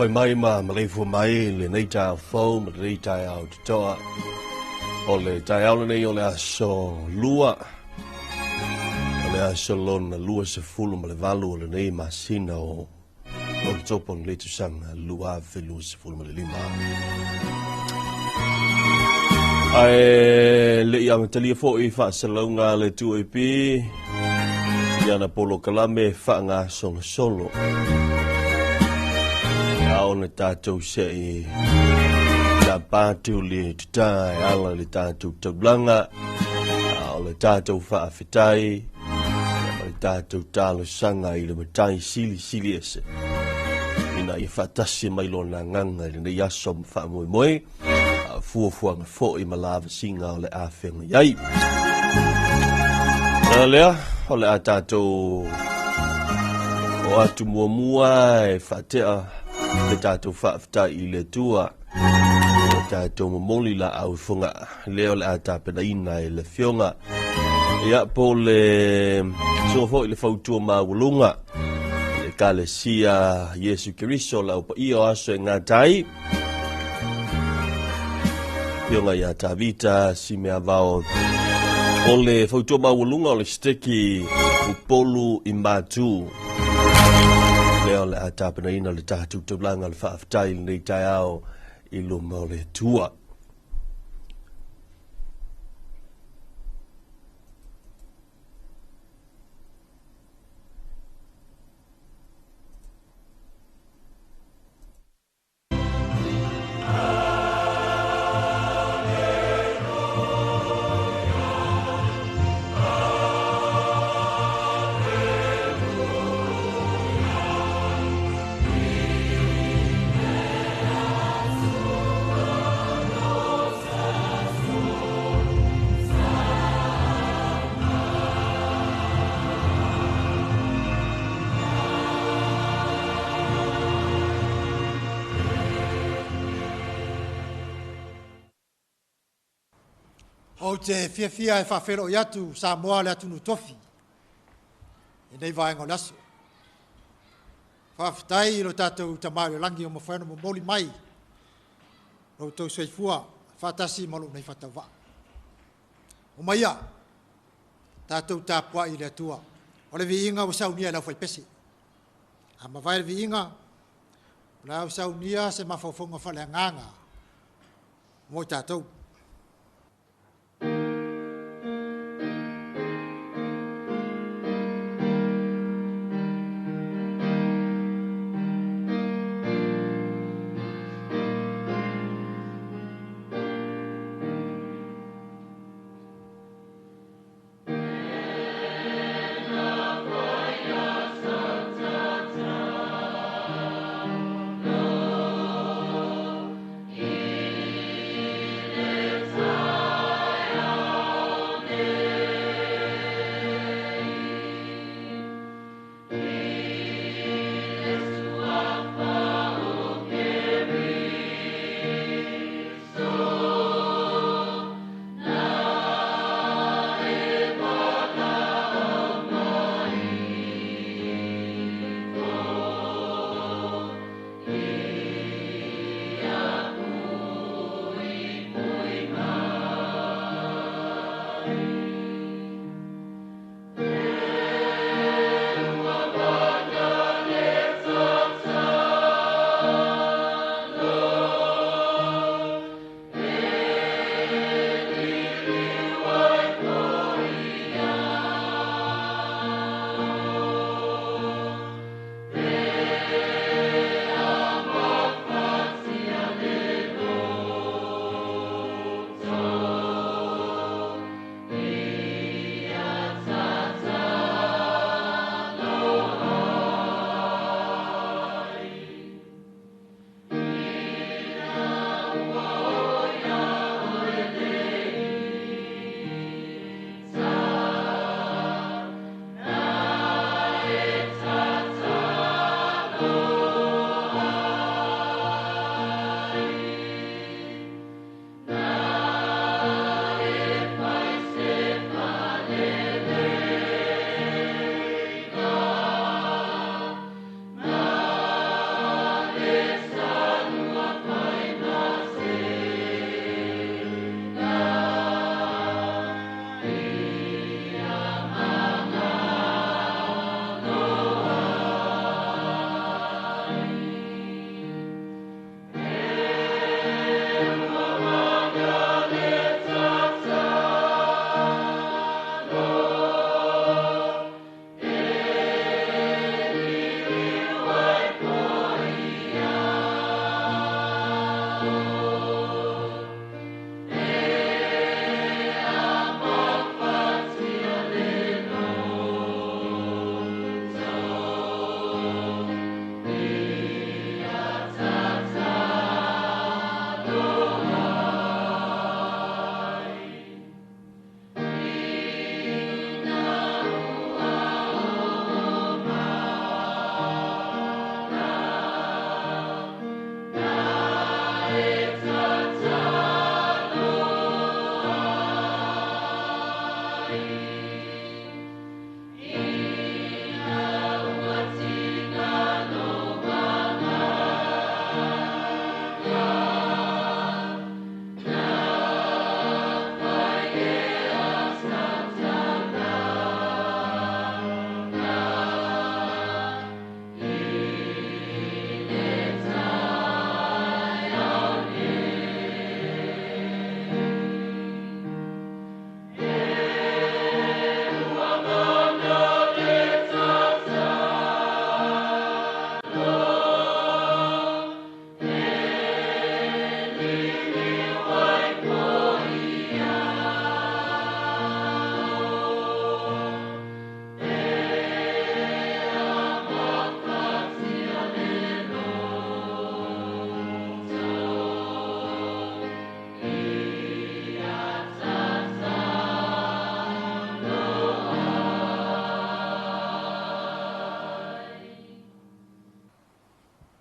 fai mai ma malefu mai le nei tai au fau, ma le nei tai au toa. O le tai au nei o le aso lua. O le aso lona lua se fulu ma le valu o le nei masina o topon le tusanga lua ve lua se fulu ma le lima. Ai le ia matalia fo I fa salonga le tu e pi. Ia na polo kalame fa nga solo. Au le tātou se I na pātu le tutai ala le tātou tablanga au le tātou whaafetai le tātou tālo sanga I le matai sili ese ina I whatasi mai lona nganga le nei aso mwha moe fuafuanga fo I malawa singa o le awhenga iai lea o le a tātou o atu mua e whatea le tātou whaafetai I le tua le tātou mamoli la au funga leo le ata pena ina e le fionga ia po le sofo I le fautua mawulunga le kale sia Yesu Kiriso la upa I o aso e ngatai fionga ia tavita si mea vao o le fautua mawulunga o le steki upolu I matu leo le ata pena ina le tātou tablanga le whaafetai le nei tai au I luma o le tua. O te fia e whawhero I atu Samoa le atu nu tofi. E nei vaenga o laso. Whawhitai I lo tātou tamari langi o mawhaino mo moli mai. Lo tau seifua, whatasi malu nei whatawa. O maia, tātou tāpua I le atua. O le vi inga o saunia lau whai pesi. A mawai le vi inga, lau saunia se mawhaufonga whale nganga. Mo tātou.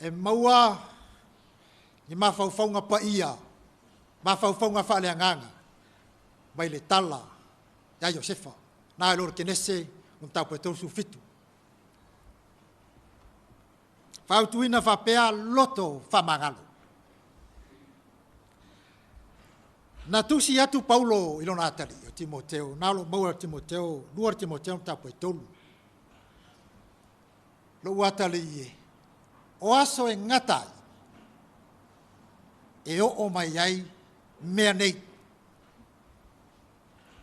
e maua ni mafaufaunga pa ia, mafaufaunga whaaleanganga, mai le tala, ia Iosefa, nā lor kenese, un tau petau su fitu. Whautuina whapea loto whamangalo. Na tusi atu Paulo ilona atari, o Timoteo, nalo maua Timoteo, luar Timoteo tau petolu. Lo atali ie, o aso e ngatai, e o mai ai mea nei.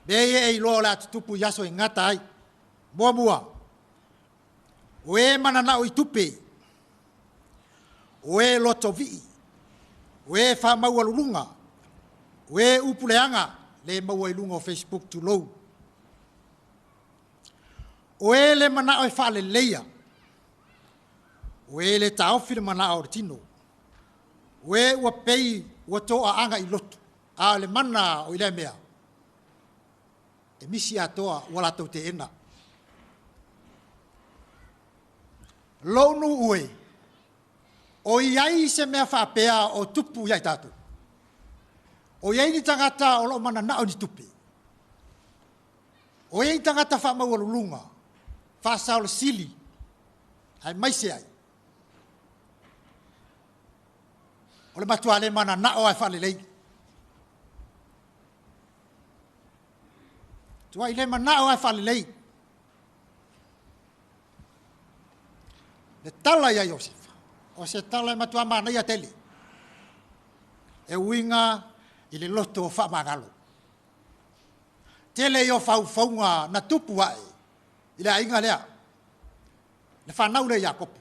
Bea e loa la tupu yaso e ngatai, mua. O e manana o i tupe, o e loto vii, o e wha maua lulunga, o e upuleanga, le maua ilunga o Facebook tu lou. O e le mana o e wha le leia, o e le taofi le mana o tino, o e ua pei ua toa anga i lotu, a le mana o ile mea, e misi atoa wala tau te ena. Lonu ue, o iai se mea whapea o tupu iai tātou. O iai ni tangata o lo mana nao ni tupi. O iai tangata whamau lulunga, whasao le sili, ai maise ai. O le matua le mana nao ai whale lei. Tua i le mana nao ai whale lei. Le tala ia Iosefa, o se tala i matua mana ia tele. E uinga i le loto o whamagalo. Tele i o whauwhaunga na tupu ai, i le ainga lea. Le whanau le Iakopu.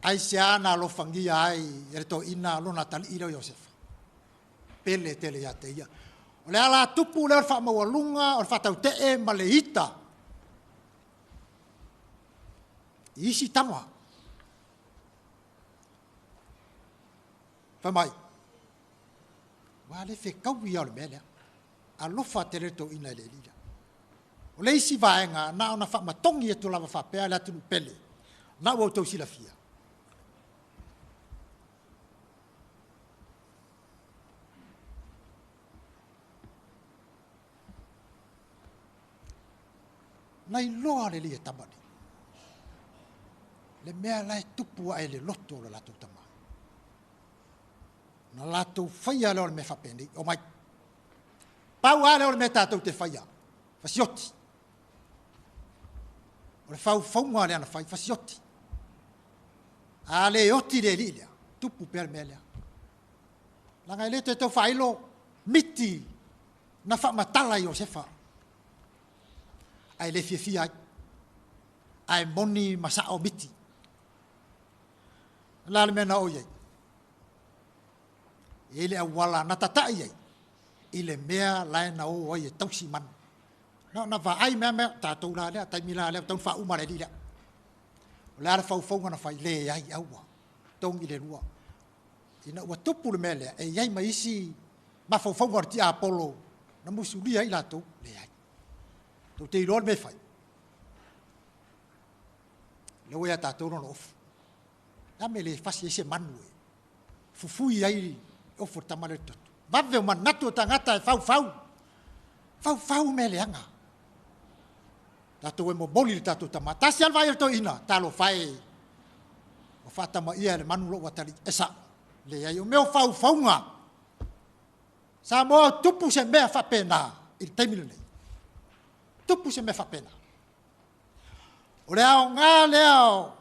Ai se ana lo whangia ai, e reto ina lo na tali ilo Iosefa. Pele tele ia te ia. O le ala tupu le o whamaualunga, o le whatau te e ma le hita. Isi tama. Whamai. Wa le whekau ia o le mea lea. A lofa te reto ina le lila. O le isi vaenga, na ona whamatongi e tulawa whapea le atunu pele. Na wau tau sila fia. Nai loa le lia tamani. Le mea lai tupu ai le loto le lato tama. Na lato whaia leo le me whapeni, o mai. Pau a leo le me tātou te whaia, whasioti. O le whaunga lea na whai, whasioti. A le oti le lilia, tupu pēr mea lea. Langa le te tau whailo, miti, na whamatala Iosefa. Ai le fia ai. Ai moni masao miti. La le mena o iei. Ele awala na tata iei. Ile mea lai na o ai tausi man. Na va ai mea tātou la lea, taimi la lea, taun wha umare li lea. O le ara whauwhaunga na whai le ai aua. Tongi le rua. Ina ua tupu le mea lea, e iei maisi ma whauwhaunga ar ti a Apollo. Na musu lia i latou, le ai. Tau te iroa me whai. Le oia tātou no ofu. Nga me le whasi ese manu e. Fufui ai ofu tamale totu. Mawe o manatu o tangata e whau. Whau me le anga. Tātou e mo boli le tātou tama. Tasi alwa e to ina. Talo whae. O whatama ia le manu lo watari. Esa. Le ai o meo whaunga. Sa moa tupu se mea whapena. Il teimile nei. Tupu se me whapena. O leo ngā leo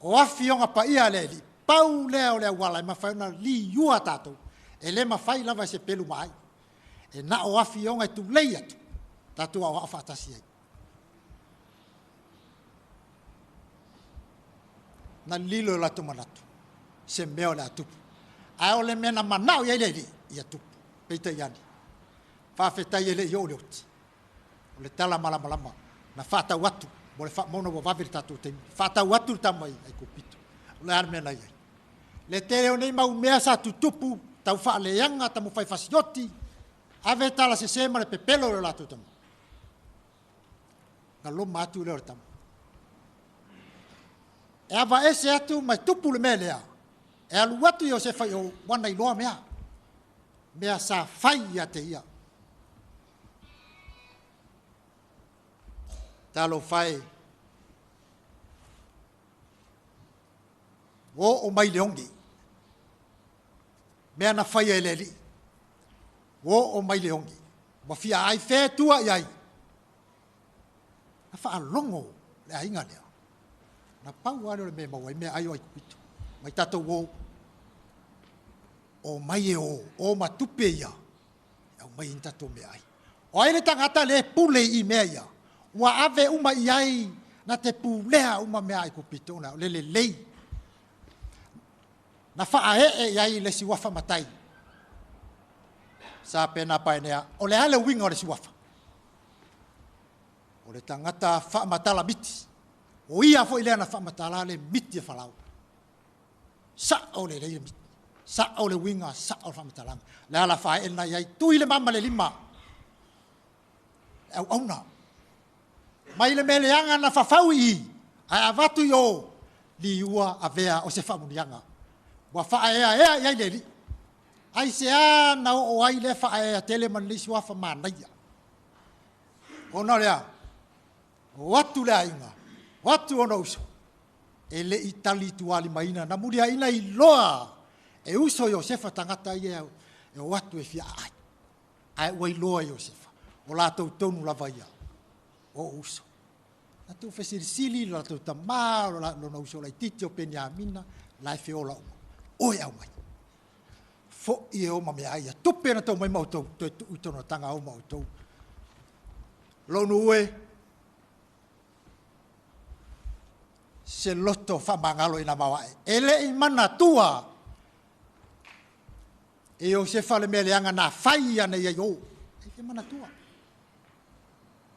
o afi o ngā pa ia le li. Pau leo leo wala e mawhauna li yua tātou. E le mawhai lava se pelu mai. E na o afi o ngā tu lei atu. Tātou au awhatasi ai. Na lilo la tu manatu. Se meo le atupu. Ai o le mena manau ia le li. Ia tupu. Peita iani. Whawhetai ele i o leoti. O le tala malama. Na whatau atu, mo le whamono wa wawiri tātou te whatau atu tamai ai ko pito. O le armea nei ai. Le tere o nei mau mea sa tutupu, tau wha leanga, tamu whai whasioti, ave tala se sema le pepelo le latu tamu. Nga loma atu leo le tamu. e ava ese atu mai tupu le melea e alu atu yo se fai o wana i loa mea sa fai a te ia talo fai o mai leongi mea na fai e leli o mai leongi ma fia ai fe tua iai na fa longo le ainga lea na pau alo le me mawai me ai ai kupitu mai tato o mai o matupe ia au mai tato me ai o ai le tangata le pule i mea ia wa ave uma iai na te pulea uma me ai kupitu na le lei na fa e iai le siwafa matai sa pena paenea o le ale winga o le siwafa o le tangata fa matala miti o ia fo ile na fa matala le miti falau sa o le miti sa o le winga sa o fa matala le ala fa e na iai tu ile mama le lima au ona mai le mele anga na fa faui ai avatu yo liua avea o se fa munianga wa fa e iai le li ai se ana o ai le fa e tele man le swa fa manaia ona le watu le ainga watu ona uso ele itali tuali maina na mulia ina i loa e uso Josefa tangata ia e watu e fia ai wai loa Josefa o la tonu la vaia o uso na tu fesili la tu tamaro la no uso la titio Benjamina la feola o ia mai fo i o mame ai tu pena to mai mauto tu no tanga o mauto lo nuwe se loto fa mangalo ina mawa ele i mana tua e o se fale mele anga na fai ana ia yo e mana tua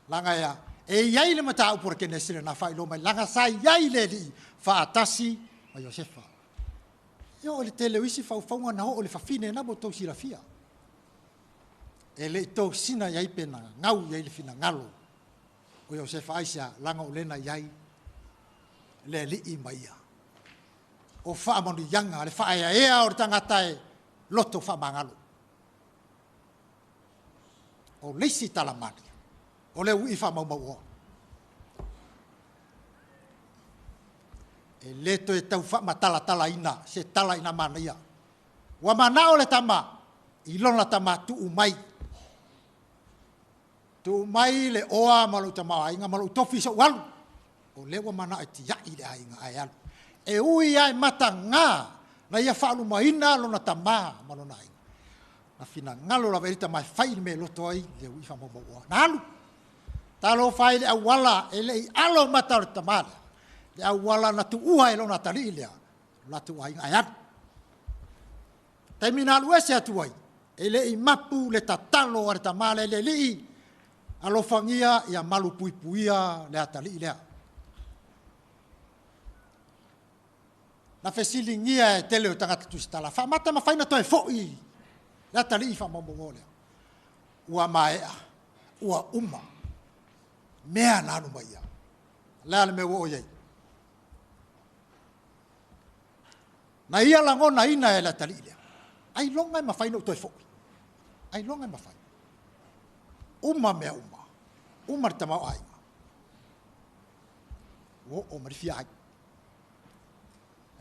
langa ya e yai le mata por que nesire na fai lo mai langa sai yai le li fa atasi ma Josefa yo le tele wisi fa na o le fa fine na boto si la fia ele to sina yai pena ngau yai le fina ngalo o Josefa aisa langa o lena yai le li i maia o fa manu yanga le fa ia o tangata e loto fa mangalo o lesi talamani o le ui fa mau e leto e tau fa matala ina se tala ina mania wa mana o le tama i lona tama tu umai le oa malu tama inga malu tofi so walu o lewa mana e tia i le ainga ai alu. E ui ai mata ngā, na ia whaalu maina lo na tama malo na ainga. Na fina ngalo la verita mai whai me loto ai, le ui wha maua. Na alu, talo whai le awala, e le i alo mata o tamale. Le awala na tu ua e lo na tali lea, la tu ainga ai alu. Taimina alu ese atu ai, e le i mapu le tatalo o tamale le li alofangia ia malu puipuia le atali lea. Na fesilingia e tele o tangata tusitala. Wha mata ma whaina toi fo'i. La tali i wha mamongole. Ua maea. Ua uma. Mea nanu maia. Lea le me wo iei. Na ia langona ina e la tali lea. Ai longa e ma whaina o toi fo'i. Ai longa e ma whaina. Uma mea uma. Uma rita mau ainga. O marifia ai.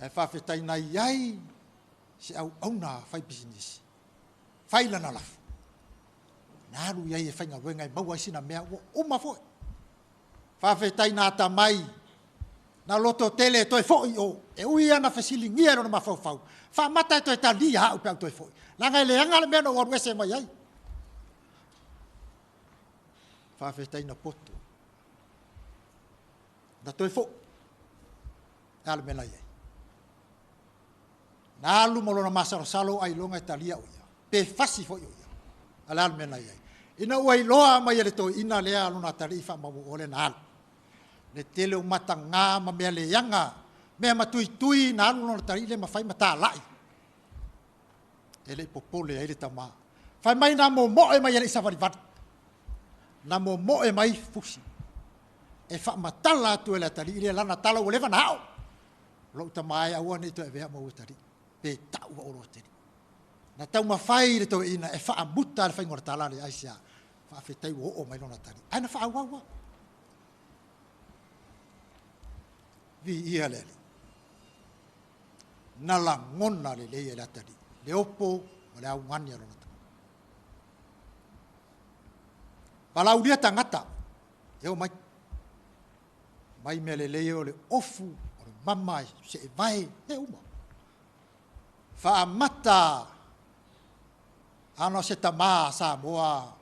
E whawhetai nai iai, se au auna whai business. Whai lana lafu. Nāru iai e whainga wengai maua isina mea, o ma fwoi. Whawhetai nā ta mai, nā loto tele toi fwoi o, e ui ana whasili ngia rona ma whau. Whamata e toi ta lia hau pēu toi fwoi. Langa ele anga le mea no waru ese mai ai. Whawhetai na poto. Na toi fwoi. Ala mena iai. Na alu malona masaro salo ai longa italia uia. Pe fasi fo uia. Ala mena ia. Ina uai loa mai le to ina lea lona tarifa ma ole na al. Le tele o matanga ma me le yanga. Me ma tui na alu lona tarile ma fai mata lai. Ele popole ele tama. Fai mai na mo e mai ele safari vat. Na mo e mai fusi. E fa matala tu ele tarile lana tala o leva na. lo tamai aua ni to e vea mo tari pe tau o lo tari na tau mawhai le to ina e wha muta le whaingora tala le aisia wha whetau o mai lona tari aina wha aua vi ia lele na la ngona le leia le atari le opo o le au ngani alona tari palau dia tangata eo mai me le leia o le ofu o le mamai se e vai e uma wha mata ano se tama Samoa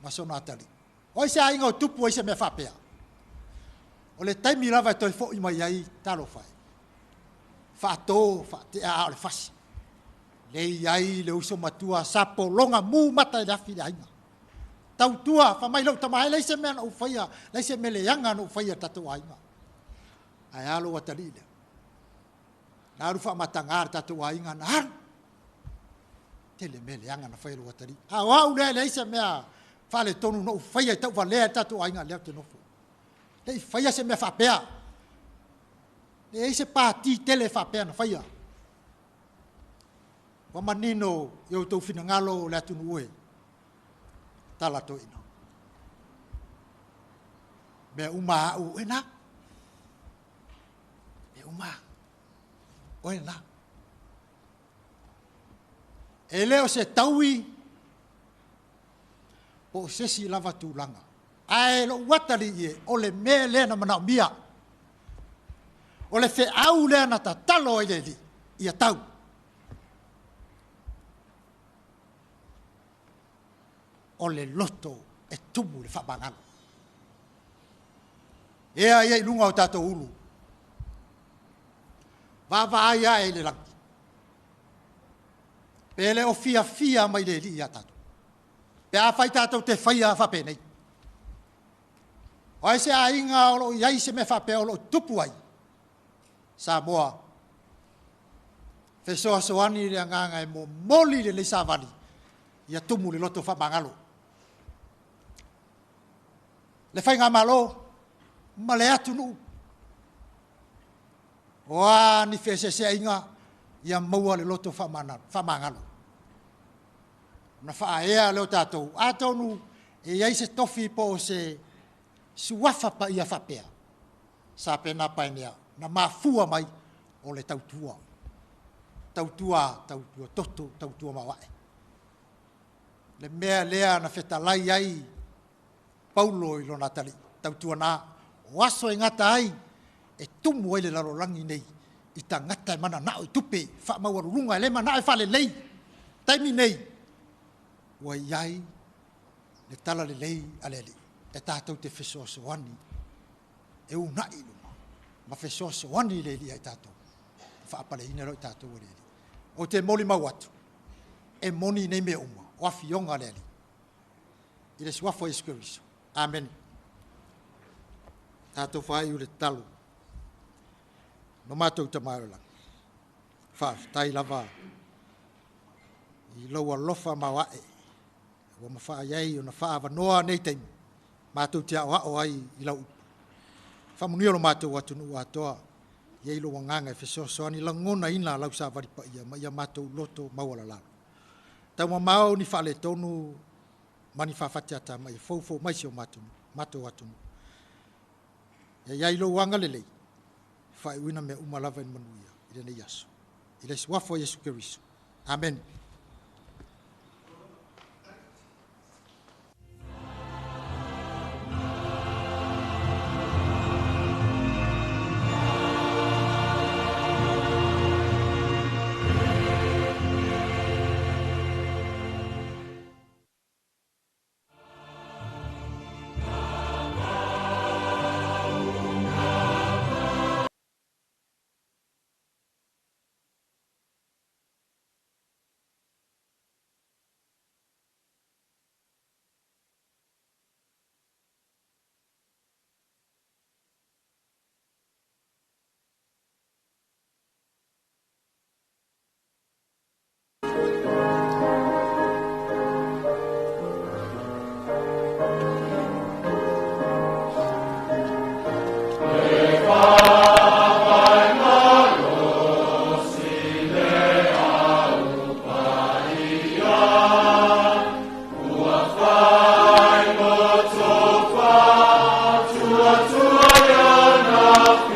masona atari oi se ainga o tupu oi se me whapea o le taimi lava e toi fo i mai ai Talofa wha te a o le fasi le iai le uso matua sapo longa mu mata i afi le ainga tau tua wha mai lau tamai leise mea na ufaya leise me le yanga na ufaya tatu ainga ai alo watari le na rufa matangar tatu ainga na har tele me le yanga na whaelo watari a wau le leise mea whale tonu na ufaya tau whalea tatu ainga leo te nofo le whaia se mea whapea le eise pāti tele whapea na whaia wa manino i o tau whinangalo le atunu ue tala to ino me uma au ena me uma o ena e leo se taui o se si lava tūlanga ai lo watari e o le me le na mana mia o le fe au le na ta talo i le li ia tau o le loto e tumu le whabangano. Ea ia i lunga o tātou ulu. Vāvāia e le langi. Pele o fia mai le li ia tātou. Pe a whai tātou te whaia whapenei. O se a inga o lo iai se me whape o lo tupu ai. Samoa. Fesoa soani le anganga e mo moli le leisa vali. Ia tumu le loto whabangalo. Le whainga malo, ma le atu nu. Oa ni whese se inga, ia maua le loto whamangalo. Na wha ea leo tātou. Atou nu, e iai se tofi po se suafa pa ia whapea. Sa pena painea, na mafua mai o le tautua. Tautua toto, tautua mawae. Le mea lea na whetalai ai, Paulo i lona tali, tautua nā, o aso e ngata ai, e tumu ai le larolangi nei, i ta ngata e mana nao i tupe, wha mawarurunga e le mana e whale lei, taimi nei, ua iai, le tala le lei aleli, e tātou te whesoa soani, e unai luma, ma whesoa soani le li ai tātou, wha apale ina roi tātou le li, o te moli mau atu, e moni nei me uma, o awhionga le li, i le suafo Jesu Keriso. Amen. Tātou whai ure talu. No mātou ta maolang. Whaf, tai lava. I laua lofa mawae. Wa mawha iei o na whaava noa nei teimu. Mātou te ao ao ai i lau upu. Whamunio lo mātou atu nuu atoa. Iei lo wanganga e whesosoani langona ina lau sa varipa ia. Ma ia mātou loto mauala lalo. Tau mamao ni whale tonu mani whawhate ata mai, fau mai sio mātou atunu. Ia iai lo wanga lelei, whai uina me umalava in manuia, i rene yaso. I le suafo Jesu Keriso. Amen. Amen.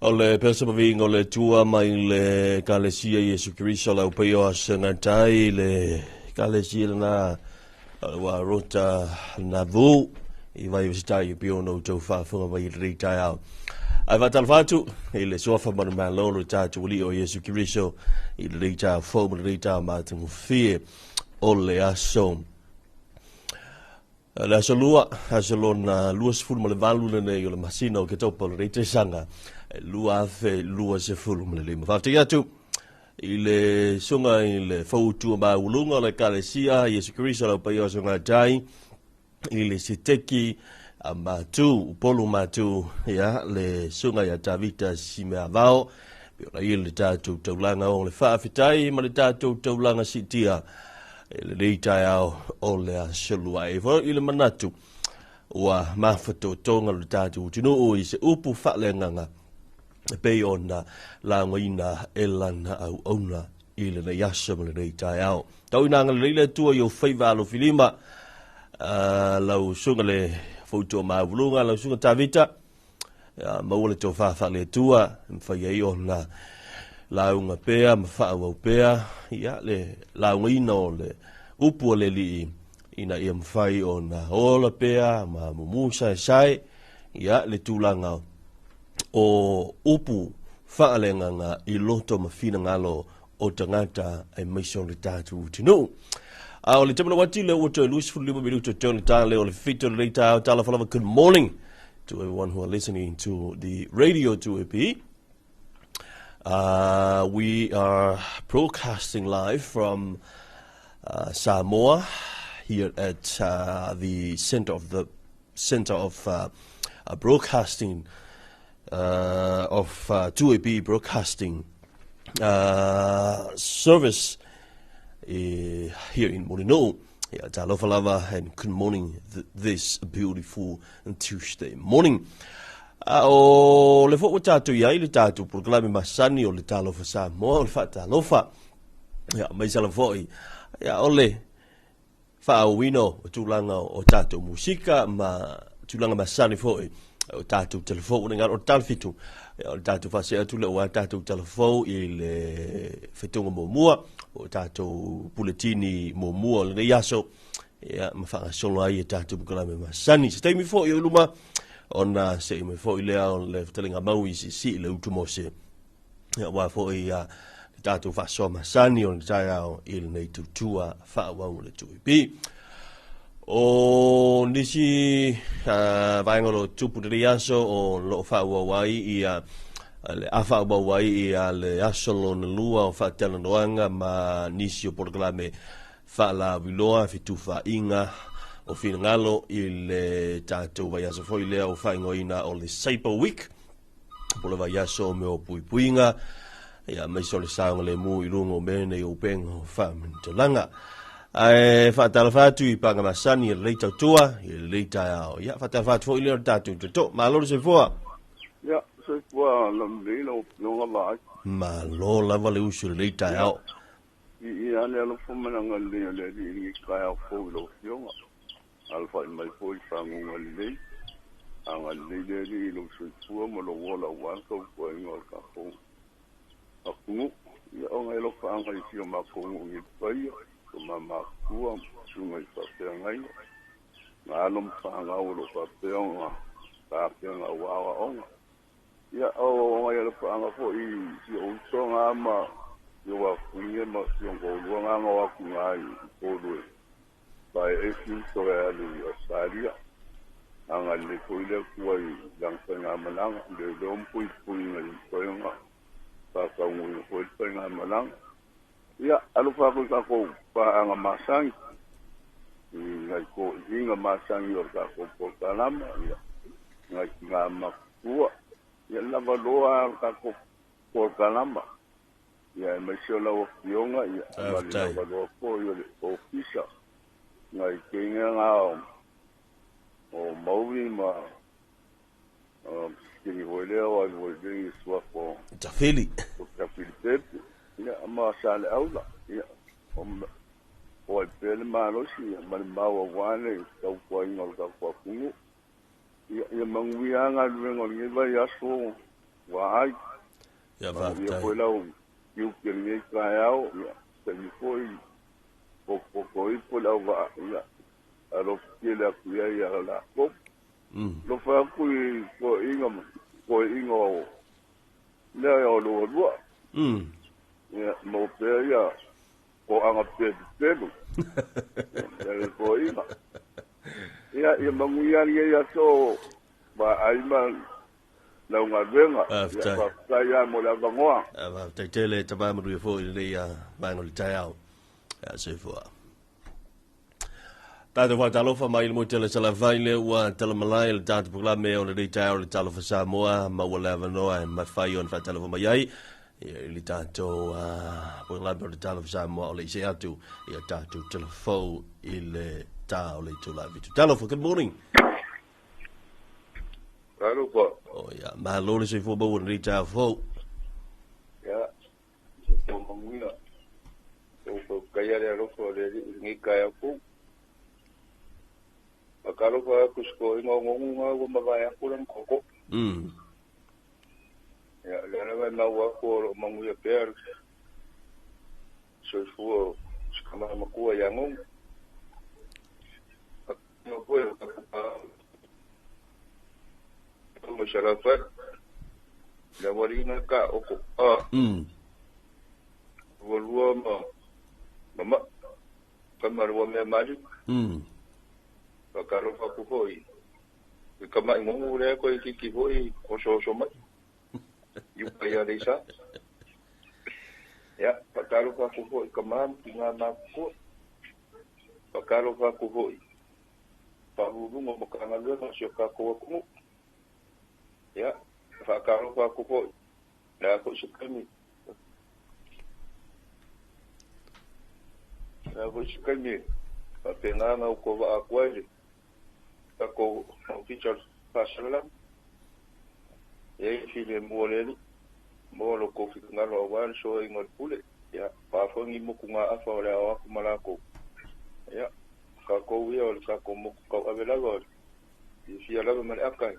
Ole pesa mavi ngole tua mai le kalesia Yesu Kristo la upeo asengatai le kalesia na wa rota na vu I vai visita I pio no tau whaafunga mai rita au. Ai vatal fatu I le sofa manu malo lo tatu uli o Yesu Kristo I le rita fo mo rita matangu fie ole aso. La solua asolona luas fulu mo le valu le yo le masina o ke topo le rita sanga. Lua fe lua se fulu mo le lima. Fafte atu I le sunga I le fautu ma ulunga le kalesia Yesu Kristo la upeo asengatai I le siteki matu, polu matu, ya, le sunga ya tavita si mea vao, pio I le tatu taulanga o le whaafitai, ma le tatu taulanga sitia, le reitai au o le aselua e I le manatu, ua mafato tonga le tatu utinu o I se upu whalenganga, pe ona la ngoina elana au ona I le neiasa ma le reitai au. Tau inanga le reile tua I o whaivalo filima, lau sunga le fautua maavulunga, lau sunga tavita, maua tō whawha le tua, mwhai ei o na launga pēa, mwha au pēa, ia le launga ina o le upua le li ina ia mwhai o na ola pēa, ma mumusa e sai, ia le tūlanga o upu whaalenga ngā I loto mawhina ngalo o tangata e maiso le tātu utinu. O le tamana wati le wato Luis Fulima minuto tone tale o le fito le reita tala falava. Good morning to everyone who are listening to the radio 2AP. We are broadcasting live from Samoa here at the center of broadcasting of 2AP broadcasting service here in Morino. Talofa lava and good morning this beautiful Tuesday morning. O le fo tatu ia le tatu proclame masani o le Talofa Samoa o le fa talofa. Ya mai sala foi. Ya ole fa wino tulanga o tatu musika ma tulanga masani foi. O tatu telefone ngar o talfitu. O tatu fa se tu le o tatu telefone il fetonga momua o tatu puletini momua le yaso ya mafanga solo ai tatu proclame masani. Stay me for luma ona se me fo ile on le telinga mau si le utumose ya wa fo ia tatu fa so masani on taya il nei tutua fa wa le tuipi o nisi vaingolo tupu de yaso o lo fa wa wai ia le afa wa wai ia le asolo na lua o fa tela noanga ma nisi o proclame fa la viloa fitufa inga o finangalo il tatu vaiaso foi lea o whaingoina o le Cyber Week. Pole vaiaso me o puipuinga. Ia maiso le saonga le mu I rungo mene o penga o whamintalanga. Whaatala whatu I panga masani I leita tua, I leita ao. Ia whaatala whatu foi lea o tatu to. Malolo se fua? Ia, se fua lamleila o nonga lai. Malolo lava le usu le leita ao. I ane alo fumananga lea le ringi kai au fau lo fionga. Alfa mai foi fangunga lei anga lei lo sutua mo lo wola wanka ko ingo ka ko aku ya onga lo fanga I fio ma ko ngi pai ko mama ku sunga I pa ngai na lo fanga o lo pa peonga pa peonga wa onga ya o ya lo fanga fo I o songa ma yo wa kunye ma yo go nga wa ku ngai ko do by a few soya the Australia and the toilet way young Malang, the dome point pulling going up. Papa will hold Malang. Yeah, Alpha go by a Masang. I go being a Masang or Kako Potanam, like Namakua. You never know Kako Potanama. Yeah, Michelle of Yonga, yeah, for your official. Ngai kinga ngao o maui ma kini voileo ai voileo swafo tafili pepe ya ama sale aula ya o pele malosi ma mawa wane tau kwa ingol ka kwa kungu ya manguianga luengo ngiva ya so Wai, Ya ia whaftai. koe lau, iu kiri kai au, ia, te mi foi, po i po lau wa, ia, alo kile aku ia la ko. Lo fa aku ko inga, le o lo lua. Ia, mo pe ia, ko anga pe pelu. Ia, ko inga. Ia manguia ia so, ba aiman, lau ngā venga, ia pa kaya mo la vangoa. Whaftai tele ta pāmaru e fōi nei vāngoli tai au. Ya se fua. Tātou wha talofa mai le mo tele sala vaile ua tala malai le tātou puklame o le rei tai au le Talofa Samoa ma ua le avanoa e mai whai on wha talofa mai ai. Le tātou puklame o le Talofa Samoa o le ise atu i a tātou telefou i le tā o le tula vitu. Talofa, good morning. Talofa. Oh ya, mahalo le se fua bau le rei tai au fōu. Ya, so manguia. So kaya le alofo le ngi kaya fu. Akalo fa kusko ingo ngonga go mabaya kulan koko. Ya, le na wa ko manguia per. So fu kama makua ya ngong. No puedo como sharafa. La warina ka oko. Volua mama. Kama ruwa me mari. Pakaro fa ku hoi. Kama ngongu le ko ki hoi o so mai. Yu kaya desa. Ya, pakaro fa ku hoi kama tinga na ko. Pakaro fa ku hoi. Pahurungo mo kanga luna sio ka ko ku. Ya, pakaro fa ku hoi. La ko sukami. La ko sukami. Papenganga ko va akwai. Ako teacher pasalam e file moleli molo ko finga lo wan so ingol pule ya pa fongi mo kunga afa ole awa kumalako ya ka ko wi ol ka ko mo ko avela gol i fia la me akai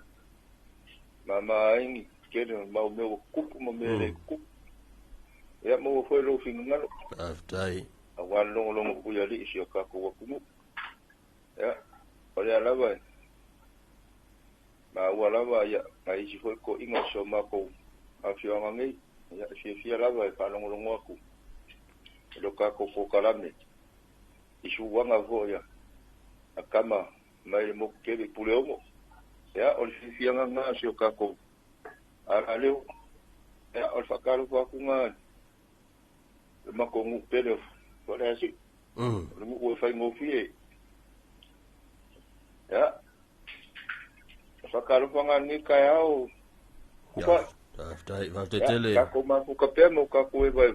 mama ingi kene ma me kupu mo me kupu ya mo foi lo finga lo Aftai. awan lo mo ku ya li sio ka ko kumu ya ole ala ba ma wala ba ya ai si foi ko inga so ma ko afio ngai ya si la ba pa lo ngo ku lo ka ko kalame isu wanga vo ya akama mai mo ke bi puleomo ya ol si nga so ka ko ale ya ol fakalo ko ku nga ma ko ngu pele wala si lo mo fa ngo fie ya Fakaro pangani kaya o. Ya, whaftai tele. Ya, kako maku kapea mo kako e vai.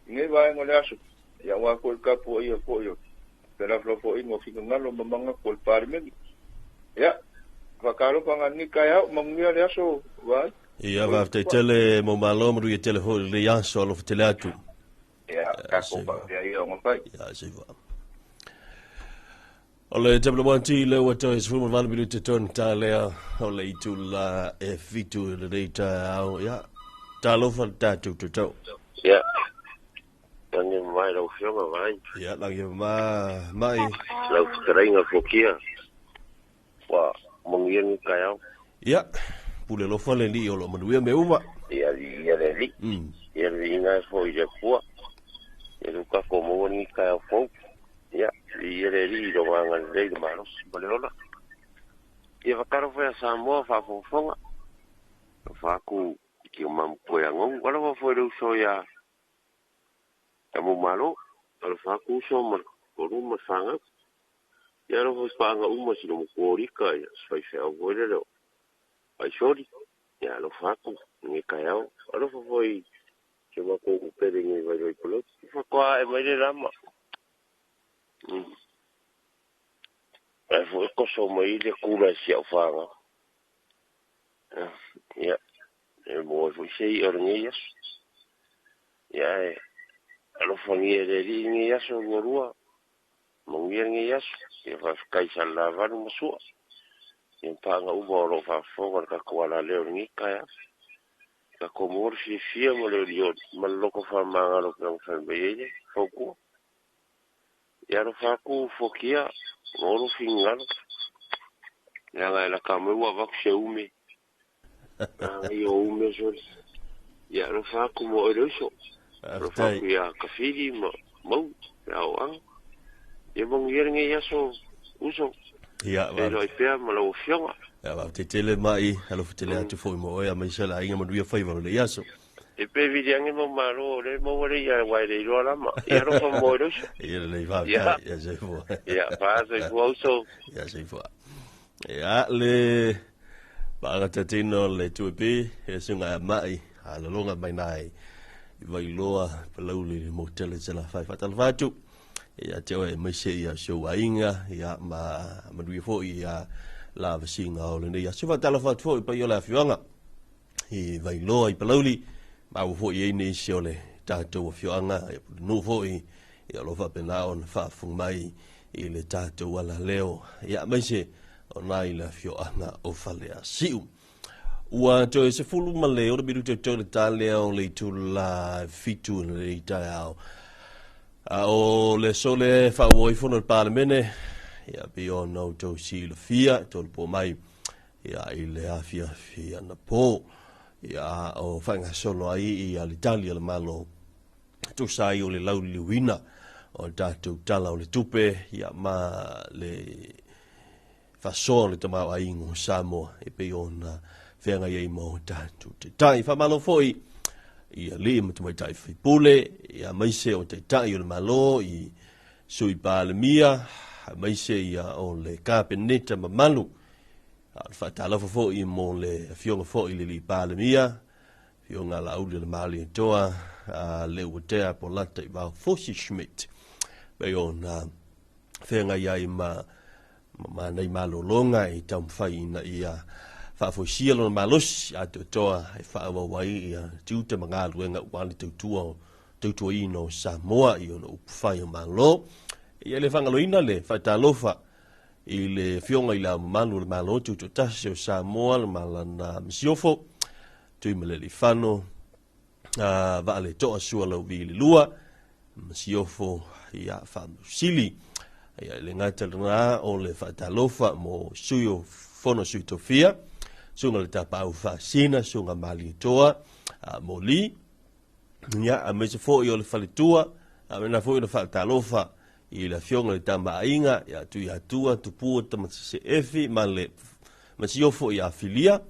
Nge vai ngole asu. Ya wako e kapo ia po yo. Pera flopo ingo fika ngalo mamanga ko el parmen. Ya, fakaro pangani kaya o manguia le asu vai. Ia whaftai tele mo malomru i tele hoi le yaso alo tele atu. Ya, kako pa ia o ngai. Ya, se va. Ole tabla wanti le wato is fumo vale minuto ton ta lea ole itu la e fitu le reita au ya talofa tatu tuto ya tangi mai lo fioma vai ya lagi mai lo trenga fokia wa mongien kaya ya pule lo fale li o lo manuia me uma ya le li ya le ina fo ya po ya lo ka como ni kaya fo ya le li lo wanga le de manos bolona ya vakaro foi a Samoa fa fonga fa ku ki mam ko ya ngong wala fo lo so ya mo malo al fa ku so mar ko rum sanga ya lo fo spanga si lo ko rika ya sai fe o lo ai shori ya lo fa ku ni kaya lo fo foi que va ko pere ni vai lo ko fa ko e vai le rama fo ko so mai le kula si au fanga ya e mo fo sei ornias ya alo fo ni le ni ya so morua mo ngi ya e fa kai sala va no so e panga u bo lo fa fo ka ko la le ni kaya ka komor fia mo le dio maloko fa manga lo kan fa beye foku ya ro fa ku fokia ro fingal ya la kamu wa bak sheume yo ume so ya ro fa ku mo ro so ro fa ku ya kafiri mo ya wang ye bong yernge ya so uso ya e lo ipea mo lo fionga ya va te tele mai alo tele atu foi mo ya mai sala inga mo dia foi mo le yaso e pe vidiange mo malo le mo le ya wa le ro la ma ya ro fa mo ro so ya le va ya se fo ya fa se fo so ya se fo ya le ba ta tino le tupi e sunga mai ala longa mai nai vai loa pelau le mo tele sala fa fatal fatu ya te o mai se ya so wainga ya ma dui fo ya la vasinga o le ya se fatal fatu fo pa yo la fianga i vai loa i pelauli ma fo ye ni se le tato fianga no fo i ya lo fa pena on fa fu mai i le tato wala leo ya mai se onai la fianga o falea siu ua to se fulu male o biru te to le o le tu la fitu le tao o le sole fa voi fono il parlamento ya bio no to si le fia to po mai ya ile afia fia na po ya o fanga solo ai i l'Italia le malo tu sai o le lau le wina o tatu tala o le tupe ya ma le fa sole to ma ai ngo Samoa e pe ona fenga ye mo tatu te tai fa malo foi ia le mo mai tai fi pule ia mai se o te tai o le malo i sui palemia mai se ia o le kapeneta mamalu al fa talofa foi mo le fionga foi le palemia fionga la u le mali toa le utea po lata i va fosi schmidt be ona fenga ia ma nei malo longa i tam fai na ia fa fo sielo malos a toa e fa wa wai ia tuta manga luenga wali tu i no Samoa i no fai malo ia le fanga loina le fa talofa i le fionga i la manu le malo tu tasio Samoa le malana msiofo tu mele li fano va le toa sua lo vi lua msiofo ia fa sili ia le ngata na o le fa talofa mo suyo fono suitofia sunga le tapau fa sina sunga mali toa moli ya a me se fo yo le falitua a me na fo le fa talofa i la fionga le tamba inga ya tu ya tua tu pu ta se efi male ma si yo fo ya filia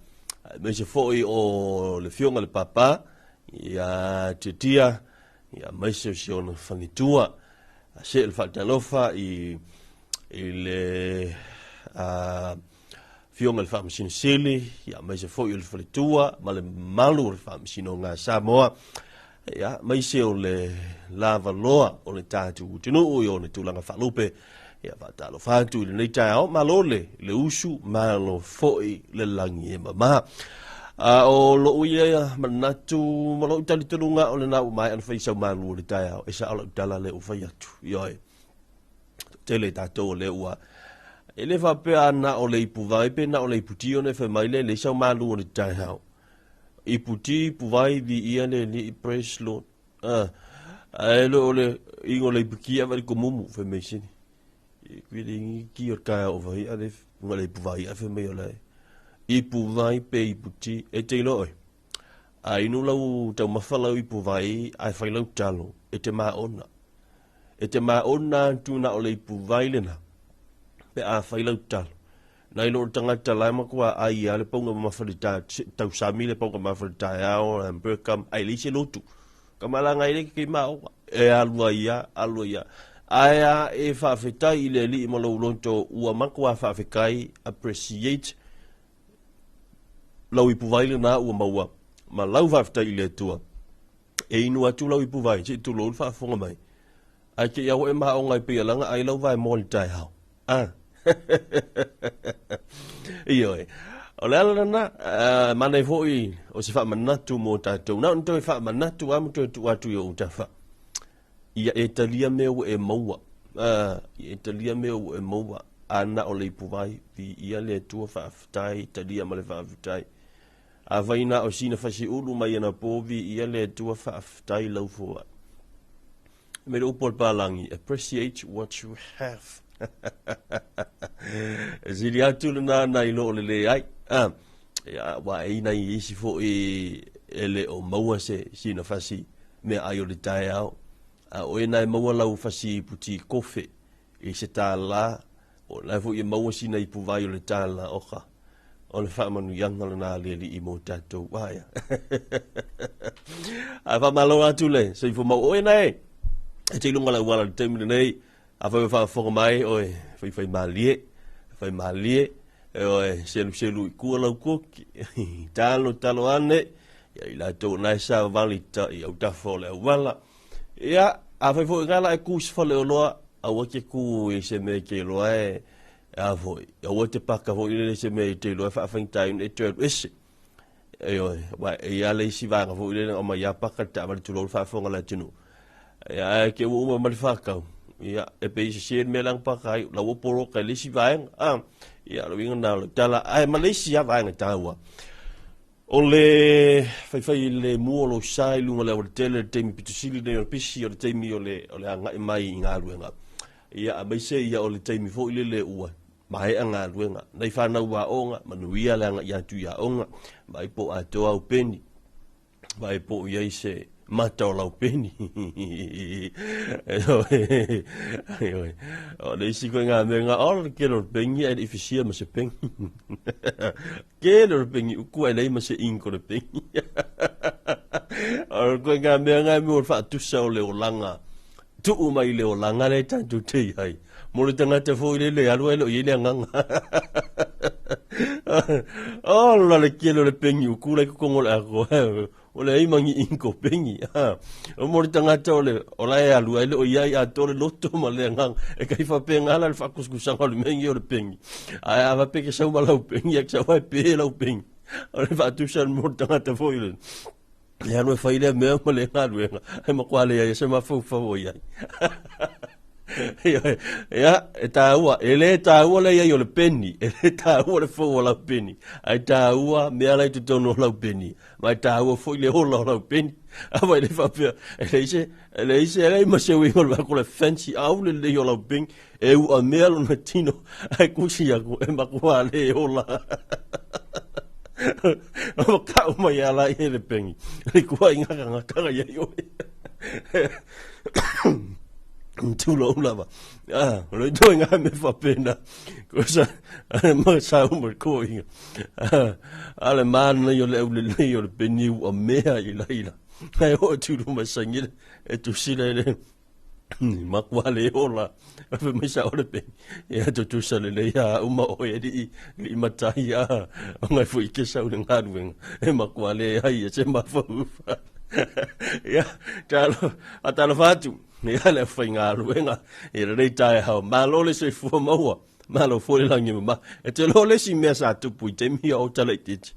me se fo o le fionga le papa ya titia ya me se siona falitua se le fa talofa i le fionga le whaamsino sili, ia mai se fo i le whalitua, ma le malu le whaamsino ngā Samoa, ia mai se o le lava loa o le tātu utinu ui o le tūlanga whalupe, ia whatalo whātu i le nei tāo, ma lo le usu, ma lo fo i le langi e mama. O lo ui ea manatu, ma lo utali tulunga o le nau mai an whaisau malu o le tāo, e sa ala utala le ufai atu, ioi. Tele tātou o le ua, ele fa pe ana o le ipuvai pe na o le iputi o ne fe mai le sau malu o le tai hao. Iputi puvai vi ia le ni praise Lord. Ele o le ingo le ipukia vali komumu fe me sini. Kwile ingi ki o kaya o vai ale nga le ipuvai a fe me o le. Ipuvai pe iputi e te loi. A inu lau tau mawhalau ipuvai ai whai lau talo e te maa ona. E te maa ona tūna o le ipuvai le na. Pe a whai lau talo. Nai lor tangata lai makua ai a le ponga mawharita, tau sami le ponga mawharita ao, and Burkham, ai li se lotu. Kamalanga ile ki mao, e alua ia. Ai a e whawhetai i le li i malo ulonto ua makua whawhekai appreciate lau ipu vaile na ua maua. Ma lau whawhetai i le tua. E inu atu lau ipu vai, se tu lor whawhonga mai. Ai ke iau e maha o ngai pia langa, ai lau vai mōli tai hao. Iyo e. O le ala na, manai hoi o se wha manatu mō tātou. Nau nto e wha manatu amu tu tu atu i o utawha. Ia e talia meo e maua. Ia e talia meo e maua. Ana o le ipu vai, vi ia le tua whaafitai, talia ma le whaafitai. a vaina o sina fasi ulu mai ana povi ia le tua whaaftai lau fua. Me le upol palangi, appreciate what you have. Zili atu na na ilo le ai. Ya wa ina isi fo ele o maua se sina fasi me ayo le tai au. O ina maua lau fasi puti kofe i se tala o la fo i maua sina i puvayo le tala oka. O le whaamanu yanga na le li i mo tatou waya. A whamalo atu le, so i fo mau oe nei. E te ilunga la wala le teimile nei, a whawha mai, oe, whai malie, oe, selu i kua lau koki, talo ane, ia i la tau nai sa wali ta i au tafo le au wala. Ia, a whai ngala e kusi whale o loa, a wake ku i se me ke loa e, a voi, a wote paka voi le se me te loa whaafangtai e te ese. Oe, e ale isi vanga voi le o mai a paka ta amari tu lolo whaafonga la tinu. Ya ke uma malfakau ya e pe se me lang pakai la wo poro ka lisi vaeng ya lo winga na tala ai Malaysia vaeng tawa ole fai le muolo sai lunga le tele temi pitusili ne pisi o temi ole anga mai nga luenga ya mai se ya ole temi fo ile ua mai anga luenga nei fa na wa onga manuia le anga ya tu ya onga mai po ato au peni mai po ya se mata o lau peni. O le isi koe ngā mea ngā ora ke lor pengi e ifisia ma se pengi. Ke lor pengi uku ai lei ma se inko le pengi. O koe ngā mea ngā mea ora whaatusa o leo langa. Tuu mai leo langa le tantu tei hai. Mole tangata fo ile le alua ilo ile nganga. O la le ke lor pengi uku lai kukongo le ako. O le imangi inko pengi. O mori tangata o la e alua ele o iai a tore loto ma le ngang. E kai wha penga ala le whakuskusanga o le mengi o le pengi. Ai awa peke sau ma lau pengi, ek sa wai pe lau pengi. O le whaatusa mori tangata fo ile. Le anu e whaile mea ma le ngaruenga. Ai makwale ai se ma fau fau iai. Ya, e tāua, ele tāua le iai o le peni, ele tāua le fau o lau peni, ai tāua mea lai tu tono o lau peni, mai tāua fo le hola o lau peni, awa ele whapea, ele ise ma se ui holo ako le fancy au le o lau peni, e ua mea lo na tino, ai kusi ako, e makua le hola. Awa kau mai ala i le pengi, le kua inga ngakanga iai oe. Tulo ulava. Lo doing I me for pena. Cosa ma sa umor ko inga. Ale man yo le yo beni o mea I laila. Ai o tulo ma sangile e tu sile le. Ma kwale ola. Fa me sa ole pe. Ya tu sale le ya uma o e di matai ya. Ngai fu ke sa le ngadwen. E ma kwale ai se ma fu. Ya, talo fatu. Ni ala whainga ruenga, e rei tae hao, ma lole se fua maua, ma lo fōle langi ma, e te lole si mea sa tupu I te mia o tala I titi.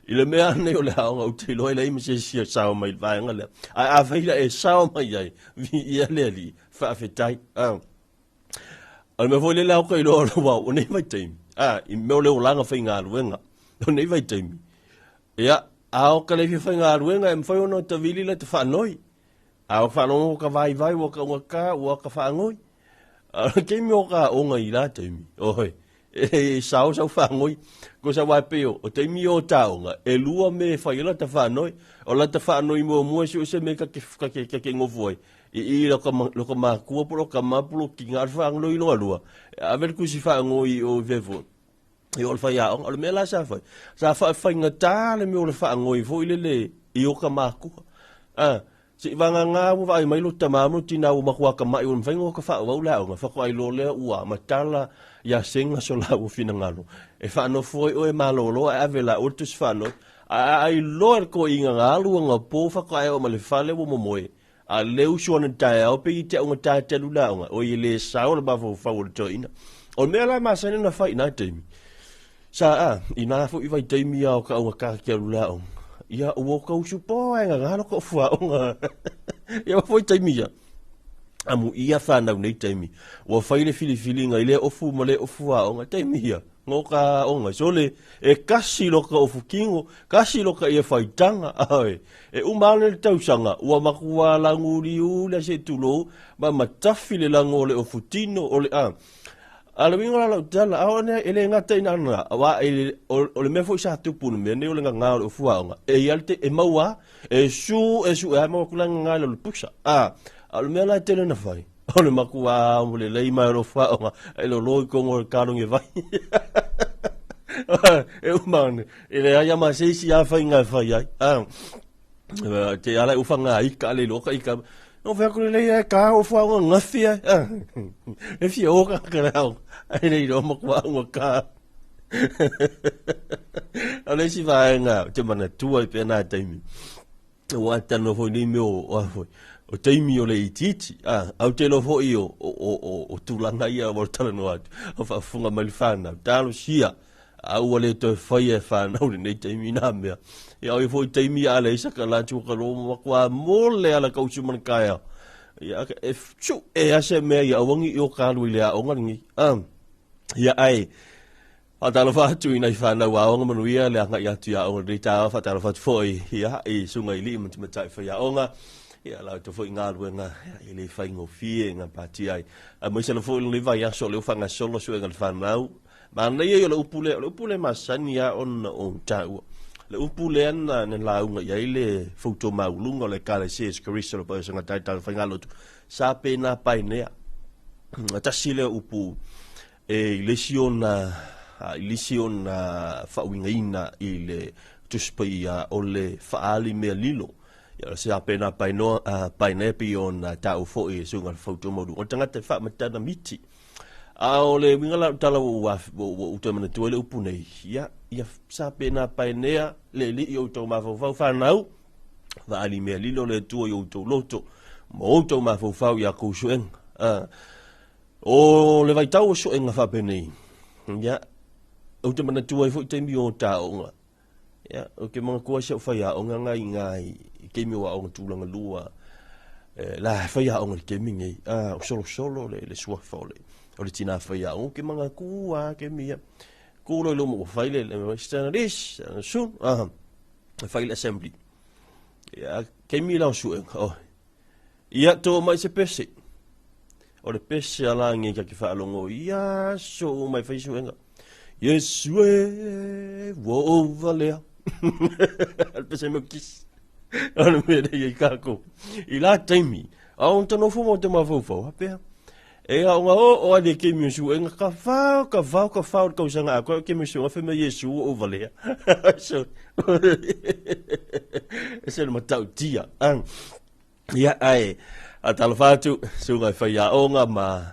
I le mea ne o le haonga o te loe le ima se sia sao mai vaenga lea. Ai a whaila e sao mai ai, vi ia lea li, whaafetai. Al me fōle le hauka I loa wau, o nei vai teimi. I meo leo langa whainga ruenga, o nei vai teimi. Ia, a o ka le whainga ruenga, e mwhai ono ta vili le te whanoi. Au whanongo ka vai waka waka whangoi. Kei mi o ka onga I la teimi. Oi, e sao whangoi. Ko sa wai peo, o teimi o taonga, e lua me whaila ta whanoi. O la ta whanoi mua si o se me ka ke ngofuai. I loka makua polo ka mapulo ki ngar whangoi loa lua. A ver kusi whangoi o vevo. I o le whai aonga, o le mea la sa whai. Sa whai ngata le me o le whangoi fo le I o ka makua. Si vanga ngā ua ai mai lo tamamu tina ua makua ka mai o mwhaingo ka wha wau lao ngā whako ai lo lea ua matala ia senga so la ua whina ngalo. E whano foi o e malolo e avela urtus whano ai loa ko inga ngā lua ngā pō whako ai o ma le whale o momoe. A leu suana tae au pe I te unga tae telu lao ngā o I le sao le bafo whau le toina. O mea lai masane na whai nā teimi. Sa I nā fo I vai teimi au ka unga kākia lao. Ia ua kau supo e ngā ko fua o ngā. Ia wafoi taimi ia. Amu ia whanau nei taimi. Ua whaile fili ngā ile ofu ma le ofu a o ngā taimi ia. ngoka onga sole e kasi loka o fukingo kasi loka e faitanga ai e umane le tausanga ua makua languri ula se tulo ma matafi le langole o futino o le ala winga la tala aone ele ngata ina na wa o le mefo sa tupu me ne o le nga o fuanga e yalte e maua e su e ma kula nga le pusa al me la tele na fai o le makua o le leima o fuanga e lo loi ko ngol karong e vai e umane ele aya ma se si a fai nga fai ai te ala ufanga ai ka le loka i ka no ve ko le ka o fuanga ngafia e fi o ka ka ai nei ro mo kwa ngo ka ale si vai nga te mana tua pe na taimi o atano fo ni meu o taimi o le ititi au te lo fo io o tulanga ia o tala no atu o fa funga malfana talo sia au le to fai fa na o nei taimi na me ia o fo taimi ala isa ka la tu ka ro kwa mole ala ka usu man kaya ia e chu e ase me ia wangi o ka lu le a ongangi ia ai a talofa tu ina fana wa onga manuia le anga ia tu ya o rita fa talofa foi ia e sunga ili mata fa ya onga ia la to foi nga luenga ile fa ngo fie nga pati ai a mo se lo foi le vai so le fanga solo so nga fanau ma na ia le upule masani ya on tau le upule ana na la unga ia ile foto maulunga le kale se skrisa lo pa nga tai fa nga lo sa pena painea ta sile upu e lesiona fa'uingaina i le tuspaia o le fa'ali mea lilo ia se apena paine pi ona tau fo'i sunga fautomodu o tangata fa'amatana miti o le wingala tala o utamana tua le upu nei ia sa apena painea le li i o tau mafau whanau fa'ali mea lilo le tua i o tau loto mo o tau mafau ia kousuenga o le vaitau o suenga whapenei ia o te mana tua i fo i te mi o ta onga. Ia, o ke mga kua siau whai a onga ngai ke mi o a onga tūlanga lua. La whai a onga ke mi ngai. O solo le suafa o le tina whai a onga ke mga kua ke mi a. Kūro i lomo o whai le standardis, sun, whai le assembly. Ia, ke mi lau suenga. Ia, tō mai se pese. O le pese ala ngai ka ki whaalongo. Ia, so mai whai suenga. Yesue wo valea pese mo kis ana me de kako ila taimi a on tono fo mo te ma fo apea e a o de ke mi su en ka fa ka sanga ko ke mi su fa me yesu o valea so ese no tau dia ya ai a talfatu su ga fa ya onga ma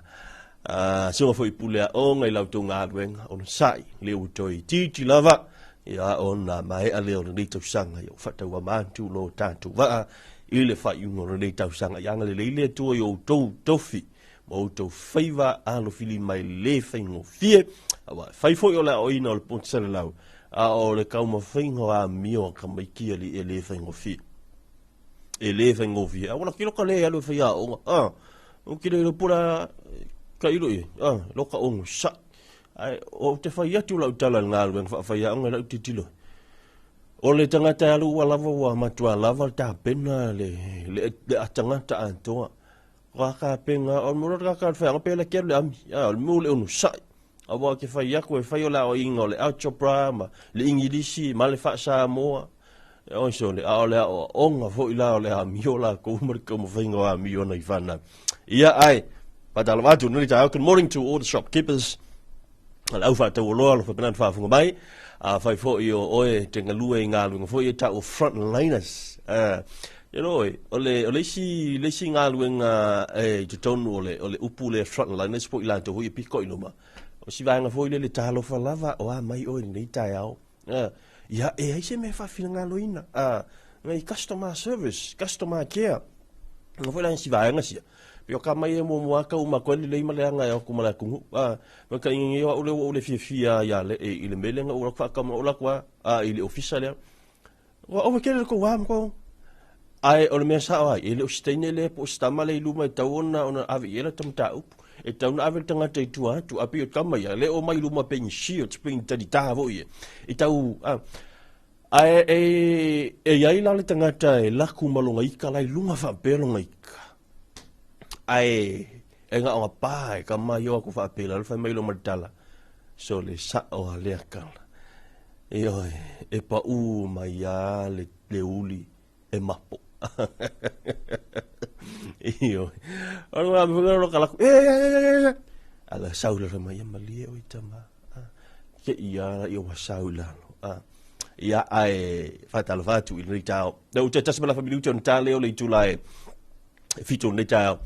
sunga foi pulea o ngai lau tō ngā ruenga o na sai leo toi titi lava ia o na mai a leo ni tau sanga i o whatau a mātu lo tātu waa i le whai ungo ni tau sanga i anga le leile tua i o tau tofi mo o tau whaiva alo fili mai le whaingo fie awa whaifoi o la o ina o le pontsara lau a o le kauma whaingo a mio ka mai kia li e le whaingo fie a wana kilo ka le alo whaia o o kile le pura ka ilo loka ongo sa ai o te fai atu lau tala ngā lueng whai aonga lau titilo o le tangata alu wa lava wa matua lava ta pena le atangata antoa ka penga o muro ka whai anga pela kia le ami o mule onu sa a wa ke fai aku e fai o la o inga o le Chopra ma le ingilisi ma le Samoa o so le o le o onga fo ila o le ami o la ko umar mo whainga o ami o na i whana ia ai Padalawatu, good morning to all the shopkeepers. Alau whātau o loa, lo whapenan whāfunga mai. Whai fōi o oe te ngalua I ngā luenga fōi e tau frontliners. You know, o le si ngā luenga te tonu o le upu le frontliners fōi lanto hui e piko I luma. O si vāinga fōi le talofa lava o mai oe nei tai au. Ia e aise me whawhina ngā luina. Ngai customer service, customer care. Ngā fōi lang si vāinga sia. Pio ka mai e mo aka uma ko le mai le anga ko mala ku ma ka ngi o le fia ya le I le melenga o ka ka o la kwa I le official o ke le ko wa ko ai o le mesa ai le stene le po sta male lu mai tauna ona avi ele tam ta up e tau na ave tanga te tua tu api o kama ia le o mai luma pe nsi o spring tadi tavo ia e tau ai la le tangata e laku malonga ika lai lunga fa pelonga ika ai e nga o pa e ka mai o ku fa pela le fa mai lo martala so le sa o le akala e pa u mai a le uli e mapo ora me lo kala ala saula mai malia o itama ke ia i o saula ia ai Talofa tu i tau no te tasmala fa minuto ntale o le tulai fito ne tau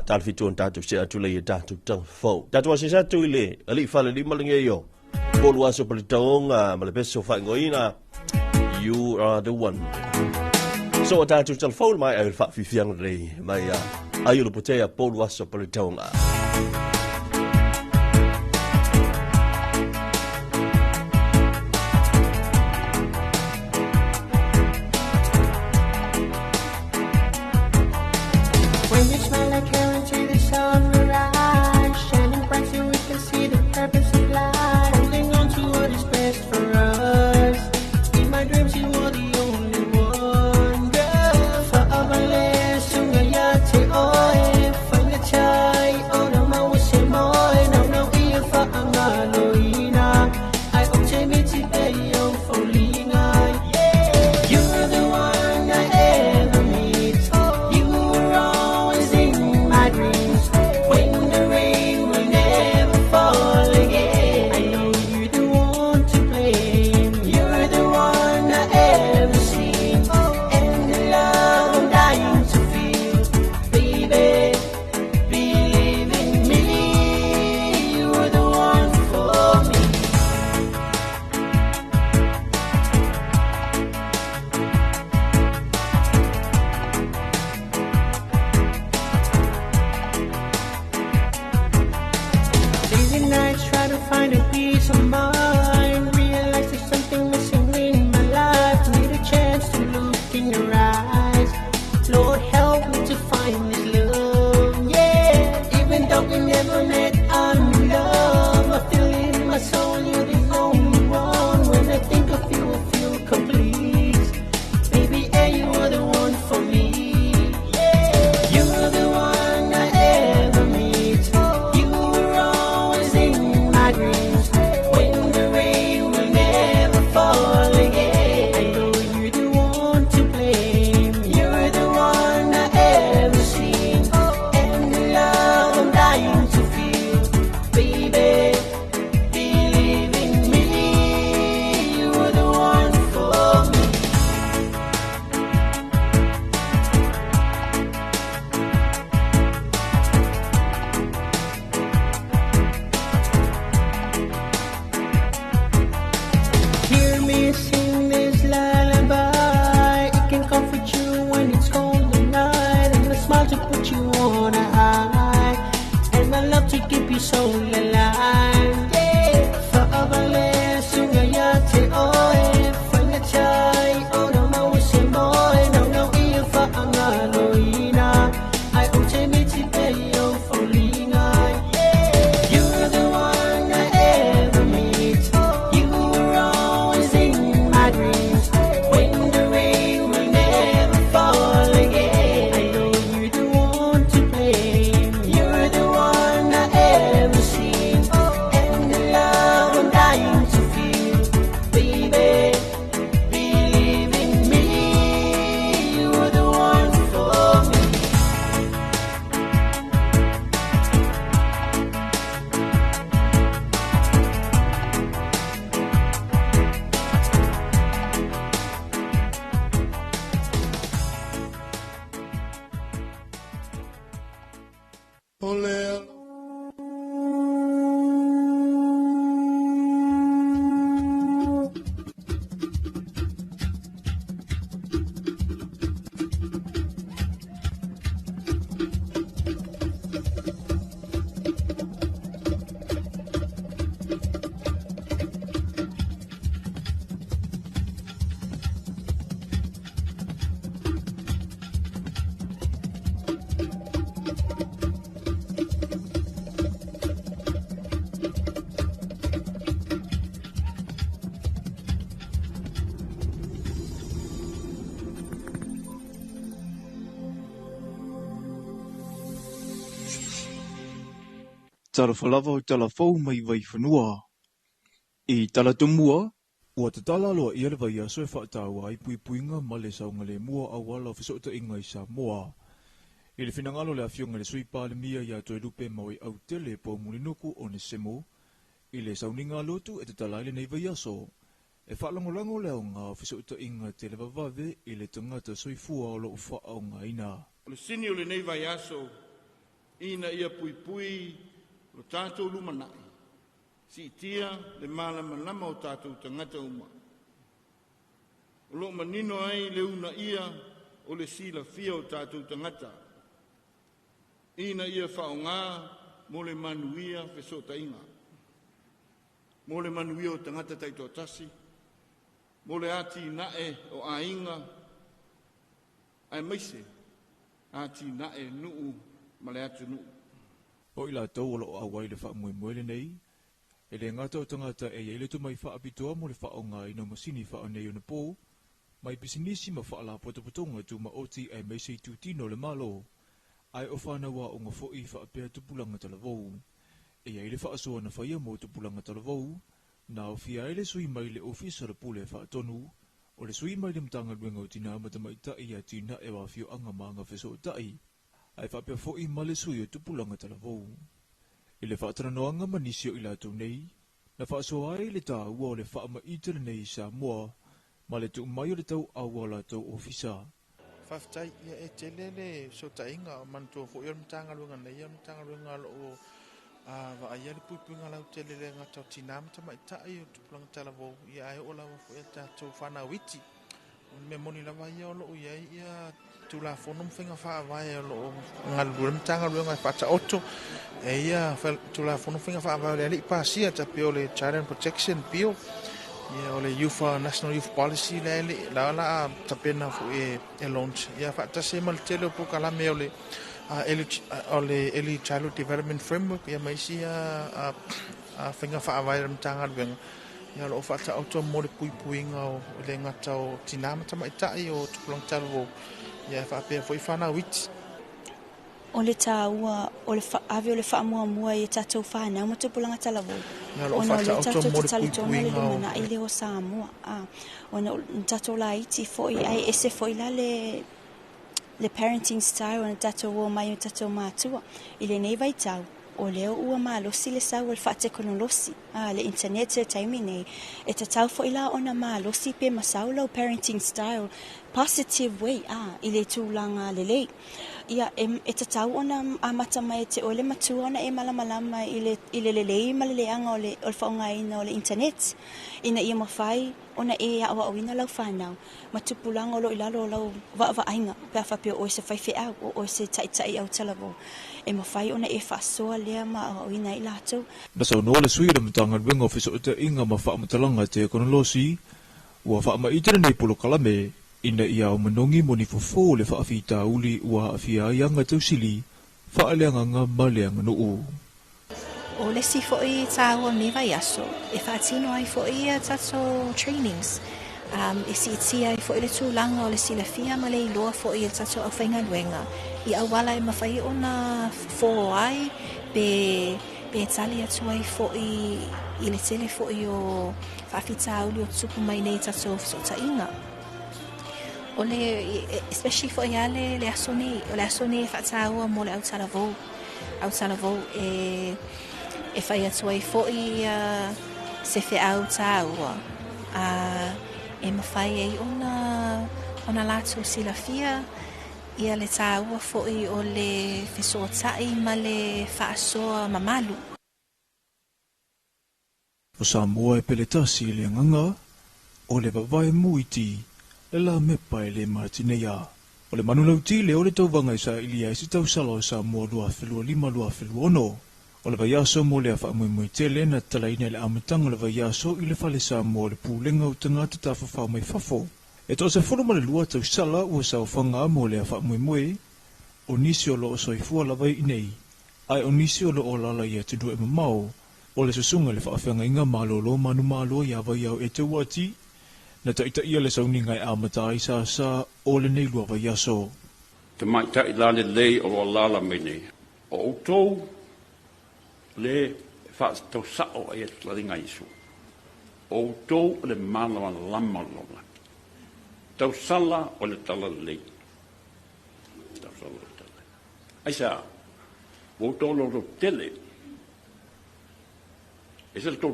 tal fito ntato se atu le tatu tau fo tatu se sa tu ile ali fa le malinge yo bolu aso per tonga ma le peso fa ngoina you are the one so tatu tau fo mai ai fa fi fiang re mai ai lo potea bolu aso per tonga Talofa lava o talafou mai vai whanua. I talatumua, ua te tala loa ia le vai aso e whaatau ai puipuinga ma le saunga le mua awala o fisota inga i Samoa. I le finangalo le afionga le sui pāle mia ia toi lupe maui au tele po mulinoku o ne semo. I le sauninga lotu e te talaile nei vai aso. E whaalangolango leo ngā o fisota inga te le vavave i le tangata soifua o lo ufa au ngā ina. O le sini o le nei vai aso, ina ia puipui o tātou lumanai. Si tia le malama o tātou tangata uma. O lo manino ai le una ia o le sila fia o tātou tangata. Ina ia whaonga mo le manuia fesota inga. Mo le manuia o tangata taito tasi. Mo le ati nae o ainga. Ai maise, ati nae nuu ma le atu nuu. O ila tau o lo awai le wha muele nei. E le ngata o tangata e iele tu mai wha apitoa mo le wha o ngā ino masini wha o nei o na pō. Mai pisinisi ma wha ala potopotonga tu ma oti ai meise tu tino le malo. Ai o whanawa o ngā fōi wha apea tupulanga talavou. E iele wha asoa na whaia mo tupulanga talavou. Na o fia ele sui mai le ofisa le pule wha atonu. O le sui mai le mtanga luenga o tina matamaita i a tina e wa fio anga maanga feso o tai. Ai wha apea fōi ma le sui o tupulanga talavou. I le whaataranoanga manisio i lātou nei, na whaasoa ai le tā ua o le whaama itele nei Samoa, ma le tu mai o le tau aua lātou ofisa. Whaftai ia e tele le so tainga o mantua fo i mtanga luenga nei, mtanga luenga lo o wa aia le puipuinga lau tele le ngatau tinamata mai tai o tupulanga talavou, ia ai o lawa fo i tātou whana witi. Me moni lawa ia o lo ia tula fono mwhinga wha vai o lo ngalura mtanga luenga whata oto. E ia tula fono whinga wha vai o le ali pasia ta pio le Child and Protection pio. Ia o le National Youth Policy le ali la ta pena fu e launch. Ia whata se mal tele o puka me o le Early Childhood Development Framework. Ia maisi a whinga wha vai o mtanga luenga. Ia lo whata auto mo le puipuinga o le ngata o tinamata mai tai o tupulanga talavou. Ia whapea foi whana witi. O le tāua, o le ave o le whaamua i tātou whanau ma tupulanga talavou. Ona o le tātou te talitona le lumana i le o Samoa. Ona tātou la iti foi, ai ese foi la le parenting style, ona tātou o mai o tātou mātua. I le nei vai tau. O leo ua mālosi le sau o le whaatekolosi. Le internet se taimi nei. E te tau fo ila ona mālosi pe masau lau parenting style. Positive way, i le tūlanga le lei. Ia, e te tau ona amata mai te ole matua ona e malamalama i le lei ma le leanga o le whaongaina o le internet. Ina ia mawhai, ona e awa awina lau whanau. Matupulanga o lo ilalo o lau wa-ainga. Pea whapea o se whaife au, o se tai au talavou. E mawhai ona e whaasoa lea ma awa awina i lato. Nasa o noa le sui le mtanga luenga o fiso te inga ma whaamatalanga te ekonolosi. Ua whaama itere nei polo kalame. Ina ia o manongi moni fofo le whaafita uli ua afia ianga tausili. Whaaleanga ngā maleanga no o. O le si fo i tāua me vai aso. E whaatino ai fo i tato trainings. E si tia ai fo i le tūlanga o le sila fia ma le iloa fo i tato au whainga luenga. I awala e mawhai o na fo ai be tali atu ai fo i le tele fo i o whaafita uli o tupu mai nei tato fisota inga. O le, especially fo i ale le aso nei, o le aso nei whaataua mo le au talavou e whai atu ai fo i se whi au tāua. E mawhai ai ona lātou sila fia ia le tāua fo i o le whesoatai ma le whaasoa mamalu. O Samoa e peletasi le nganga, o le vavai muiti, le la mepa e le martinea. O le manulauti le o le tauvanga isa ilia isi tausala o Samoa lua whelua ono. O le vaiaso mo le awha mui tele na talaina le amatanga le vaiaso i le whale Samoa le pūlenga o tangata tawhawhau mai fafo. E to se wholo ma le lua tausala ua sa whanga mo le awha mui o nisi o lo o soifua lawai inei. Ai o nisi o lo o lala i atu e mamao. O le susunga le whaafenga inga malolo manu malo i awai au e te wati. Na taita ia le sauninga e amatai sa o le nei lua vaiaso. Te mai tai lale lei o lala mene. O utou, le fa to sa o e la dinga isu o to le mala lama lona to sala o le tala le to sala tala ai sa o to lo tele es el to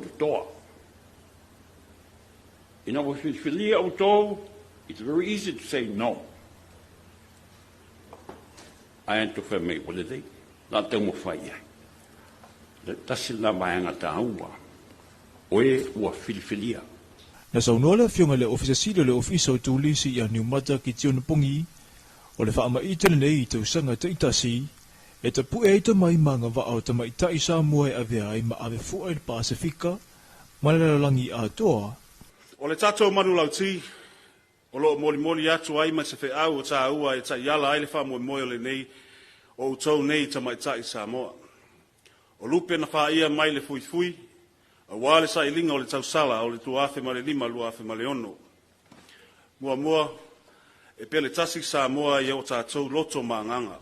you know if you feel auto it's very easy to say no I ain't to for me what is it not to mo fire tasila maanga taua oe ua filifilia na saunola fionga le ofisa silo le ofisa o tulisi ya niumata ki tion pongi o le wha mai tele nei te usanga te itasi e te pu e te mai manga wa au te mai tai Samoa e ave ai ma ave fua i Pasifika ma le langi a toa o le tatou manu lauti o lo moli atu ai ma se fe au o ta ua e ta yala ai le wha moi o le nei o utou nei te mai tai Samoa o lupe na wha ia mai le fui a wale sa ilinga o le tausala o le tuafe ma le lima luafe ma le ono mua e pele tasi Samoa ia o tatou loto maanganga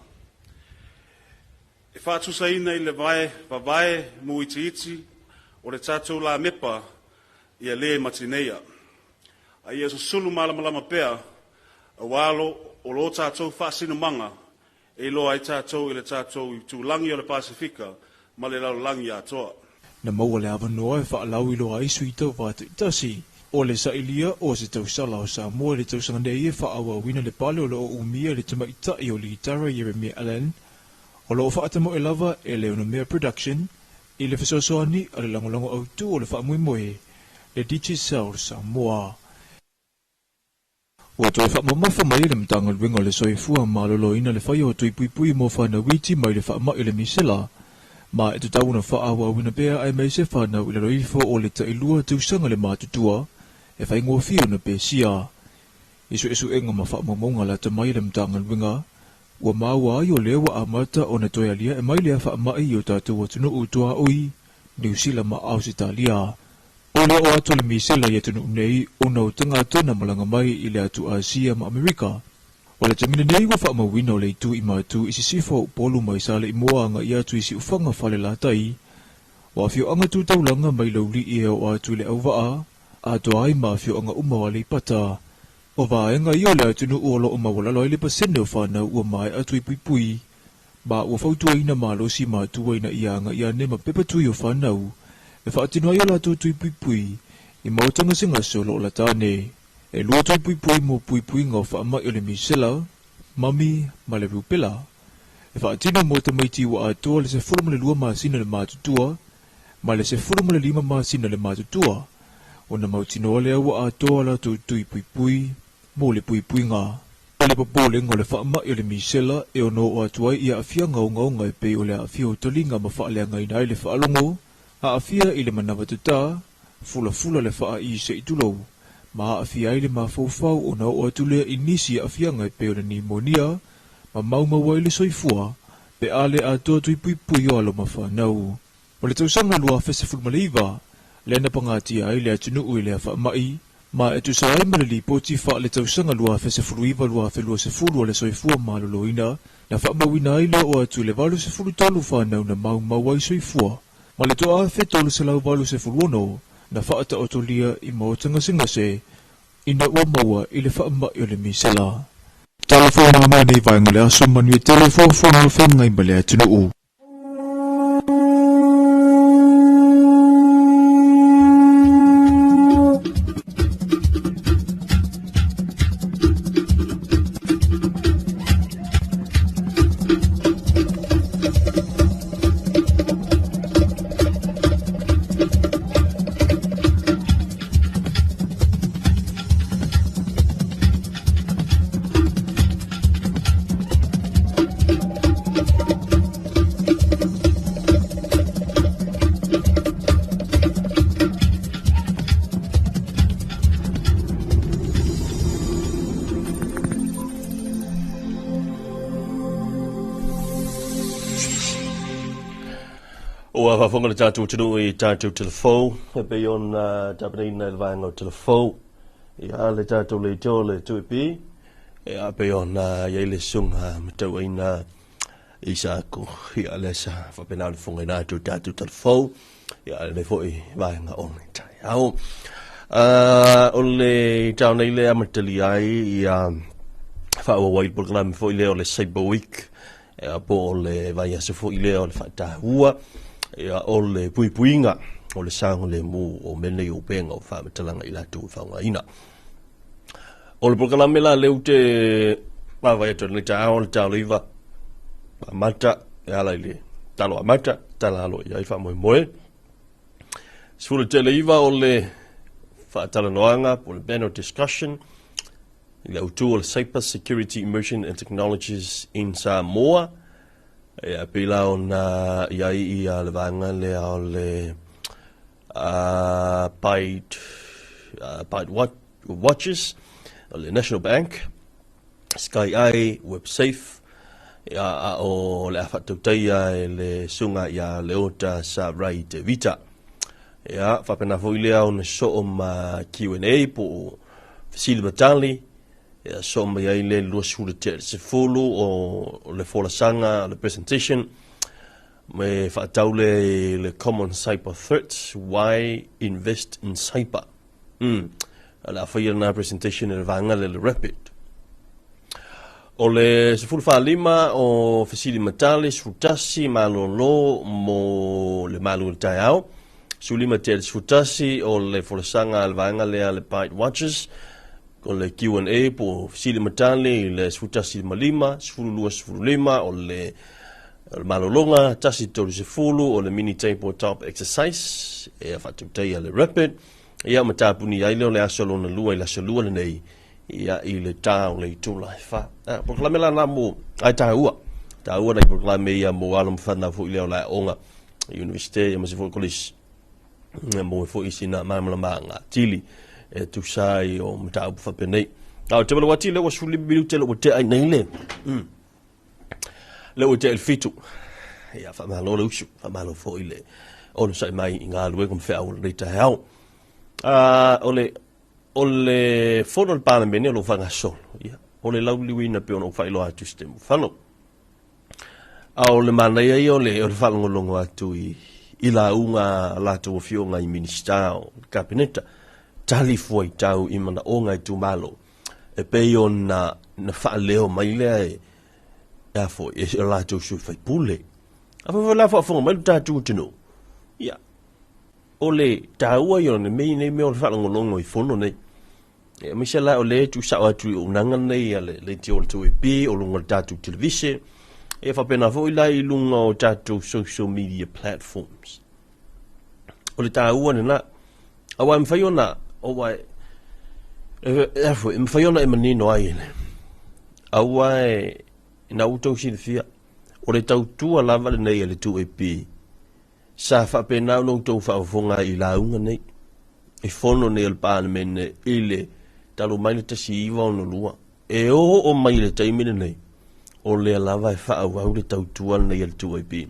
e whaatusa ina i le vae mu iti o le tatou la mepa ia le matineia a ia susulu malama pea a walo o lo tatou whaasinu manga e loa ai tatou i le tatou i tūlangi o le Pasifika ma le laulangi atoa. Na maua le awa noa e whaalau i loa isu i tau wātu itasi. O le sailia o se tau sala o Samoa le tau sanganei e whaawa wina le pale o loo umia le tama itai o le gitara Jeremy Allen. O loo whaatamo e lava e Leonomea Production i le whasosoani a le langolongo au tu o le whaamuimoe le DJ Cell Samoa. Ua toi whaamamafa mai le mtanga luenga le soifua malolo ina le whai o tui pui mo whana witi mai le whaama i le misela. Ma e tutau na whaawa wina pea ai mai se whanau i le roifo o le tailua tausanga le mātutua e whai ngō whio na pē sia. Isu enga ma whaamamonga la ta mai le mtanga luenga. Ua maua ai o lewa a mata o na toi alia e mai lea whaamai i o tātou o tunu utua ui New Zealand ma Ausitalia. O lea o ato le misela i atunu nei o na utangata na malanga mai i le atu Asia ma Amerika. O le tamina nei wa whaamawina o le itu i mātu i sisifo polu mai sale i moanga i atu i si ufanga whale latai. Wa fio anga tu taulanga mai lauli i o atu le au waa, a to ai ma fio anga umawa le pata. O vaenga i o le atunu uolo o mawala loi le pasene o whanau ua mai atu i pui. Ba ua fautua ina malo si mātua ina ianga i ane ma pepatui o whanau. E whaatinu ai o la tui pui, i mautanga singa solo o la tāne. E lua tui pui mo pui ngā whaama i o le misela, mami ma le rupela. E whaatinu mo ta maiti ua atoa le se fulama le lua maasina le mātutua, ma le se fulama le lima maasina le mātutua. O na mautinoa lea ua atoa la tui pui mo le pui ngā. O le papoling o le whaama i o le misela e ono o atuai i a awhia ngaunga e pei o le awhia o tolinga ma whaalea ngai nai le whaalongo, a awhia i le manawa tuta, fula le whaa i se itulou. Ma awhia i le mawhauwhau o na o atulea i nisi a awhia ngai pei o le pneumonia, ma maumawai le soifua, pe ale a toa tui pui o alo ma whanau. O le tausanga lua fese fulmaliva, le na pangatia ai le atunu ui le whaamai, ma e tu saai ma le lipoti wha le tausanga lua fese fuluiva lua felua se fulu o le soifua ma loloina, na whaamawina ai le o atu le valu se fulu talu whanau na maumawai soifua. Ma le toa fe tolu se lau valu se fuluono, na whaata otolia i maotanga singase, ina ua maua i le whaama i o le misela. Talofa Samoa nei vai ngole aso manu e telefono o whenga i male atunu u. O a whafonga le tātou tunu i tātou telefou, e pe on tapaneina le vaenga o telefou, i a le tātou le tō le tuipi, e a pe on iei le sunga matau ina isa ko ia le sa fa pena le fonga na tu tatu telefon ia le foi vai nga on tai au ole tau nei le amatali ai ia fa o wai program foi le o le Cyber Week ia po le vai se foi le o le fa ta hua ia ole puipuinga o le sang le mu o mene o penga o fa matalanga ila tu fa nga ina o le program la le ute pa vai to le tau le tau liva mata ya la le talo mata talalo ya fa mo moe sulu tele iva o le fa tala noanga po le panel discussion le utu o cyber security immersion and technologies in Samoa ya pila ona ya ia le vanga le o le watches le National Bank Sky Eye WebSafe ya o le afatutia le sunga ya leota sa right vita ya fa pena foile on so Q&A po Phil Batali ya so me ile lo sule se follow o le fola sanga le presentation me fa taule le common cyber threats why invest in cyber la fa na presentation le vanga le rapid o le se fulfa lima o Fesili Matale sfutasi malolo mo le malu taiao sulima tel sfutasi o le folsanga alvanga le bite watches o le Q&A po Fesili Matale le sfutasi malima sfululima o le malolonga tasi to se fulu o le mini tabletop exercise e fatu tai le rapid ia matapuni ai le asolo na lua ila solua le nei ia i le tau le tu lai fa proklame la na mo ai taua na proklame ia mo alam fana fu ile la onga university ia masi fu college mo fu isina mamla manga tili e tu sai o mata fa penei au te wati le wasuli bilu te le te ai nei le le te el fitu ia fa malo le usu fa malo fo ile o sai mai inga lu kom fa o le ta hau ole fono pana mene lo fanga sol ya ole lauli wina pe ono failo atu sistem falo ole mana ia ole falo longo atu i la unga la to fionga i minister kabineta tali foi tau i mana onga tu malo e pe ona na fa leo mai le ya fo e la to su fai pule afa la fo mai tatu tino ya ole tau yo ne me o falo longo i fono nei Michelle o le tu sa atu o nanga nei le ti o tu e o lunga tatu television e fa pena vo ila i lunga o tatu social media platforms o le tau na awa mfaiona o wa mfaiona e manino ai ne awa na uto si fia o le tau tu ala vale nei le tu e sa fa pena no to fa fonga i la unga nei e fono nei al parliament ile talo mai le tasi iwa ono lua. E o mai le taimine nei. O le lava e faa wau le tautuan nei al tua ipi.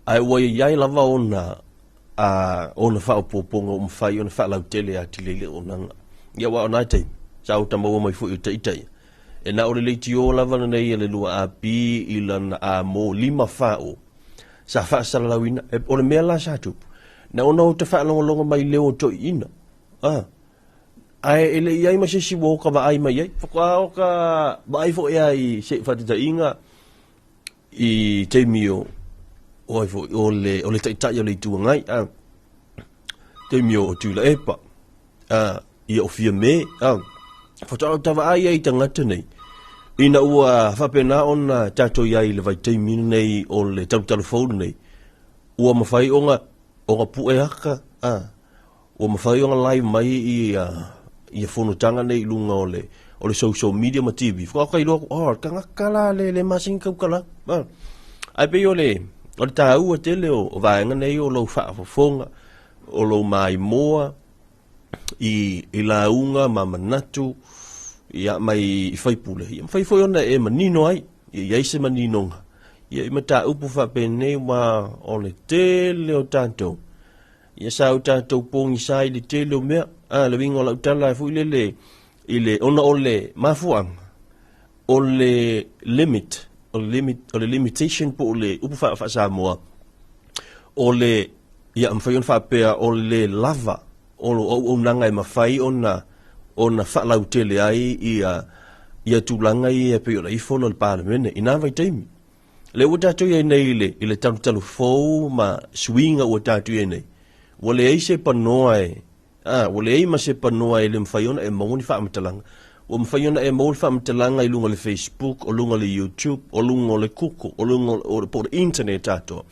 Ai wai iai lava ona faa poponga o mwhai ona faa lau tele a tilele o nanga. Ia wa ona taim. Sa o tamaua mai fu i taitai. E na o le leiti o lava na nei le lua a pi ila na a mo lima faa o. Sa faa salalawina. O le mea la sa tupu. Na ona o te faa longa mai leo to ina. Ai ele iai ma se si wo ka ba ai mai ai fa ka ba ai fo ai se fa te inga i te mio o fo o le ta le tu ngai te mio tu la epa i o fia me fa ta va ai tanga tene ina ua fa pena ona tato iai le vai te min nei o le telefone nei ua ma fai onga pu e aka ua ma fai onga live mai i fono tanga nei lunga o le social media ma TV. Fua kai lo kanga kala le masing kala. Ai pe o le tau tele o vaenga nei o lo fa fonga o lo mai moa i la unga mamanatu ia mai fai pule. Ia fai foi ona e manino ai. Ia se manino. Ia mata upu fa pe nei wa o le tele o tanto. Ia sa o tanto pongi sai le tele o mea. Le wingo la utala fu ile ona ole mafuang ole limit o le limitation po le upu fa Samoa o le ia mfaion fa pea o le lava o nanga e mafai ona fa lautele ai ia tulanga ia pe o ifo no parlemene ina vai taimi le o tatu ia nei le talu fo ma swinga o tatu ia nei o le eise panoa o le eima se panoa le mfaiona e moni fa amtalanga o mfaiona e moni fa amtalanga i lunga le Facebook o lunga le YouTube o lunga le kuku o lunga o por internet tato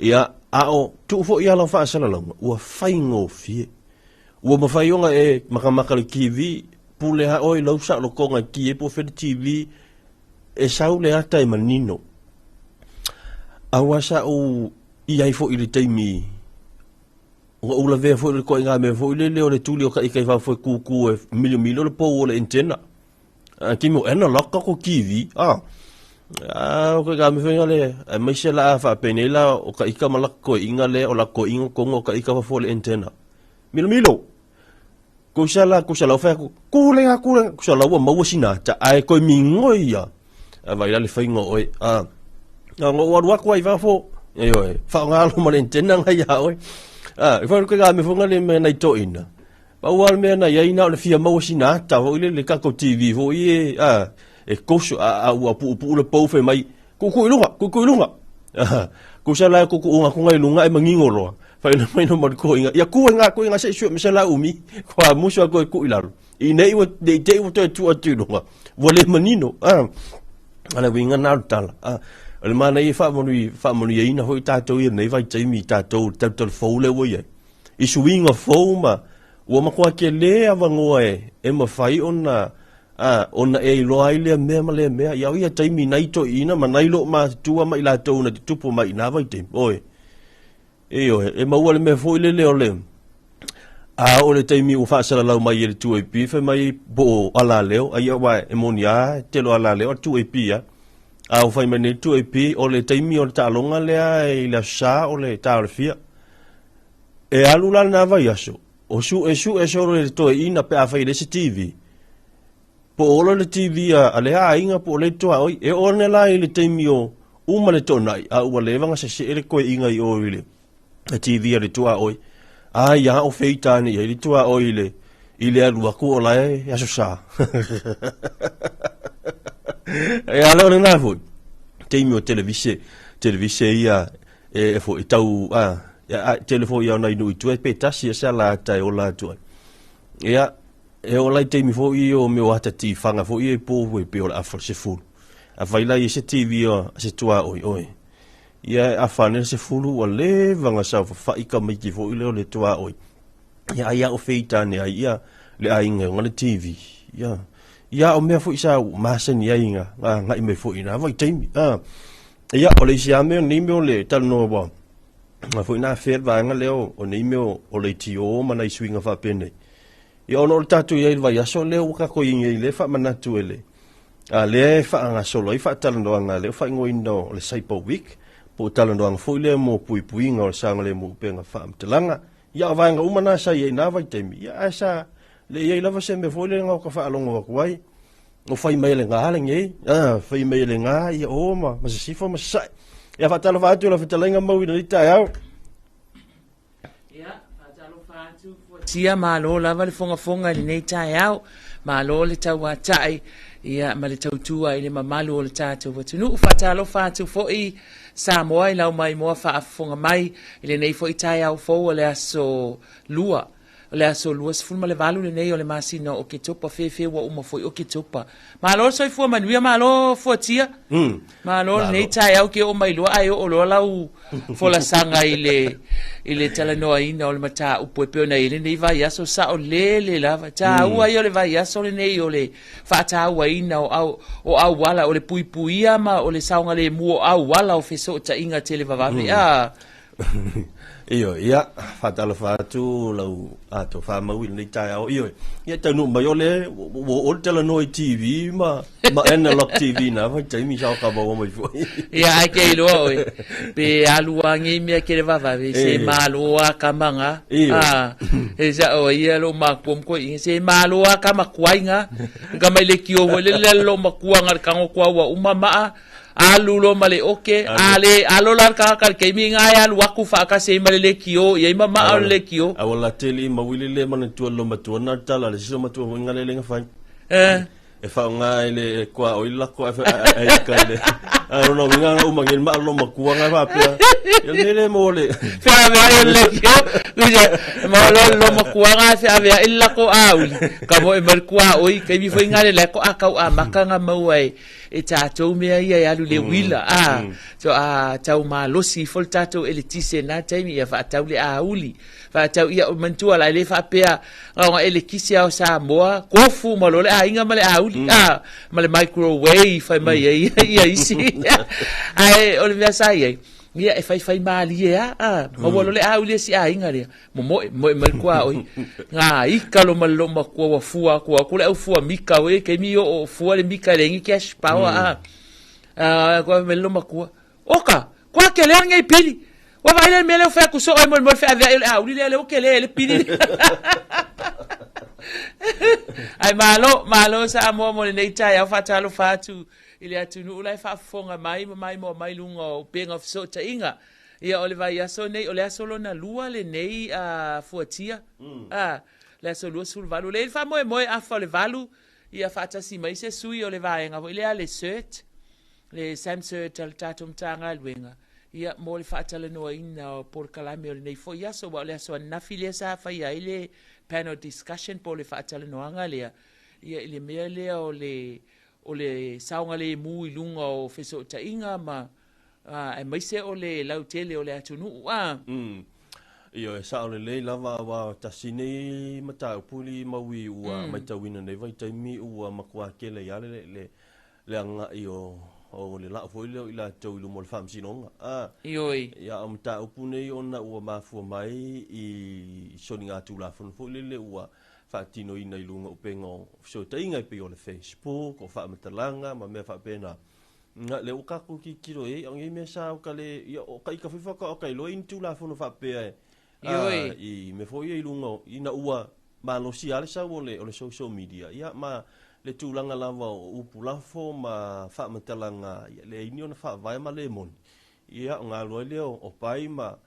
ia ao tu fo ia la fa sala longa o faingo fie o mafaiona e makamaka le kiwi pule ha oi lau sa lo konga ki e po fe TV e sau le ata e manino awasa o ia fo i le taimi o la ve fo le ko nga me fo le le tuli o kai va fo ku e milo le po le antena ki mo ena lokka ko kiwi o ka me fenga le mai se la fa penela o kai ka malak ko inga le o la ko inga ko ngo kai ka fo le antena milo kusala fa kulenga kusala wa mawasina ta ai ko mingoia vai la le faingo oi ngo wa ko va fo fa ngalo ma le antena nga ya oi fa ko ga me fonga le me na to ina ba wal me na ya ina le fia mawasina ta o le ka ko TV ho e koso wa pu le po fe mai ku ilunga kusala ku unga ku ngai lunga e mangingoro fa ina mai no mo ko inga ya ku inga se shu misala umi kwa muso ko ku ilaru i nei wo de wo tu lunga vole manino ala winga na tala le mana i fa mo ni ina ho ta to i nei vai taimi ta to fo le wo ye i swinga fo ma wo ma kwa ke le avango e ma fai ona e lo ai le me ya ia taimi nai to ina ma nai lo ma tua mai la to na tupo mai na vai te oi e ma wale me fo le ole o le taimi u fa sala lau mai le tu e pi fe mai bo ala leo ai wa e monia te lo ala leo tu e pi o fai me tu e pi o le taimi o ta longa le ai la sa o le ta fia e alula na vai aso o su so le to ina pe a fai le TV po ola le TV a le inga po le to oi e ona la le taimi o uma le to nai a u le vanga se le ko inga i o ile a TV le to oi ya o feita ni le to oi ile alu ku ola e aso sa e alo le na fu taimi o televise ia e fo itau ya telefo ia na inu tu e petasi sa la tai ola tu ya e ola taimi fo i o me wata ti fanga fo i po we pe ola afro se fu a vai la i se TV o se tua oi ia a fane se fulu o le vanga sa fa i ka mai ki fo i le tua oi ia o feita ne ia le ainga ngale TV ia o me fo i sa masen ia inga ngai me fo ina vai taimi ia o le sia me ni me le tal no bo ma fo ina fer vanga leo o ni me o le tio ma na swinga fa pene ia ono tatu ia vai aso le o ka ko inga le fa manatu ele le fa anga solo i fa talando anga le fa ngoino le saipo week po talando anga fo le mo pui nga o sanga le mo penga fa mtelanga ia vanga umana sa ia na vai temi ia asa le ia lava se me fo le nga ka fa alongo ko wai o fai mai le nga le ngai fai mai le nga ia o ma se sifo ma sai ia fa talo fa tu la fa talenga mo i ta ia tia malo lava le fonga ni nei tai au malo le tau atai ia ma le tau tua i le mamalu o le tātou watunu u fatalo fatu fo i Samoa i lau mai moa fa fonga mai i le nei fo i tai au fo o le aso lua sifunu ma le valu le nei o le masina o ke topa fefe wa uma foi o ke topa malo soi fua manuia malo fua tia malo le nei tai au ke o mai lua ai o lo lau fo la sanga i le talanoa ina o le mata u poepeo na ile nei vai aso sa o le lava ta ua i o le vai aso le nei o le fata ua ina o au wala o le puipuia ma o le saunga le mua au wala o feso ta inga tele vavave Iyo, ia, fatalo fatu lau ato fa mawil ni tai au iyo. Ia tanu mai ole o tele noi TV ma analog TV na fa tai mi sa ka ba mai fo. Ia ai ke lo pe alua ngi mi ke va se malua kamanga. E sa o ia lo ma pom ko se malua kama kwainga. Ka mai le kio le lo ma kuanga ka ngo kwa wa umama alulo male oke ale alolar ka ke mi ngaya waku fa ka se male le kio ye mama al le kio awala teli mawili le man tu lo matu na tala le so matu ngale le fa e fa nga ile kwa o ila ko ai ka le no nga o mangil ma lo makua nga fa pe le mole fa va le kio ma lo makua nga fa va illa ko auli ka mo e markua oi ke mi foi ngale le ko aka a makanga mawai e tatou mea ia e alu le wila so tau malosi fol tatou ele tise na taimi ia faatau le auli faatau ia o mantua la le faapea nga ele kisi ao Samoa kofu ma lo le ainga ma le auli ma le microwave fai mai ia isi ai o le mea sa ia ia e fai mali ia ma walo le auli si ainga rea mo kwa oi nga ikalo malo makua fua kwa kule au fua mika we ke mi o fua le mika lengi cash power kwa melo makua oka kwa ke le ngai pili wa vai le mele fa ku so ai mo fa auli le o ke le pili ai malo sa mo nei tai au fa talo fa tu ile atu nu lai fa fonga mai lunga o penga so ta inga ia Oliver ia so nei ole solo na lua le nei fuatia le solo sul valu le fa mo a fa le valu ia fa ta si mai se sui ole vai nga ile le cert le samsert al tatum tanga luenga ia mo le fa ta le no ina por kalame ole nei fo ia so ole so na filia sa fa ia ile panel discussion por le fa ta le no anga le ia ile mele o le saunga le mu ilunga o feso ta inga ma e mai se o le lautele o le atunu Io e sa o le lava wa tasine mata puli maui ua mai tawina nei vai taimi ua makua kele ya le anga io o le la foi le ila tau lu mol fam sinonga ioi ya amta upune ona ua mafu mai I soninga tu la fon fo le ua fatino ina ilunga upengo so tainga pe o le Facebook o fa matalanga ma me fa pena nga le uka ku ki kilo e ngi me sa o kale o kai ka fifa ka o kai lo intu la fo no fa pe I me fo ye ilunga ina ua ma lo si ale sa o le social media ya ma le tulanga lava o upulafo ma fa matalanga le ini ona fa vai ma le mon ia nga lo le o pai ma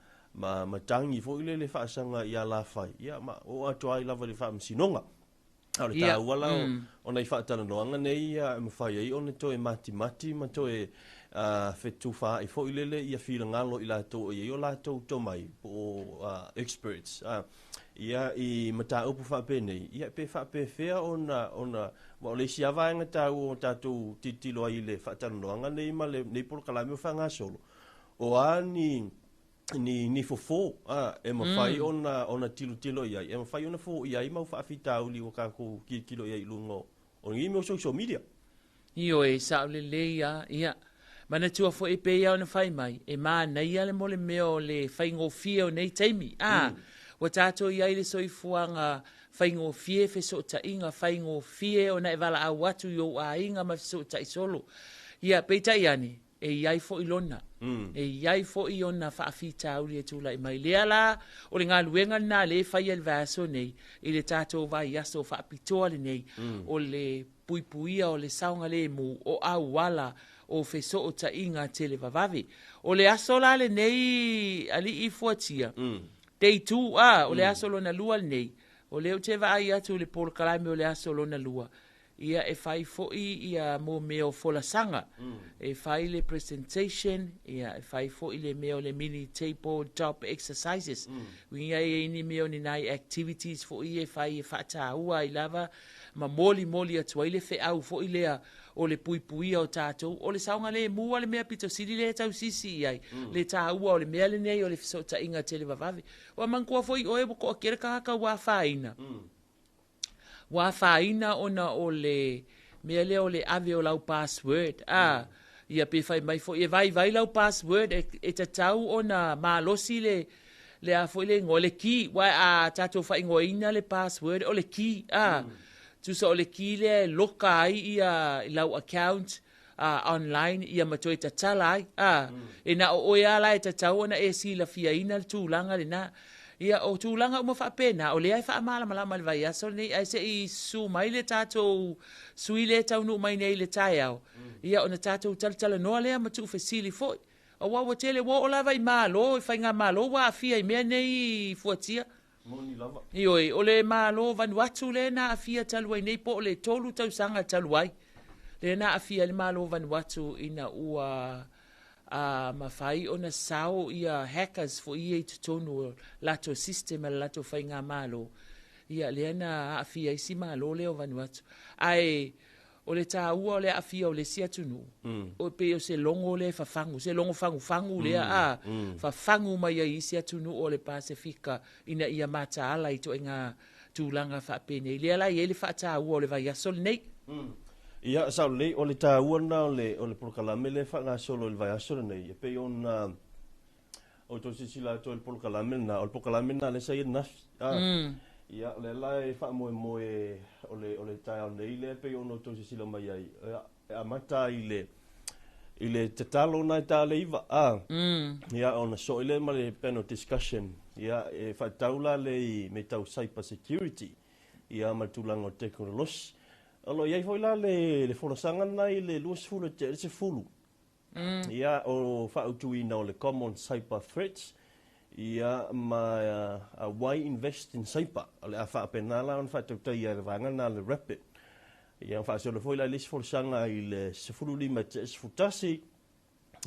tangi fo ile le fa sanga ia la fai ia ma o atoi lava le fa msinonga ale ta wala ona I fa tana no anga nei ia ma fai ai ona to e mati ma to e fetu fa I fo ile le ia fila ngalo ila to ia la to mai o experts ia I mata upu fa pe nei ia pe fa pe fea ona wa le sia va nga ta o tatu titilo ile fa tana no anga nei ma le nei por kala me fa nga solo o ani ni fofo e ma fai ona tilo ia e ma fai ona fo ia I ma fa fita uli o ka ko kilo ia lungo o ngi mo social media io e sa le ia mana tua fo e pe ia ona fai mai e ma na ia le mole meo le fai ngo fio nei taimi wa tato ia ile soifuanga fai ngo fie fe so ta inga fai ngo fie ona e vala a watu yo a inga ma so ta solo ia peita iani e iai fo ilona e iai fo iona fa afita uli e tula I mai leala o le ngā luenga na le fai el vaso nei I le tato vai aso fa apitoa le nei o le puipuia o le saunga le mu o au wala o fe so o ta inga tele vavavi o le aso la le nei ali I fuatia day 2 o le aso lona lua le nei o le o te vai atu le polo kalame o le aso lona lua ia e fai foi ia mo meo fola sanga e fai le presentation ia e fai foi le meo le mini table top exercises winga e ni meo ni nai activities foi e fai e fata ua I lava ma moli atu ile fe au foi le o le pui o tatou o le saunga le mua le mea pito siri le tau sisi ai le ta ua o le mea le nei o le fisota inga tele vavavi o mankua foi o e boko o kere kaka wa faina wa faina ona o le mea le o le ave o lau password ia pe fai mai fo e vai lau password e tatau ona malosi le a fo le ngole ki wa a tatou fai ngoina le password o le ki tu so le ki le loka ai ia lau account online ia matoi tatala ai e na o ia la e tatau ona e si la fia ina tu langa le na ia o tūlanga uma whaapena, o le ai whaamala malama le vai aso, nei ai se i su mai le tātou sui le tau nu mai nei le tai au. Ia o na tātou tala noa lea matu fesili foi. O wawa tele wa o lava i malo, i whainga malo, wa a fia i mea nei fuatia. Moni lava. Ioi, o le malo Vanuatu le na a fia taluai nei po o le tolu tau sanga taluai. Le na a fia le malo Vanuatu ina ua mawhai o na sao ia hackers fo ia i tutonu lato system ala lato whainga malo. Ia le na a fia isi malo le o Vanuatu. Ai, o le tā ua o le a fia o le sia tunu. O pe o se longo le fafangu, se longo fangu le fafangu mai a isi atunu o le Pasifika ina ia mata ala i to inga tūlanga whaapene. Le ala i ele whaata ua o le vai asol nei. Ia sao le o le tā ua na o le polokalame le whanga solo le vai asol nei. Pe on o to sisila to le polokalame na o le polokalame na le sa i nafi. Ia le lai fa moe o le tai au nei le pe ono to sila mai ai a mata i le te talo na ta le iva ia ona so ile ma le panel discussion ia e fa taula le me tau cyber security ia ma tulanga o technology alo ia foi la le forasanga nai le luas fulu te se fulu ia o fa utu i no le common cyber threats ia ma a why invest in cyber ale a fa penala on fa te ia vanga na le rapid ia fa so le foi la lis for sanga il se fulu lima te futasi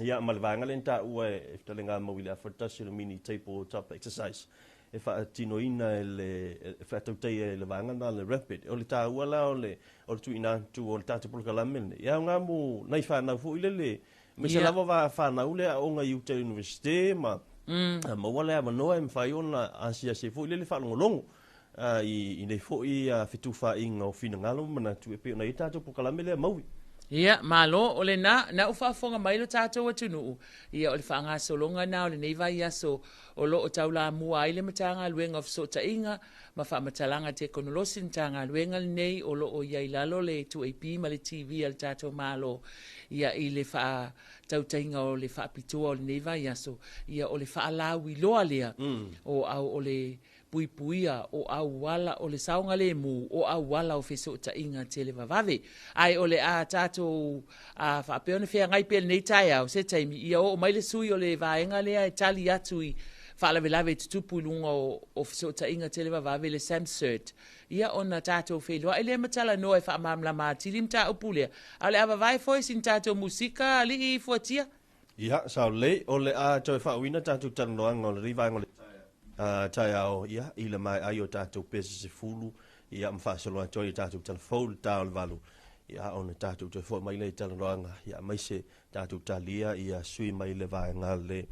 ia ma le vanga lenta u e telenga mo wila futasi le mini table top exercise e fa tino ina le fa te le vanga na le rapid o le ta wala o le tu ina tu o ta te por kalamen ia nga mo nai fa na fu ile me se lava va fa na ule o nga UT University ma ma wala ma no em fai ona asia se fu le fa longo i nei fo i fitu fa inga o fina ngalo mana tu e pe na ita to pokalame le maui ia malo o le na ufa fonga mai lo tato atunu ia o le fanga solonga na o le nei vai aso o lo o taula mua ile matanga luenga of sota inga ma fa matalanga teknolosi tanga luenga nei o lo o ia ilalo le tu AP ma le TV al tato malo ia ile fa tautainga o le fa pitua o le nei vai aso ia o le fa alawi loa lea o au o le puipuia o au wala o le saunga le mu o au wala o feso ta inga tele vavave ai o le a tato a fa peone fea ngai pel nei tai au se taimi ia o mai le sui o le vaenga le ai tali atui fa la velave tupu lunga o feso ta inga tele vavave le samcert ia ona tato felo ele matala no e fa mamla ma tilim ta upule ale ava vai foi sin tato musika ali fotia ia sao le o le a to fa wina tato tanoanga o le rivaenga tai ao ia i le mai ai o tātou pese se fulu ia mwhasolo a toi tātou telefon tāo le valu ia ona tātou te fo mai le taloanga ia mai se tātou talia ia sui mai le vaenga le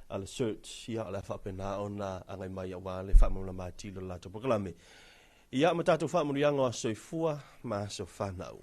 ale search ia le whapena ona angai mai a wale whamuna mai tilo la to proklame ia ma tātou whamunu iango a soifua ma so whanau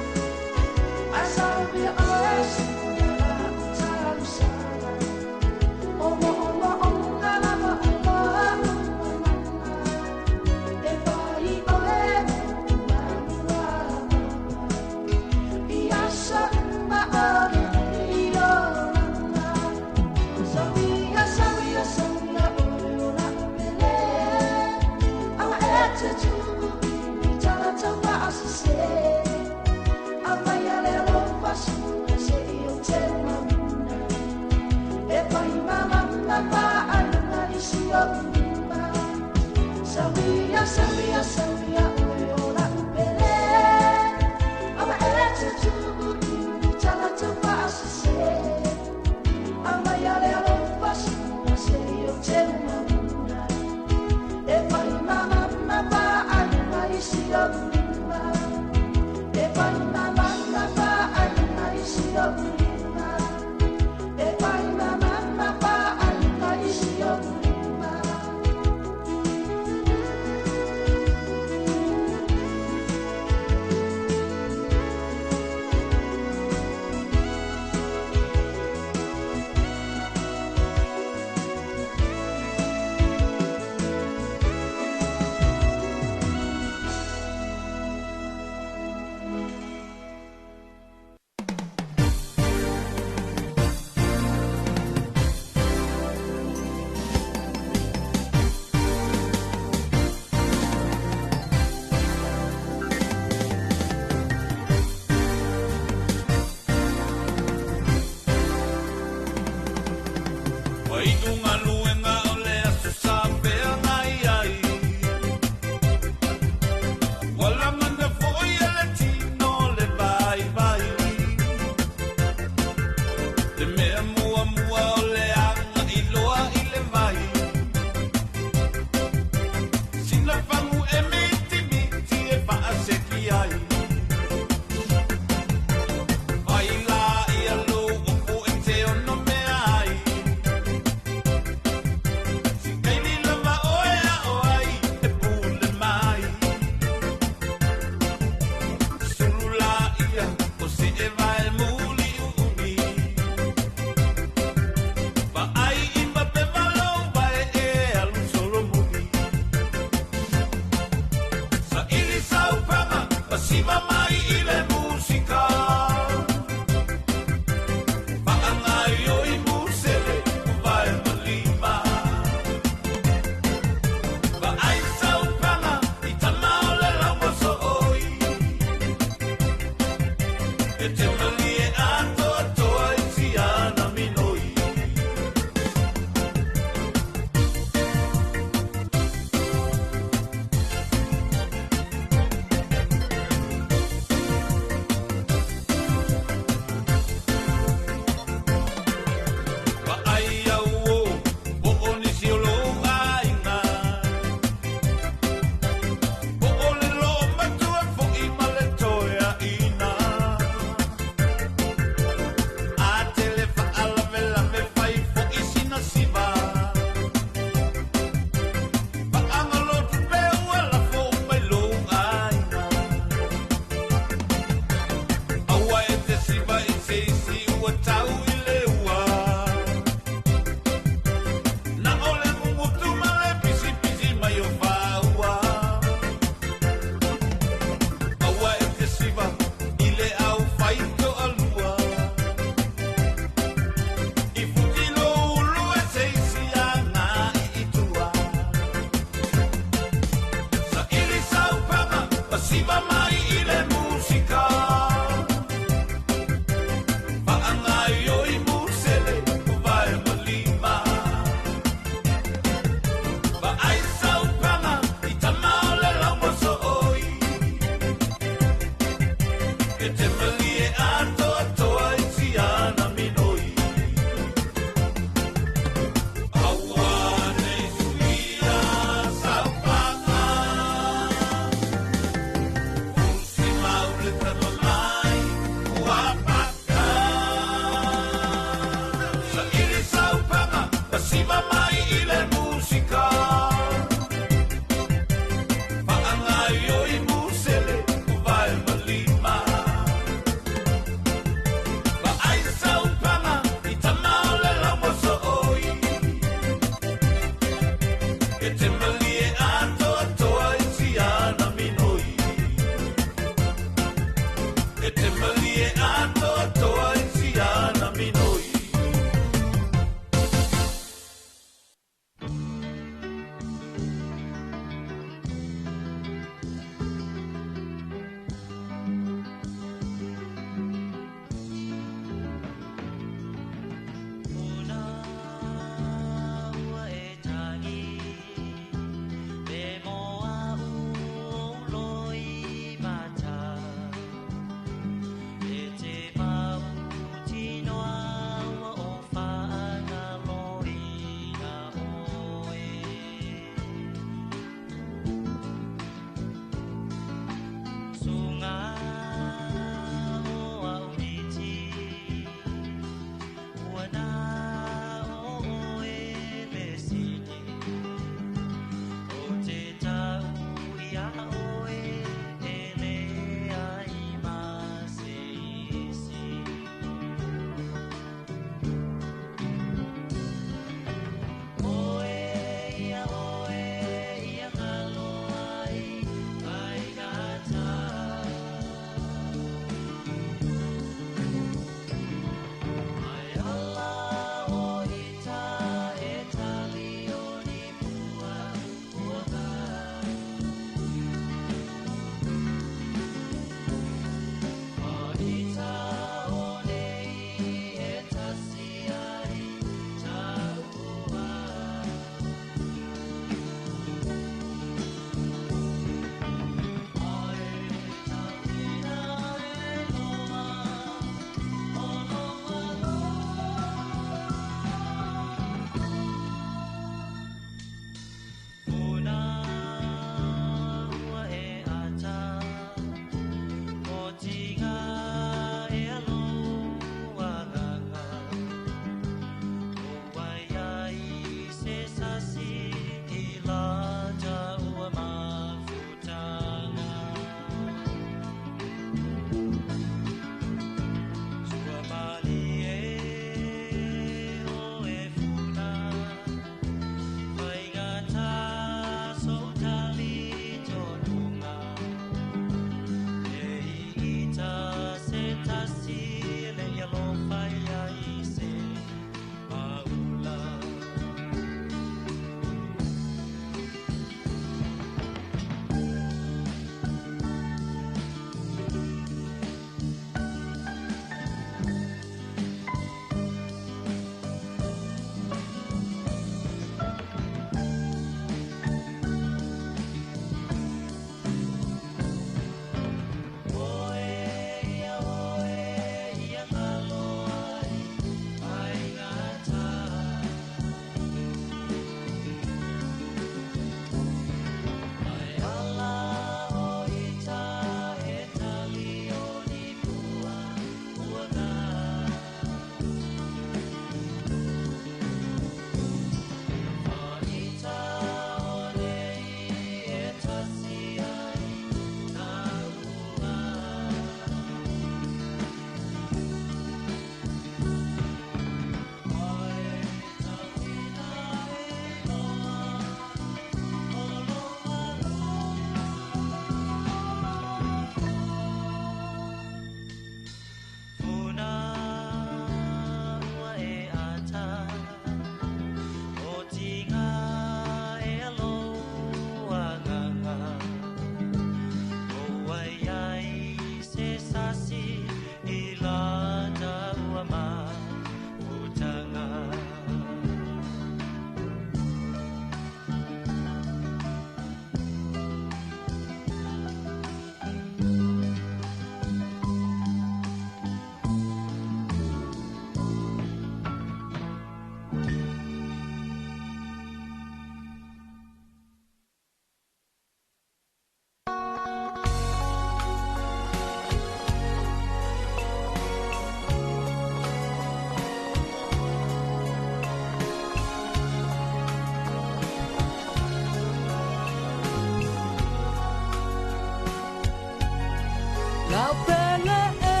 Lau pele e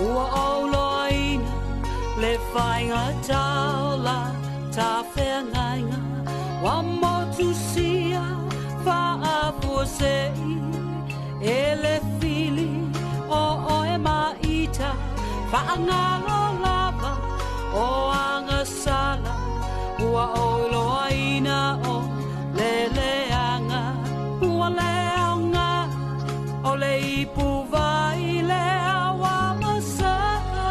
ua oloina le whainga taula ta whengainga wa motu sia whaapua sei e le fili o oe maita whaangalo lava o anga sala ua oloina o le leanga ua leonga o le ipu vai le awa masaka.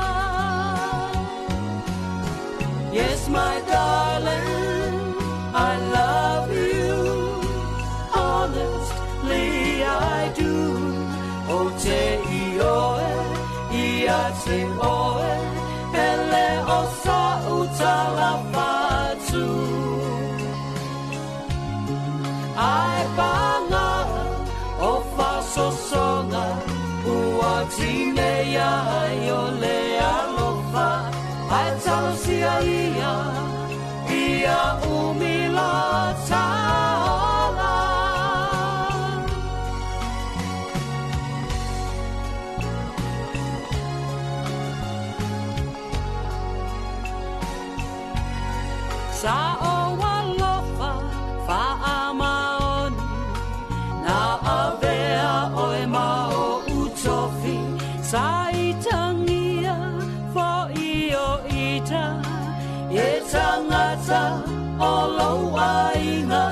Yes, my darling, I love you, honestly I do. O te ioe, ia te oe, ele o sa utala patu. Ai panga o fasosonga, ua tine ia o le alofa. Ai talosia ia umila tala. Sa o walofa whaamaoni na avea oe mao utofi sa itangia fo io ita e tangata o louainga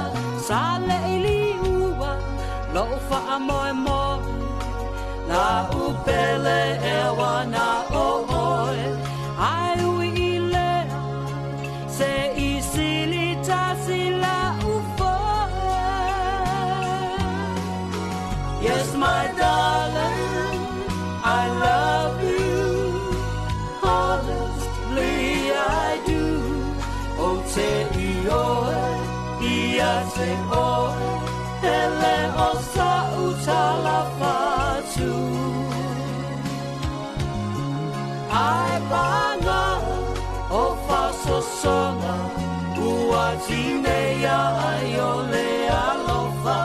sa leili ua lo whaamoe moe la upele e wana o oe ai ui I lea se isili tasila ufoe. Yes, my darling, I love you, honestly I do. O te ioe, ia te oe, ele o sa utala fatu. Ai panga o fasosonga, ua tine ia o le alofa.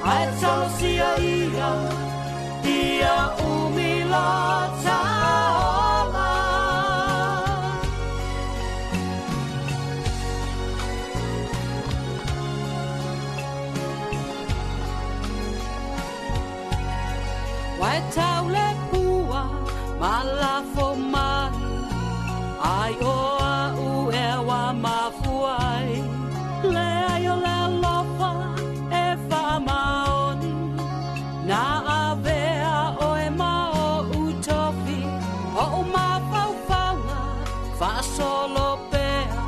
Ai talosia ia umila tala. Wai tau le pua, malafo mai, ai oa u e wa mafuai, le ai o le alofa e whaamaoni, na avea o e mao utofi, o mawhauwhaunga, whaasolo pea,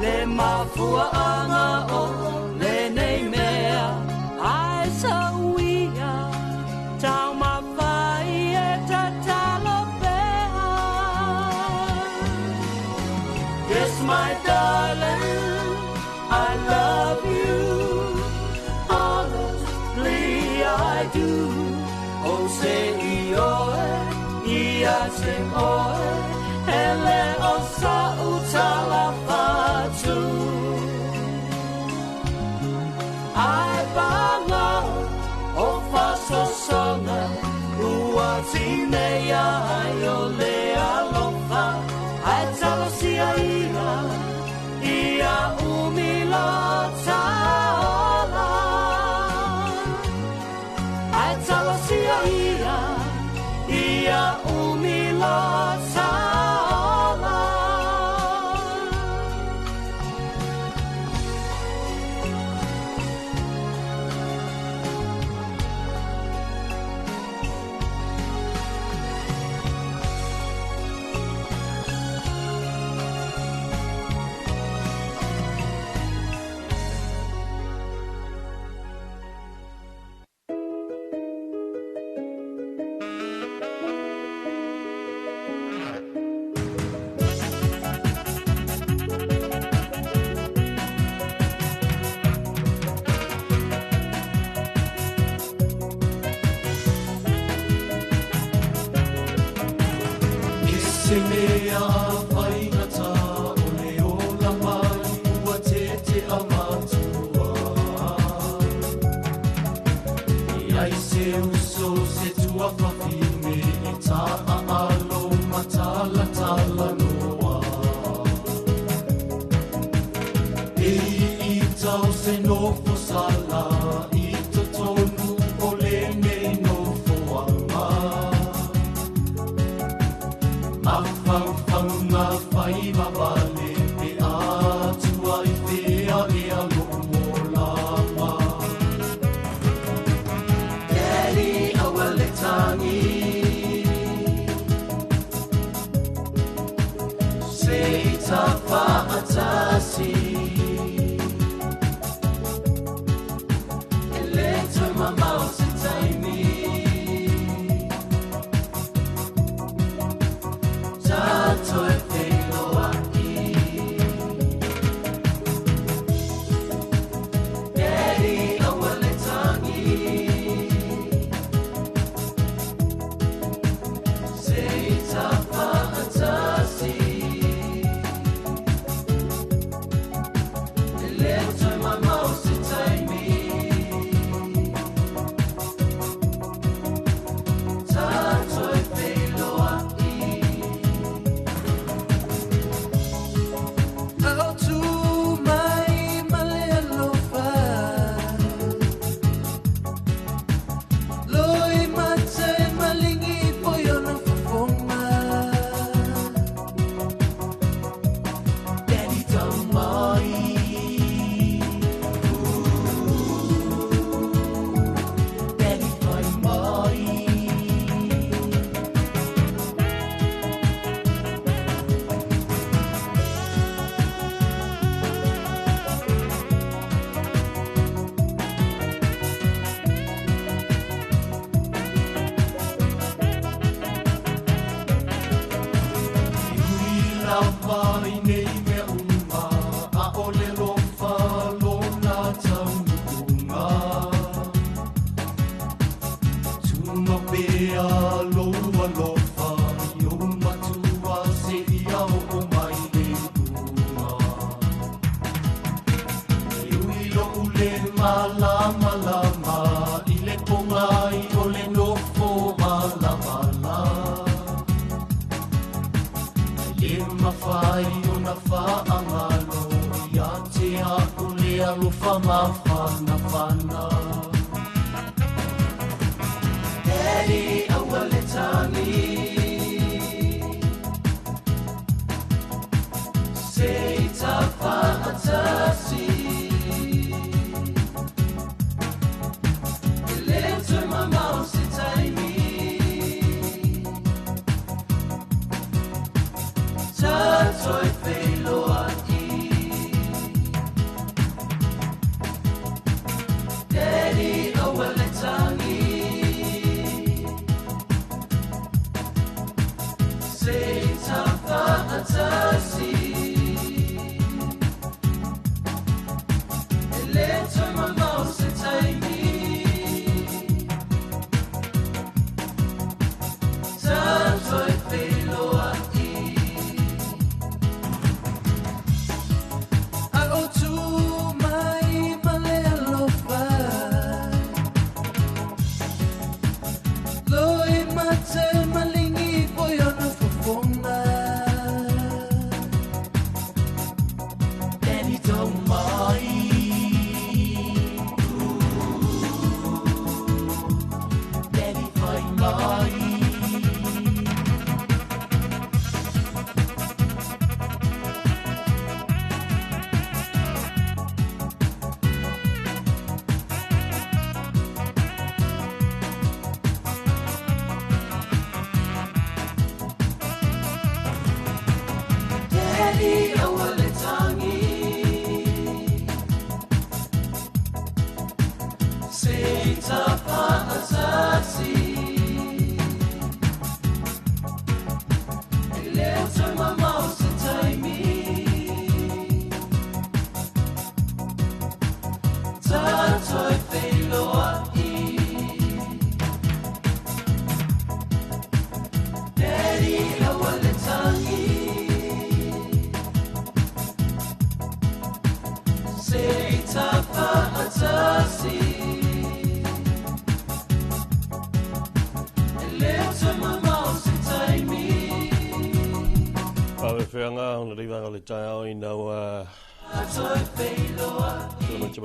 le mafua anga o le nei mea, ai sa uia, tau mawhai e tatalo pea. Yes, my darling, I love you, honestly I do. O se ioe, ia se oe, ele o sa utala fatu. Ai panga o fasosonga, ua tine ia o le alofa. Ai talosia ia umila tala. Ai talosia ia umila tala. Se mea whaingata o le ola mai ua te amatua. I ai se uso se tua whawhi funga pea loa lofa i o matua se ia o mai le bunga. Iui o ule malama lama i le pongai o le nofo malama la. Le mawhai o na whaangalo ia te aku le alofa mawhana whana. Daddy, I will let say tafa atasi. Let my mouth sit me. Tatoi felo ati. Daddy, I will let Atasi, let my mouth say me. Tanto e felo ati. I owe to my malelo fai. Loi mate malingi poi ona fofona.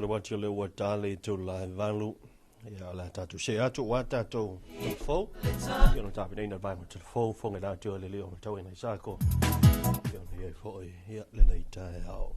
Watch your little dali to live value. Yeah, la tatu se atu wa tatu fo. You know tapi nei vai mo te fo fo ngai tatu le leo tau ina sako. You know ye fo ya le nei tai ao.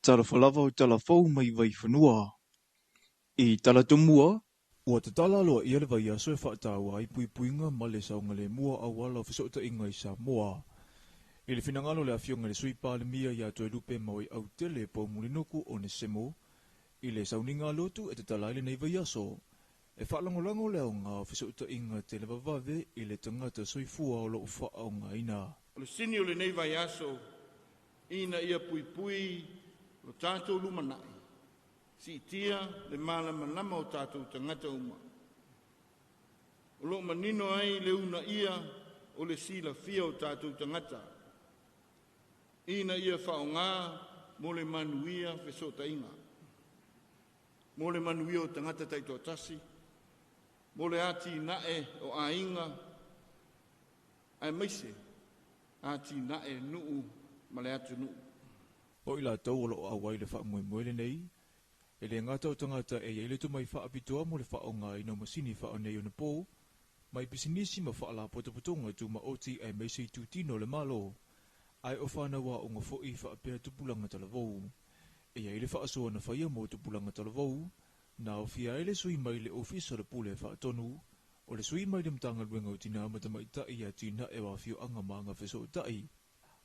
Talofa lava o talafou mai vai whanua. I talatumua, ua te tala loa ia le vai aso e whaatawa ai puipuinga ma le saunga le mua awala o fisota inga i Samoa. I le finangalo le afionga le sui pāle mia ia toi lupe maui au tele po mulinoku o ne semo. I le sauninga lotu e te tala ile nei vai aso. E whaalangolango leo ngā o fisota inga te le vavave i le tangata soifua o lo ufa au ngā ina. O le sini o le nei vai aso, ina ia puipui, o tātou lumanai, si tia le malama lama o tātou tangata uma. O lo manino ai le una ia o le sila fia o tātou tangata. Ina ia whaonga mo le manuia fesota inga. Mo le manuia o tangata taito tasi. Mo le ati nae o a inga. Ai maise, ati nae nuu ma le atu nuu. O ila tau o lo awai le wha moe moe nei, E le ngata o tangata e iei le tu mai whaapitoa mo le whaonga ino masini whaonei o na pō, mai pisinisi ma whaala potopotonga tu ma oti ai meisei tu tino le malo, ai o whanawa o ngā fōi whaapea tupulanga talavou. E iei le whaasoa na whaia mo tupulanga talavou, na o fia ele sui mai le ofisa le pule whaatonu, o le sui mai le mtanga luenga o tina matamaita i a tina e wafio anga maanga wheso o tai,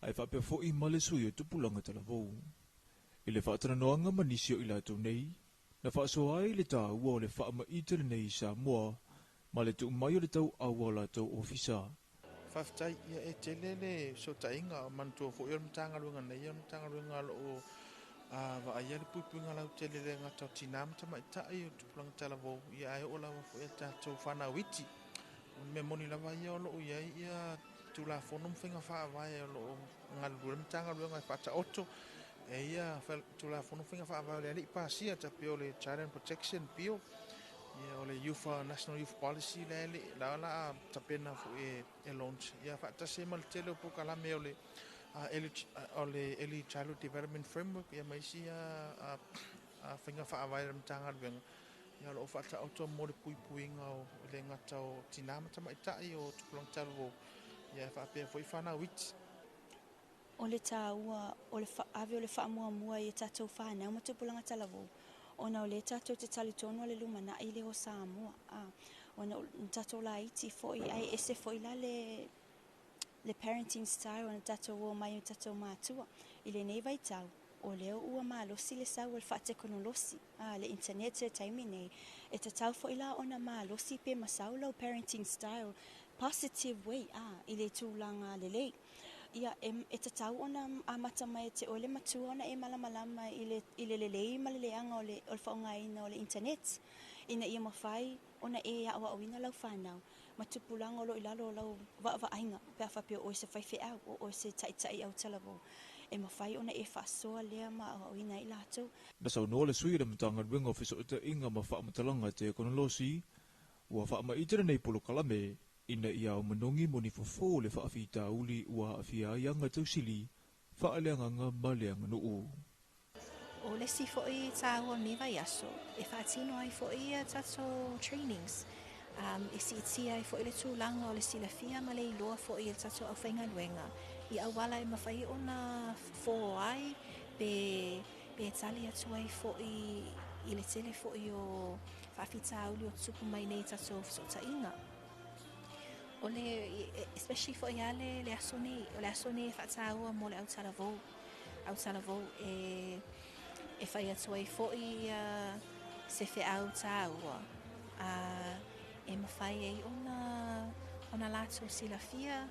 ai whaapea fōi ma le sui o tupulanga talavou. I le whaatana noanga manisio i la nei, na whaasoa ai le tā ua o le whaama itere nei Samoa, ma le tu mai o le tau aua la tau ofisa. Whaftai ia e telele so tainga o mantua fo ior mtanga luenga nei, mtanga luenga lo wa aia le puipunga lau telele ngata o tinam tamaitai o tupulanga talavou, ia ai o lawa fo ia tātou whana witi. Me moni lava ia o lo ia ia tula fonom whinga whaawai o lo ngalua mtanga luenga i whata oto, e ia tula fonom whinga whaawai o le alipa sia tapi o le Child and Protection Bill, ia o le National Youth Policy le la tapena fu e launch. Ia whaatase ma le tele o pokalame o le Early Childhood Development Framework, ia maisi a whinga whaawai o mtanga luenga. Ia lo whata auto mo le puipuinga o le ngata o tinama tamaitai o tupulanga talavou. Ia whaapea foi whana witi. O le tā ua, o le ave o le whaamua i tātou whanau ma tupulanga talavou. Ona o le tātou te talitonu le lumana i le o Samoa. Ona o tātou la iti foi, ai ese foi la le parenting style, ona tātou o mai o tātou mātua. I le nei vai tau, o leo ua mālosi le sau o le whaatekonolosi. Le internet e taimi nei. E te tau foi la ona mālosi pe masau lau parenting style, positive way, i le tūlanga le lei. Ia e te tau ona amata mai te ole matua ona e malamalama i le lelei ma le leanga o le whaongaina o le internet. Ina ia mawhai ona e a awa awina lau whanau. Matupulanga o lo ilalo o lau wa-ainga pia whapio o se whaife au o se taitai au talavou. E mawhai ona e whaasoa lea ma awa awina i lato. Na sau noa le sui le mtanga ruenga o fiso o te inga ma whamatalanga te konolosi, ua whaama itere nei polo kalame, ina ia o manongi moni fofo le whaafita uli ua afia ianga tausili, whaaleanganga ma leanga nuu. O le si foi tāua me vai aso, e whaatino ai foi tato trainings. E si itia ai foi le tūlanga o le silafia ma le iloa foi le tato au whainga luenga. I awala e mawhai ona fō ai, pe tali atu ai foi i le tele foi o whaafita uli o tupu mai nei tato fsota inga. O le, especially foi ale le asone whaataua mo le au talavou e whai atu ai foi se whi au tāua. E mawhai ei ona lato silafia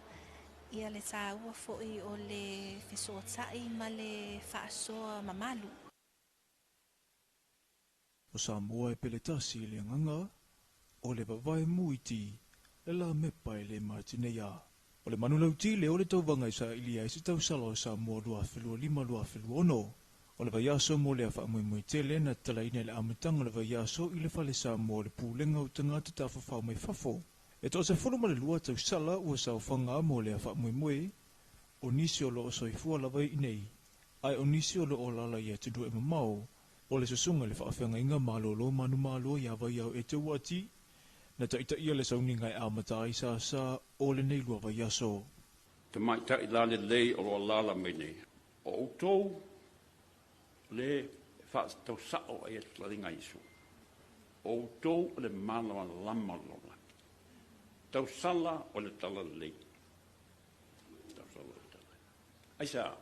ia le tāua foi o le whesoatai ma le whaasoa mamalu. O Samoa e peletasi le nganga, o le wawai muiti, le la mepa e le martinea. O le manulauti le o le tauvanga i sa ilia i se tau salo Samoa lua whelua ono. O le vaiaso mo le awha mui tele na talaina le amatanga le vaiaso i le whale Samoa le pūlenga o tangata ta whawhau mai whafo. E to se whulu ma le lua tau sala ua sa whanga mo le awha mui, o nisi o lo o soifua la vai inei, ai o nisi o lo o lala i atu e mamao, o le susunga le whaafenga inga malolo manu malo i awai au e te wati, na taita ia le sauninga e amata i sa o le nei lua vaiaso. Te mai ta i lale lei o lo lala mai nei. O utou le wha tau sao ai atu laringa isu. O utou le malawa lama lona. Tau sala o le tala lei. Tau sala o le tala. Aisa,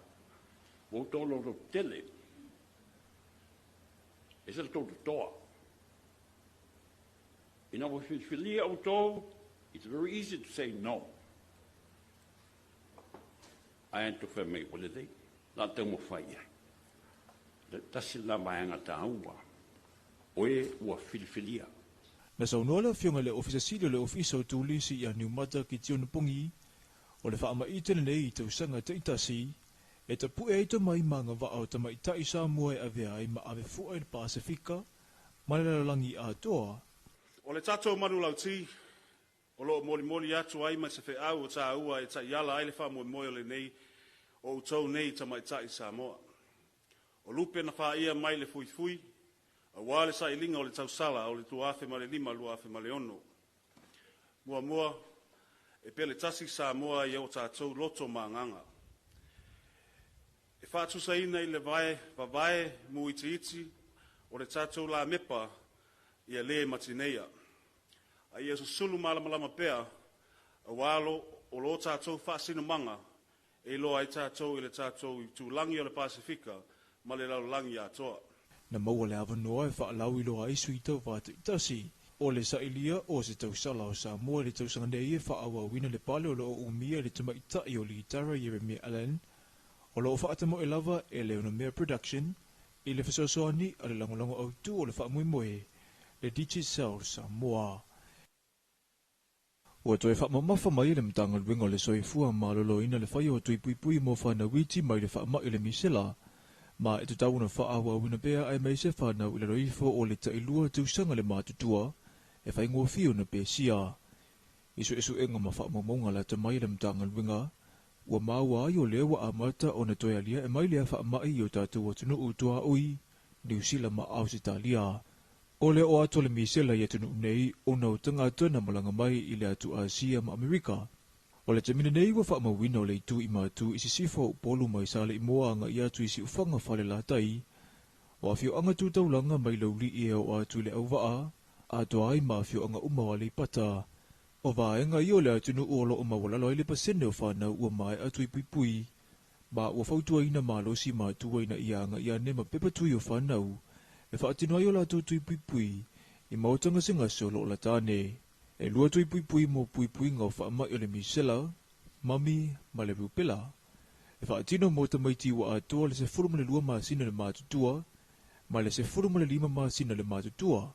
o utou lo tele. E se le tau toa. You know, if you feel auto, it's very easy to say no. I ain't to for me, will it? Not tell me fire. That's la maanga taua. Oe ua filifilia. Na saunola fionga le ofisa silo le ofisa o tūlisi i a Niumata ki tiona pungi, o le whaama itene nei i tau sanga te itasi, e ta pue eito mai manga wao ta mai tai Samoa e avea i ma ave fua i le Pasifika, ma le langi a toa. O le tātou manulauti, o lo moli atu ai ma se whi au o tā ua e ta iala ai le wha moe le nei, o utou nei ta mai tai Samoa. O lupe na wha ia mai le fui, a Wa le sa ilinga o le tausala o le tuafe ma le lima luafe ma le ono. Mua e pele tasi Samoa i o tātou loto maanganga. E whaatu saina i le vae mu iti o le tātou la mepa i a le matineia. A ia sulu malama pea a walo o lo tātou whaasina manga e loa i tātou i le tātou i tūlangi o le Pasifika ma le laulangi atoa. Na maua le awanoa e whaalau i loa isu i tau whātu i tasi. O le sailia o se tausala o Samoa le tausanga nei e whaawa wina le pale o lo o umia le tuma itai o li itara Jeremy Allen. O lo o whaatamo e lava e Leona Mea Production i le whasosoani a le langolango au tu o le whaamuimoe le DJ Cell Samoa. Ua toi whaamamafa mai le mtanga luenga le soifua malolo ina le whai o tui pui mo whana witi mai le whaama i le misela. Ma e tu tauna whaawa wina bea ai mai se whana i le roifo o le tailua tausanga le mātutua e whai ngua fio na pe sia. Isu enga ma whaamamonga la ta mai le mtanga luenga. Ua maua ai o lewa a mata o na toi alia e mai lea whaamai o tātua tunu utua ui New Zealand ma Ausitalia. O le o ato le misela i tunu nei o na utanga tana malanga mai i le atu Asia ma Amerika. O le tamina nei wa whaamawina o le itu i matu i sisifo polu mai sale i moa anga i atu i si ufanga whale la tai. O a fio anga tu taulanga mai lauli i o atu le au waa, a toa ai ma fio anga umawa le pata. O vaenga i o le atunu uolo umawalalo i le pasene o whanau ua mai atu i pui. Ma ua fautua ina malosi ma tua ina i anga i ane ma pepatui o whanau. E whaatino ai o la tui pui i mautanga singa solo o la tane. E lua tui pui mo pui ngau whaama i le misela, mami ma le rupela. E whaatino mo tamaiti wa atoa le se furuma le lua maasina le mātutua, ma le se furuma le lima maasina le mātutua.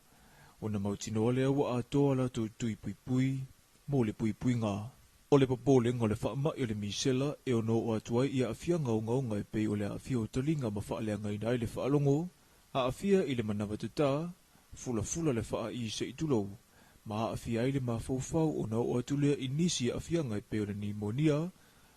O na mautino le awa atoa la tui pui mo le pui ngā. O le papole ngau le whaama i le misela e ono o atuai i a awhia ngau ngai pei o le a awhia o talinga ma whaalea ngai nai le whaalongo, a awhia i le manawa tuta, fula le whaa i se itulou. Ma awhia i le mawhauwhau o na o atulea i nisi a awhia ngai peo na pneumonia,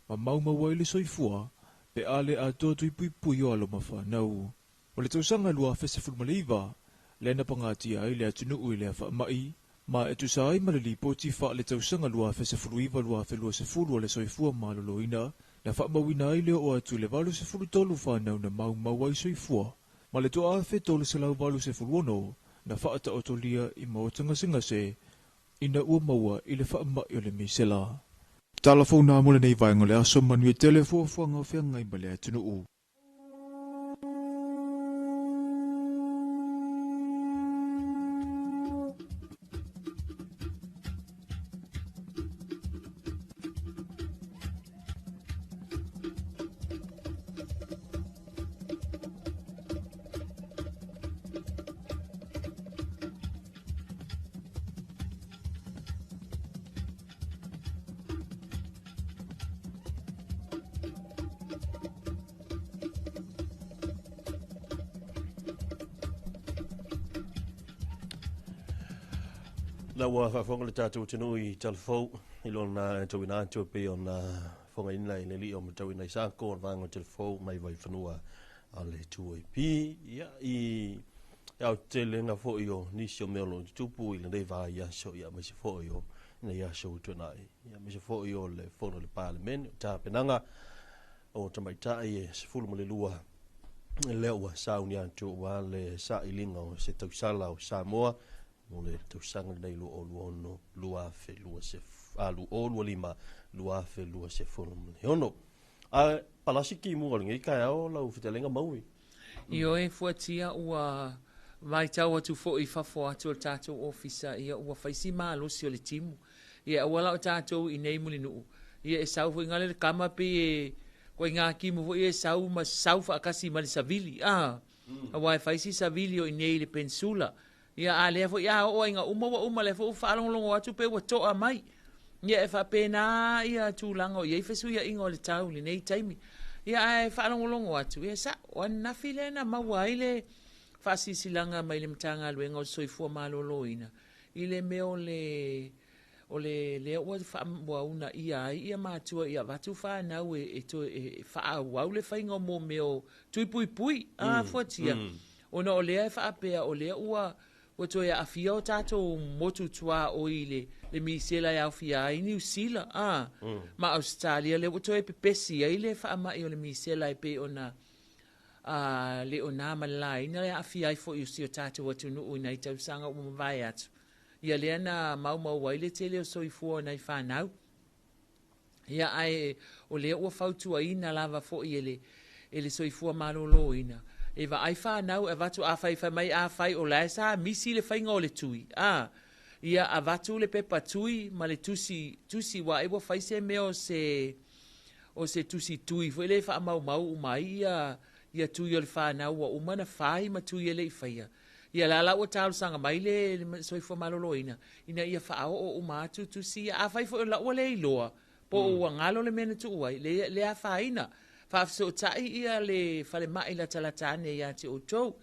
ma maumawai le soifua, pe ale a toa tui pui o alo ma whanau. O le tausanga lua fese fulmaleiva, le na pangati ai le atunu ui le a mai, ma e tu sai ma le lipoti wha le tausanga lua fese fuluiva lua fe lua se fulu o le soifua ma loloina, na wha mawina ai le o atu le valu se fulu tolu whanau na maumawai soifua. Ma le toa afe tolu se lau valu se fuluono, na whaata otolia i maotanga singase, ina ua maua i le whaama i o le misela. Talofa na mole nei vaenga le aso manu e telefo fuanga o whianga i male atunu u. La ua whafonga le tātou tinu i talfou, i lona tawina atu pe o na whonga ina i le li o matawina i sāko o vanga talfou mai vai whanua a le tua i pi. Ia i au te lenga fo i o nisi o meolo i tupu i le nei vā i aso i a mese fo i o nei aso utunai. Ia mese fo i o le whono le parliament, tā penanga o tamaitai e se fulu mo le lua leo wa sauni atu wa le sa ilinga o se tausala o Samoa, mo le tausanga nei lu o luono, lua fe lua se lu o lua lima, lua fe lua se fulu mo le ono. A palasi ki mua ngai kai au lau fitelenga maui. Io e fuatia ua vai tau atu fo i fafo atu o tātou ofisa ia ua faisi mālosi o le timu. Ia ua lau tātou i nei muli nuu. Ia e sau fo ingale le kama pe e koe ngā kimu fo i e sau ma sau fa akasi ma le savili. A wai faisi savili o i nei le pensula. Ia a lea fo ia o inga uma le fo whaalongolongo atu pe ua toa mai. Ia e whapena ia tūlanga o iei fesu ia ingo le tau li nei taimi. Ia e whaalongolongo atu. Ia sa o nafi le na maua i le whaasisilanga mai le mtanga luenga o soifua maloloina. I le meo le ua whaamua una ia mātua ia watu whanau e whaau au le whainga mo meo tui pui. A fuatia. Ona o lea e whaapea o lea ua toi a afia o tātou motu tua o ile le misela e au fia i New Zealand. Ma Australia le toi e pepesi ai le whaamai o le misela e pe ona le ona malai. Ina le a afia i fo i usi o tātou atu nuu ina i tausanga o mawai atu. Ia lea na mau waile te leo soifua na i whanau. Ia ai o lea ua fautua ina lava fo i ele soifua malolo ina. E va ai whanau e vatu a whai mai a whai o lai sa misi le whainga o le tui. Ia a vatu le pepa tui ma le tusi wa e wa whai se meo o se tusi tui. Fo ele wha mau umai ia tui o le whanau wa umana whai ma tui ele i whaia. Ia lala ua tālu sanga mai le soifua malolo ina. Ina ia whaao o umatu tusi a whai fo la ua le iloa. Po ua ngalo le mena tu uai le a whaina. Whaafso tai ia le whale mai la talatane ia te o tau.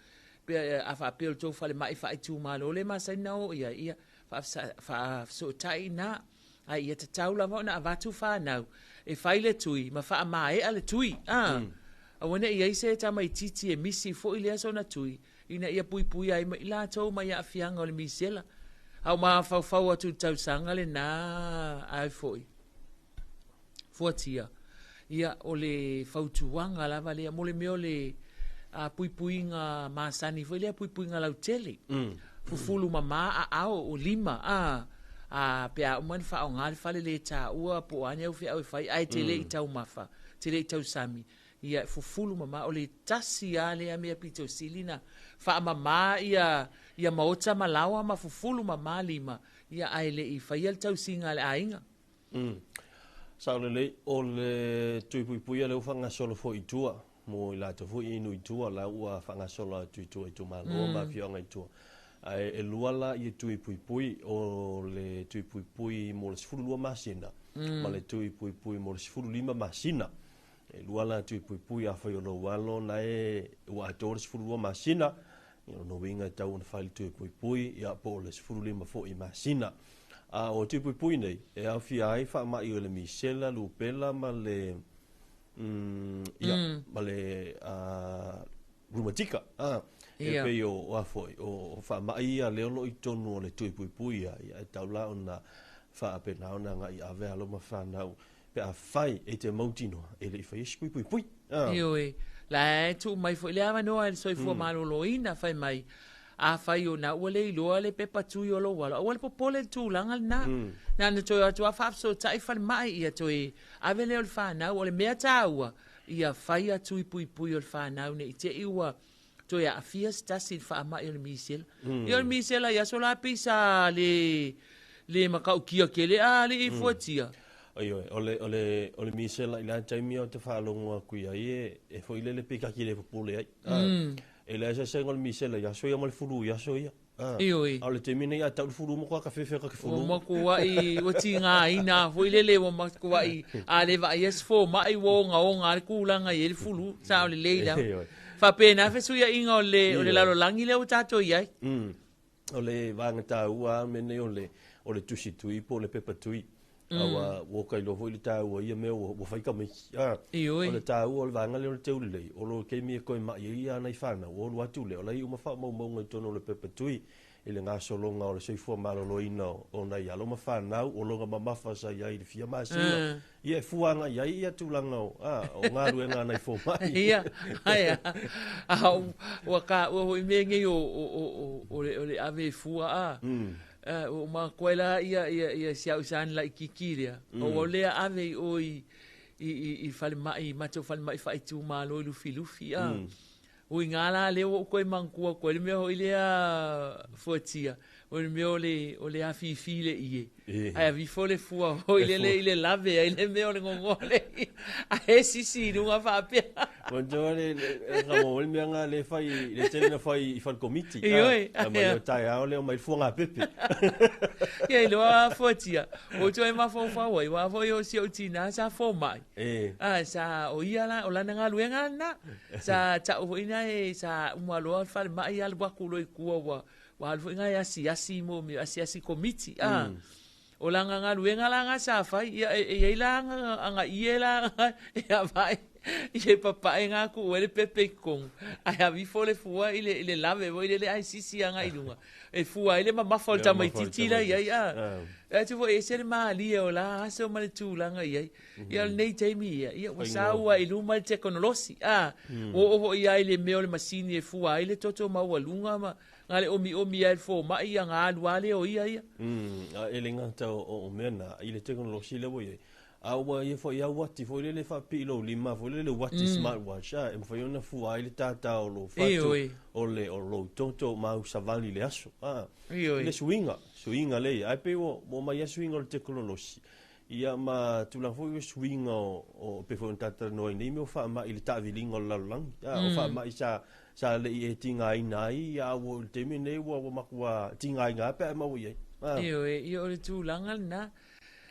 A whaapeo tau whale mai whae tū malo le masai nao ia. Whaafso tai na. A ia te tau lava ona a watu whanau. E whaile tui, ma wha mai ale tui. A wana ia ise ta mai titi e misi fo i lea sona tui. Ina ia pui ai ma ila tau mai a fianga o le misela. Au maa whau atu tau sanga le na ai foi. Fuatia. Ia o le fautuanga lava lea mole meo le puipuinga masani foi lea puipuinga lau tele. Fufulu mama a ao o lima pe a umani wha o ngāri whale le tā ua po ane au whia au whai ai te le i tau mafa, te le i tau sami. Ia fufulu mama o le tasi a lea mea pito silina wha mama ia maota malawa ma fufulu mama lima ia ai le i whai al tau singa le ainga. Sa o le tuipuipuia leo whangasolo fo i tua, mo i lata fo i inu i tua, la ua whangasolo a tuitua i tu malo, ma fionga i tua. E luala i tuipuipui o le tuipuipui mo le sifuru lua masina, ma le tuipuipui mo le sifuru lima masina. E luala tuipuipui a whai o lo walo na ua ato le sifuru lua masina, no winga tau na whai tuipuipui, ia po le sifuru lima fo i masina. O tuipuipui nei, e au fi ai wha mai o le misela, lupela, ma le rumatika. E pei o afoi, o wha mai a leo lo i tonu o le tuipuipui ia e taula o na wha apena o na ngai ave alo ma whanau. Pe a whai e te mautino, e le i whai esi puipuipui. Ioi, la e tu mai fo le awa noa e soifua malolo ina whai mai. A whai o na ua le iloa le pepa tui o lo wala. O wale popole tu langa na. Na na toi atu a whapso tai whale mai ia toi. Ave leo le whanau o le mea tāua. Ia whai atu i pui o le whanau ne i te iwa. Toi a fia stasi i wha mai o le misela. I o le misela ia so la pisa le makau kia kele a le i fuatia. Aioi, o le misela i la taimi o te whalonga kuia e fo ile le pika ki le popole ai. E le sa senga le misela ya so ya mal fulu ya so ya. Ioi. Ale te mine ya ta fulu mo ka fe ka fulu. Mo ko wa i o tinga ina fo ile le mo ko wa i a le va yes fo mai wo nga o nga ku langa i le fulu sa le leila. Fa pena fe su ya inga o le lalo langi le o tato ia. O le vanga ta ua mene o le tusi tui po le pepa tui. Awa woka i lovo i le tāua ia mea o whaika mai. O le tāua o le vanga leo le teu lei. O lo kei mea koe mai ia nei whana. O lo atu leo. Lai uma wha maunga i tono le pepa tui. I le ngā solonga o le seifua malolo ina o nei alo ma whanau. O longa mamafa sa iai le fia masina. Ia e fuanga iai ia tūlanga o. O ngā ruenga nei fo mai. Ia. Aia. Waka ua hoi mea ngai o le ave fua a. O ma koela ia siau san la ikikiria o lea ave o i fale mai mato fale mai fai tu malo lufi o ngala le o koe mankua koe le meo ilea fotia o le meo o le afi file ie ai vi fole fua o ile lave ile meo le ngongole a sisi nunga fa pe o jole ramo le mea le fai le tele na fai i fal committee ma o tai a le mai fuanga pepe ye lo a fotia o to e ma fo fa wa fo yo si o tina sa fo mai sa o ia la o la nga luenga na sa ta o ina e sa umalo fa mai al ba kulo i kuwa wa al nga ya si mo mi asi committee o la nga luenga la nga sa fa ia la nga iela ya vai Ia papa e ngā ku ele pepe kong. Ai hawi fole fua ile lave wo ile ai sisi anga ilunga. E fua ile ma mafol ta mai titila ia ia. E tu vo e sere ma ali o la aso ma le tūlanga ia. Ia nei taimi ia. Ia wa saua iluma le teknolosi. O ia ile meo le masini e fua ile toto ma walunga ma. Ngale omi ai fo ma ia ngā aluale o ia ia. Ele ngata o mena ile teknolosi le wo ia. Awa ia fo ia wati fo le fa pilo lima fo le wati smartwatch e fo ona fu ai tata o lo fatu o lo toto ma usavali le aso le swinga le ai pe o ma ia swinga o teknolosi ia ma tu la fo swinga o pe fo tata no ni me fa ma il ta vilingo la lang o fa ma isa sa le e tinga inai ia o te mine o ma kwa tinga nga pe ma wo ia io le tu langa na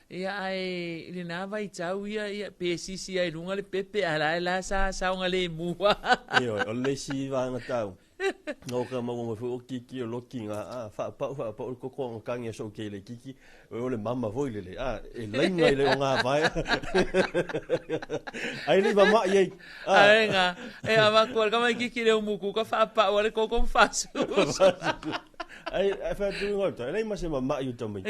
ia ai le na vai tau ia pesisi ai lunga le pepe ala la sa nga le mua o le si va na tau no ka mo fu kiki o lokinga fa pa ko ko kanga so ke le kiki o le mama voi le e lenga le nga vai ai le mama ye ai nga e ava ko ka mai kiki le muku ka fa pa o le ko ko fasu ai fa tu ngota ai ma se mama yu tamai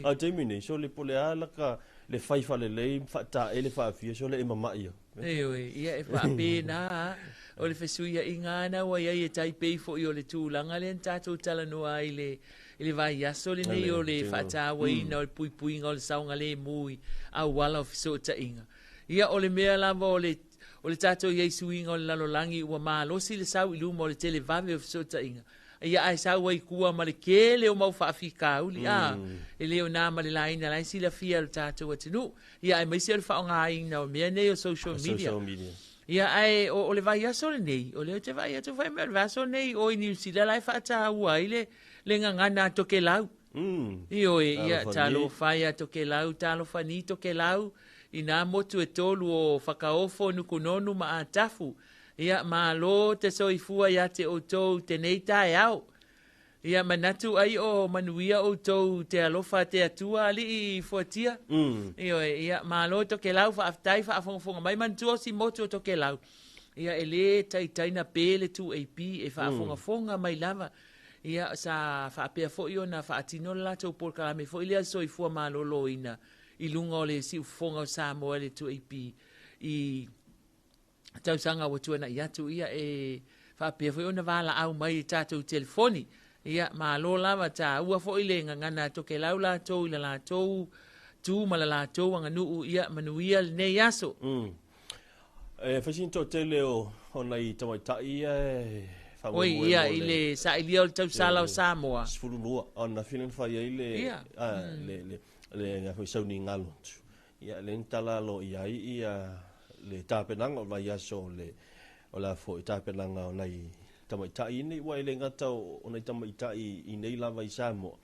a termine so le pole ala ka le fai fa le fa ta ele fa fi so le mama yu ia e fa pena o le fesuia ingana wa ia e tai pei fo i o le tūlanga le tatou tala no ai le vai aso le nei o le whaata wa ina o le pui pui o le saunga le mui a wala o fiso ta inga ia o le mea lava o le tatou Yesu inga o le lalolangi ua maalosi le sau iluma o le tele vave o fiso ta inga ia ai sau wai kua ma le kele o mau whaafika uli e leo nā ma le laina lai sila fia le tatou atinu ia ai maisi o le whaonga ina o mea nei o social media ia ai o le vai aso le nei o le te vai atu vai me le aso nei o i New Zealand lai whaata ua ile le ngangana toke lau io ia talofa ia toke lau talofa ni toke lau i nā motu e tolu o whakaofo nukunonu ma a tafu ia malo te soifua ia te outou te nei tae au ia manatu ai o manuia outou te alofa te atua ali i fuatia ia malo toke lau whaaftai whaafongafonga mai mantua si motu o toke lau ia ele taitaina pele tu AP e whaafongafonga mai lava ia sa whaapea fo i ona whaatino la tau porkalame fo ilia soifua malolo ina i lunga o le si ufonga o Samoa le tu AP i tau sanga wa tuana i atu ia e whaapea fo i ona wala au mai i tātou telefoni ia malo lava ta ua fo ile ngana toke lau la tou ila la tou tu mala la tou anga nuu ia manuia ne yaso fasin to tele o ona i tamatai oi ia ile sa ile o tau sala o Samoa sfululua ona finan fa ile le nga fo sauni ngalo ia le tala lo ia le tapenanga o vai aso le o la fo tapenanga o nai tamaitai nei wa ile ngata o nei tamaitai i nei lava i Samoa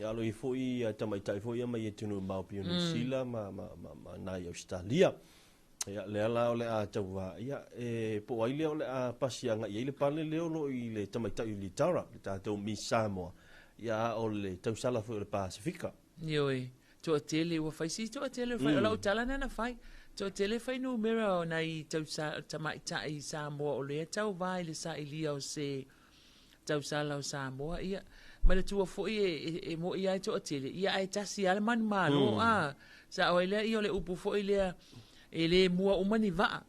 ia lo i foi tamaitai foi mai e tunu mau pionu sila ma nai Australia ia le ala o le a taua ia po ai le o le a pasianga ia le pale le lo i le tamaitai i tara le tatou mi Samoa ia o le tausala fo le Pasifika ioi to tele wa fai si to tele fai o tala na fai to tele fai numero na i tamaitai Samoa o le tau vai le sa ilia o se tau sala o Samoa ia ma le tua fo e mo ia to tele ia ai tasi al man malo sa o ile i o le upu fo ile ele mua umani va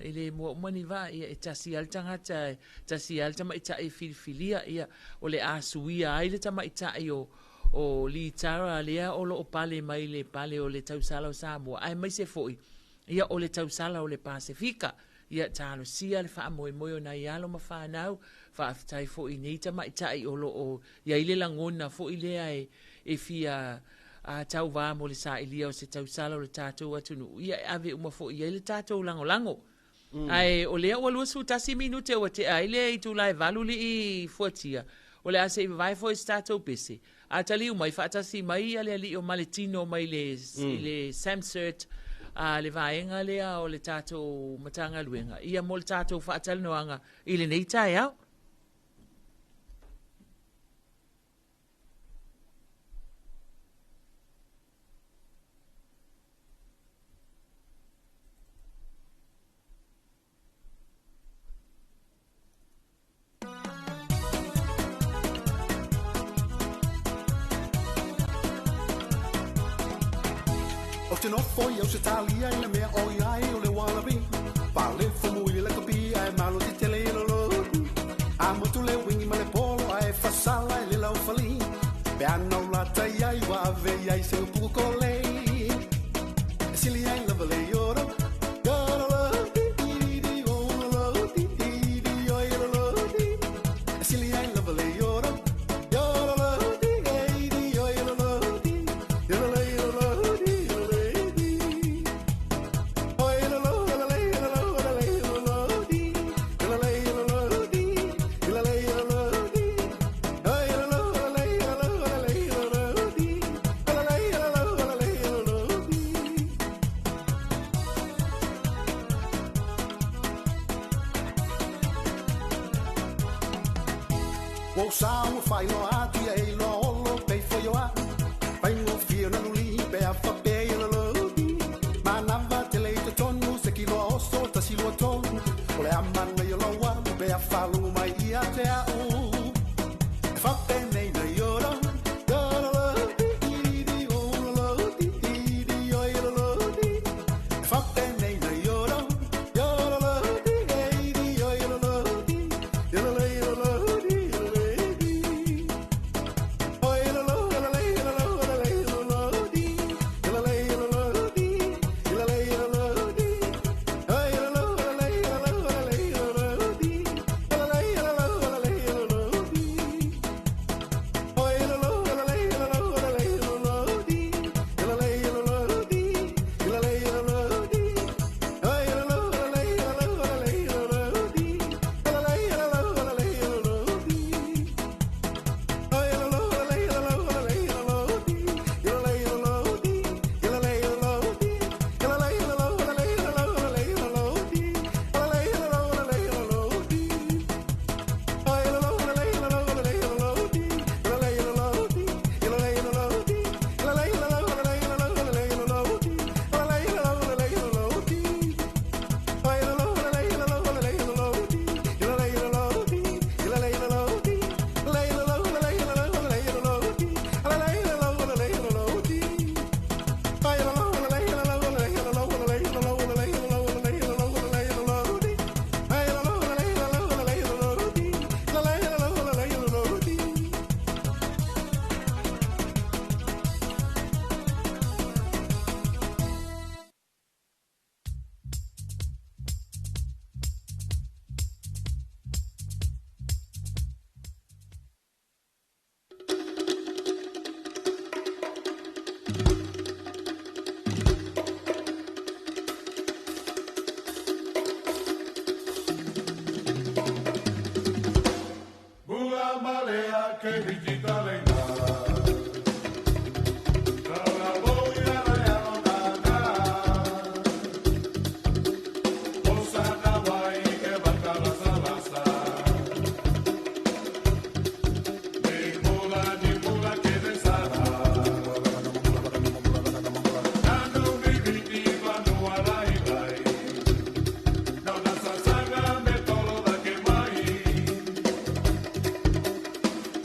ele mua umani va ia tasi al tangata tasi al tamaitai filfilia ia o le asuia ai le tamaitai o li tara lea o lo pale mai le pale o le tausala o Samoa ai mai se foi ia o le tausala o le Pasifika ia talo sia le fa moi moi na ia lo mafanau fa aftai foi nei mai tai o lo o ia ile langona foi le ai e fia a tau va mo le sa ilia o se tausala o le tatou atunu ia ave uma foi ia le tatou lango ai o le o lu su tasi minute o te ai le tu lai valu li fuatia o le ase vai foi stato pese a tali mai fata si mai ale ali o maletino mai le samcert a le vaenga le o le tato matanga luenga ia mo le tato fata noanga ile nei tai au te no foi au se talia i le mea o i ai o le walabi. Pa le fomu i le kapi ai malo ti tele i lo. A motu le wingi ma le polo ai fasala i le lau fali. Pe ana o lata i ai wa ave i ai se upu ko le. E sili ai lava le yoro. Yoro lo di di di o lo di di di o i lo di. E sili ai lava le yoro. Yoro lo di di o i lo di. Yoro le yoro di. O sao fai no atu e lo olo pe fo yo a. Fai no fio na luli pe a fa pe lo lo di. Ma na va te le te tonu se ki lo so ta si lo tonu. O le aman me yo lo wa pe a fa lu mai ia te a u. E fa pe nei na yoro. Yoro lo di di o lo di di o lo di. E fa pe nei na yoro. Yoro lo di di o lo di. Yoro lo di.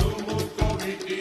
Tumu komiti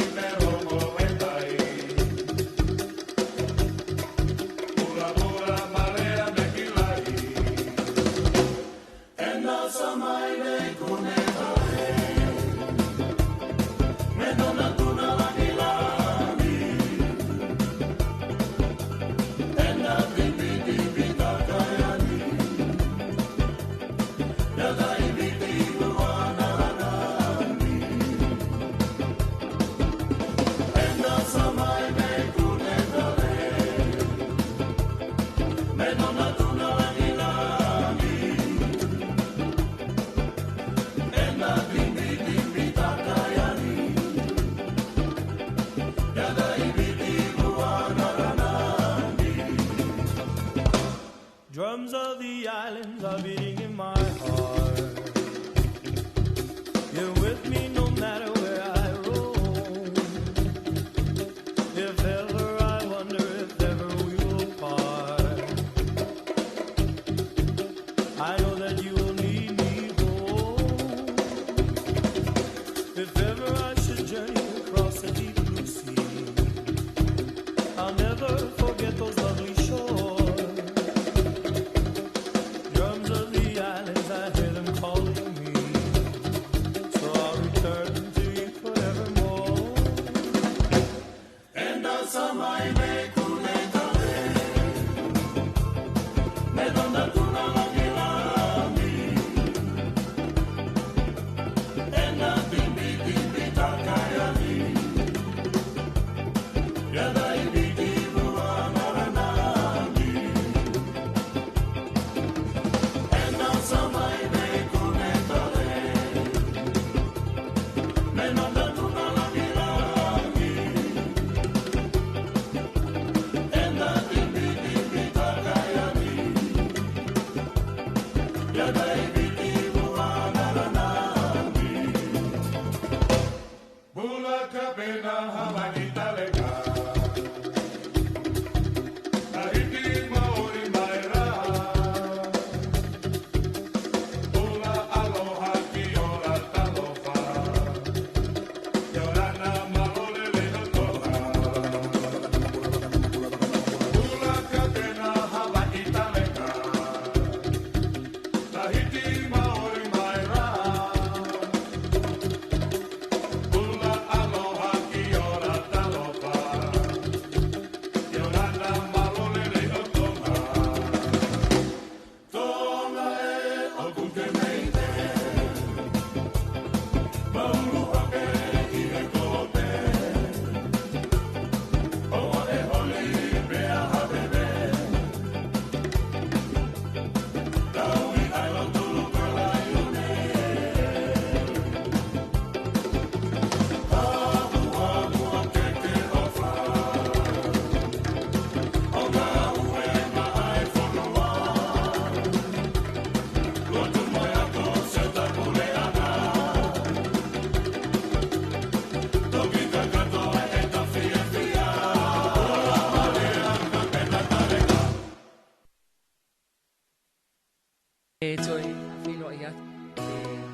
E toi whilo ia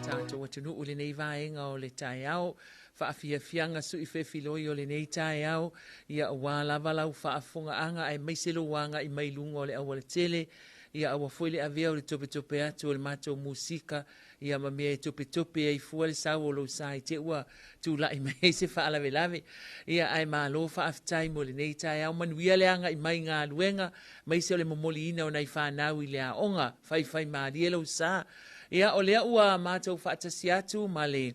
tātou atunu o le nei vaenga o le tai au whaafia fianga sui whewhiloi o le nei tai au ia awa lava lau whaafunga anga ai maiselo wanga i mailunga o le awale tele ia awa foile avea o le tope tope atu o le matou musika ia mamia e tope tope ai fua le sau o lo sai te ua tu la i mei se whaalave lave ia ai malo whaafitai mo le nei tai au manuia le anga i mai ngā luenga maise o le momoli ina o nei whanau i le a onga whai maari e lo sa ia o lea ua matou whaatasi atu ma le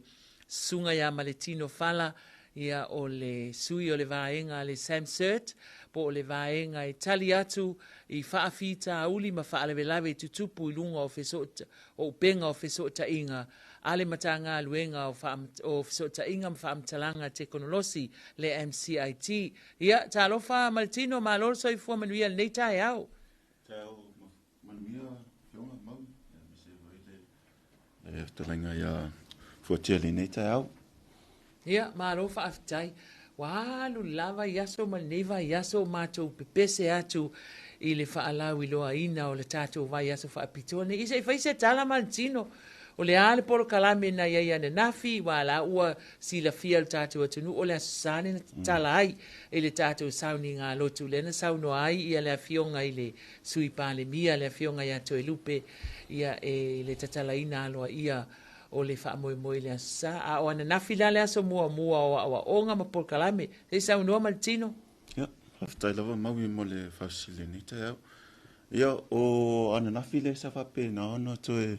sunga ia ma le tino fala ia o le sui o le vaenga le Samsert po o le vaenga i tali atu i whaafita uli ma whaalave lave tutupu i lunga o fesota o penga o fesota inga ale matanga luenga o fesota inga mfaamtalanga teknolosi le MCIT ia talofa maltino malor so i fua manuia le nei tai au manuia fionga mau talanga ia fuatia le nei tai au ia malo whaafitai walu lava yaso malneva yaso matou pepese atu i le whaalau i loa ina o le tātou vai yaso whaapitone isa i whaise tala maltino o le ale polo kalame na ia na nafi wala ua sila fia le tātou atunu o le asosane na tala ai i le tātou sauni ngā lotu le na sauno ai ia le afionga i le sui pāle mia le afionga ia to e lupe ia e le tatala ina aloa ia o le whaamoe le asa a o ana nafi la le aso mua o onga ma polo kalame se saunoa maltino ia haftai lava maui mo le whausile ni te au ia o ana nafi le sa whape na ono to e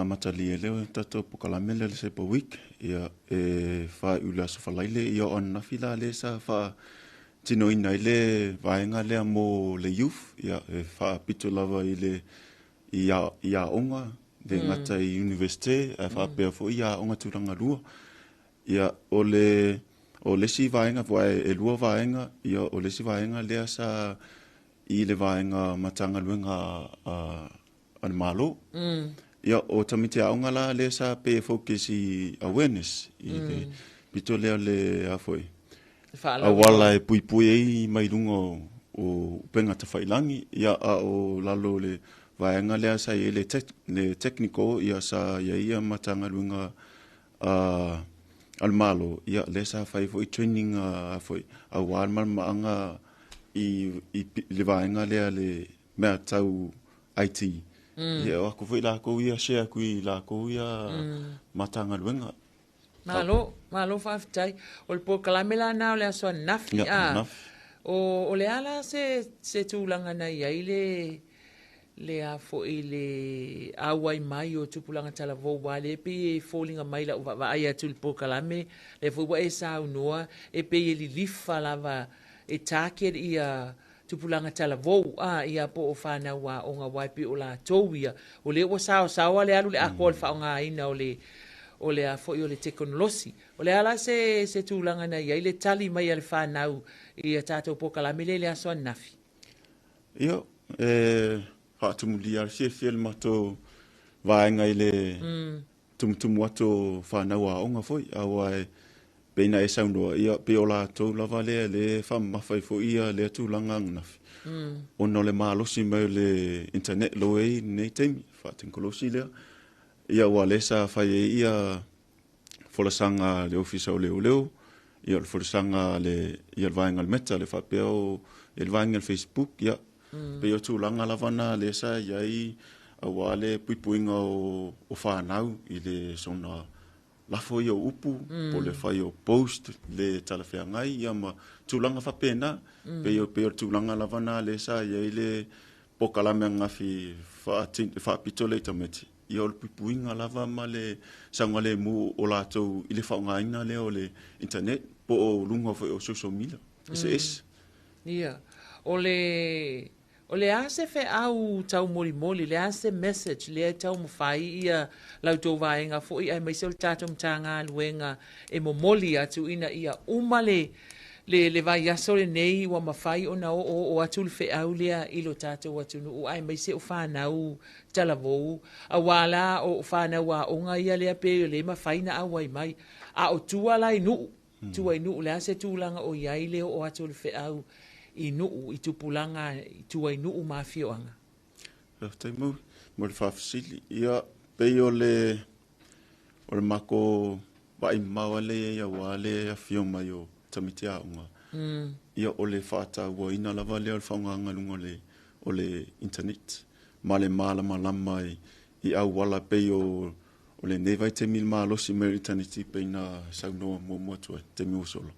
matali e leo tato pokalame le se po week ia e wha ula so whalaile ia o ana nafi la le sa wha tino ina le vaenga lea mo le youth ia e wha pito lava i le ia onga de ngata i universite a whapea fo ia onga turanga lua ia o le si vaenga vai e lua vaenga ia o le si vaenga lea sa i le vaenga matanga luenga an malo ia o tamite aonga la le sa pe focus i awareness i le pito lea le afoi a wala e pui i mai lungo o penga ta whailangi ia a o lalo le vaenga lea sa i le technical ia sa ia matanga luenga al malo ia le sa fai foi training foi a walma maanga i le vaenga lea le mea tau IT ia o ko foi la ko ia share kui la ko ia matanga luenga malo faftai o le po kalamela na o le aso nafi o le ala se tulanga na ia le a fo i le awai mai o tupulanga talavo wale pe fallinga mai la va ai tu po kalame le fo wa esa unoa e pe li lifa lava e target ia tupulanga talavo ia po o fana wa onga wai pe o la towia o le o sa le alu le akol fa onga ina o le a fo i o le teknolosi o le ala se tulanga na ia le tali mai al fana ia tato po kalame le aso nafi io Hatumulia se fiel mato vaenga ile tumtum wato whanau a onga foi awai Peina e saunua ia pe o lātou lava le whamawhai fo ia le tūlanga nganafi. Ono le mālosi mai le internet lo ei nei teimi, whātingkolosi lea. Ia ua lesa whai e ia folasanga le ofisa o leo. Ia le folasanga ia le vaenga le meta le whapeo, ia le vaenga le Facebook, ia. Pe o tūlanga lavana lesa iai awa le puipuinga o whanau i le sona lafo i o upu, po le whai o post, le talawhea ngai, ia ma tūlanga whapena, pe o tūlanga lavana lesa iai le pokalame ngafi whaapito le tameti. Ia o le puipuinga lava ma le sanga le mu o lātou i le whaungaina le o le internet, po o lunga o social media. Es. Ia, o le ase fe au tau moli, le ase message, le tau mawhai ia lautou vaenga fo i ai mai se o tātou mtanga luenga e momoli atu ina ia umale le vai aso le nei wa mawhai o na o atu le fe au lea ilo tātou atu nu ai mai se o whanau talavou a wala o whanau a onga ia lea pe le mawhai na au ai mai a o tua lai nu tua i nu le ase tūlanga o iai leo o atu le fe au i nuu, i tupulanga, i tua i nuu mafioanga. Tai mo le whawhisili. Ia, pei o le mako vai maua le ia wale a fio mai o tamiti aunga. Ia o le whata ua ina lava lea o le whaunganga lunga o le internet. Ma le malama i au wala pei o le nevai te mil losi mai internet pei na saunoa mua tua te miusola.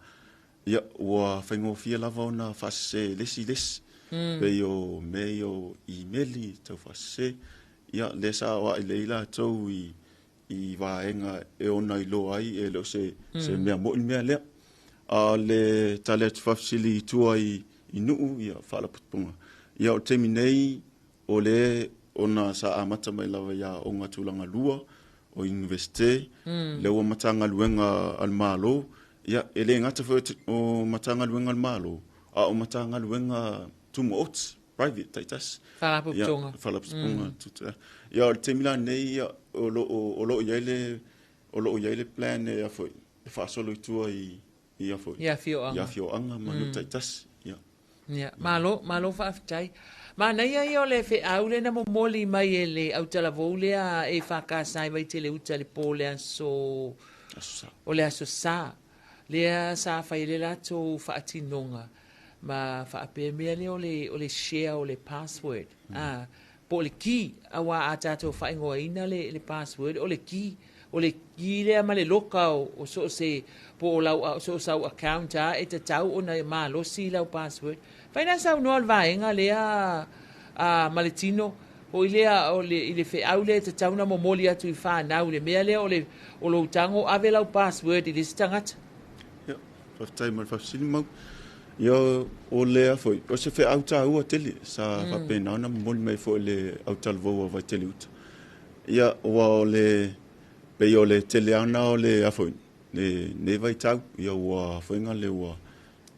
Ia, ua whaingofia lava o na whase lesi. Pei o mei o emaili tau whase. Ia, lesa wa i leila tau i vaenga e ona i lo ai e leo se mea mo mea lea. A le tale atu whafsili tua i nuu ia whala putpunga. Ia o temi nei o le ona sa amata mai lava ia o ngā tūlanga lua o universite. Leo matanga luenga al malo. Ia, ele ngata o matanga luenga al malo. A o matanga luenga tumo ot, private, taitas. Whalapupunga. Whalapupunga. Ia, o te mila nei, o lo iaile plan e a foi. E whaasolo i tua i a foi. Ia fioanga. Ia fioanga, manu taitas. Ia. Ia, malo whaafitai. Ma nei ai o le fe aule na momoli mai e le au talavou lea e whakasai vai te le uta le pō le aso... O le aso sa. Lea sa whai le lato whaatinonga. Ma whaape mea le o le share o le password. Po le ki awa a tātou whaingoa ina le password. O le ki lea ma le loka o so se po o lau so sau account e te tau o na ma losi lau password. Whaina sau noa le vaenga lea maletino. O ilea o le fe au le te tau na momoli atu i whanau le mea lea o lo tango ave lau password i le stangata. Whaftai mai whafsili mau. Ia o lea foi. O se whea auta ua tele. Sa whapena ona moni mai foi le auta lvoa vai tele uta. Ia oa o le pei o le tele ana o le afoi. Ne vai tau. Ia oa whainga le oa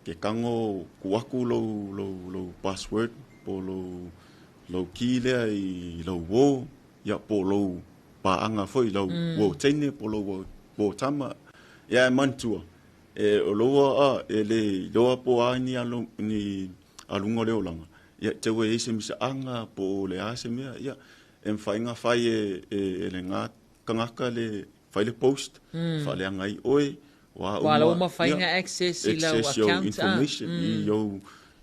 ke kango kuaku lo password. Po lo ki lea i lo wo. Ia po lo paanga foi. Lo wo teine po lo wo tama. Ia mantua. O loa le loa po ni alunga le olanga. Ia te we ese misa anga po le ase mea. Ia whainga whai e le ngā kangaka le whai le post. Wha le angai oe. Wala uma whainga access i lau account. Information.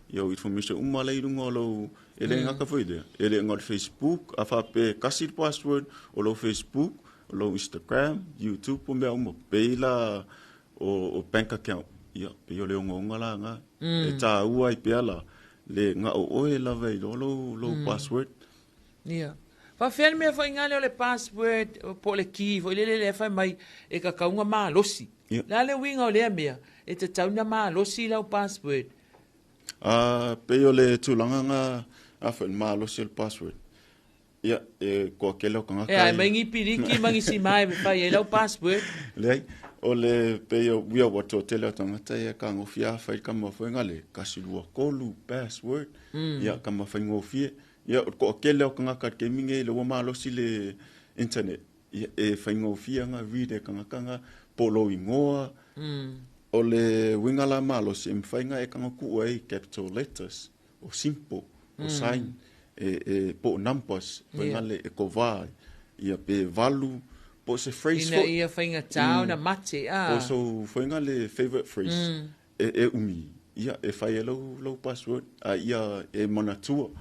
Yo information umala i runga lo ele ngaka whai lea. Ele ngot Facebook. A whape kasi password o lo Facebook. O lo Instagram. YouTube po mea uma. Peila... o bank account ia pe yo le ngonga la nga e ta ua i pela le nga o e la ve lo password ia fa fel me fa ngale le password po le ki vo le fa mai e ka kaunga ma losi la le winga o le mea e te tauna ma losi la password pe yo le tulanga nga a fa ma losi le password ia ko ke lo kanga ia mangi piriki mangi si mai fa ye la password le o le peo wia wato tele tangata ia ka ngofia fai ka mafenga le kasi lua kolu password ia ka mafenga ofie ia ko kele o kanga ka keminge le wa malo si le internet ia e fenga ofia nga read e kanga polo ingoa. O le wingala malo se mwhainga e kanga ku ai capital letters, o simple, o sign, po numbers, wingale e kovai, ia pe valu, po se phrase ina ia whainga tau na mate, po so whainga le favorite phrase, e umi, ia e whai e low password, a ia e manatua,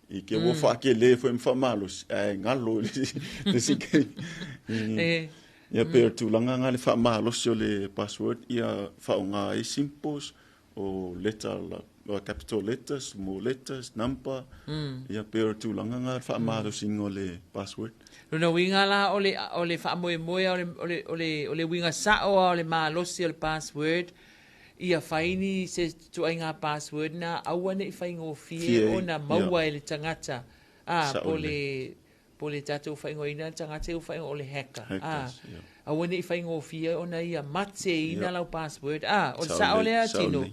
i ke wofa ke le fo mfa malos, e ngalo, le sike, ia pe tūlanga ngā le wha mahalo sio le password, ia wha o ngā e simples, o letter, o capital letters, small letters, number, ia pe tūlanga ngā wha mahalo singo le password. Luna winga la o le wha moe moe, o le winga sao o le mahalosi o le password, ia whaini se tuai ngā password na, awane i whaingo fie o na maua e le tangata, po le tatou whaingoina tangata u whaingo o le hacker. A wene i whaingo fia o na ia mate ina lau password. O le sa o lea tino.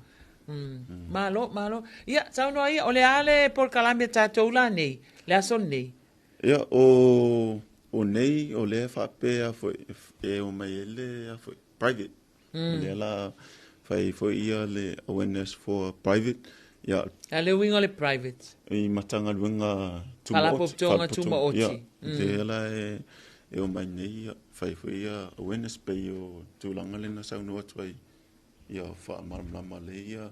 Malo. Ia, tau noa ia, o le ale por kalamia tatou la nei. Le aso nei. Ia, o nei, o le whapea e o mai ele a private. O le ala whai ia le awareness for private. Ia. A le winga le private. I matanga luenga Kalapoptonga tuma oti. Ia, le ala e o mai nei ia. Fai ia awareness pe o tūlanga le na sau noa tuai ia wha maramlama le ia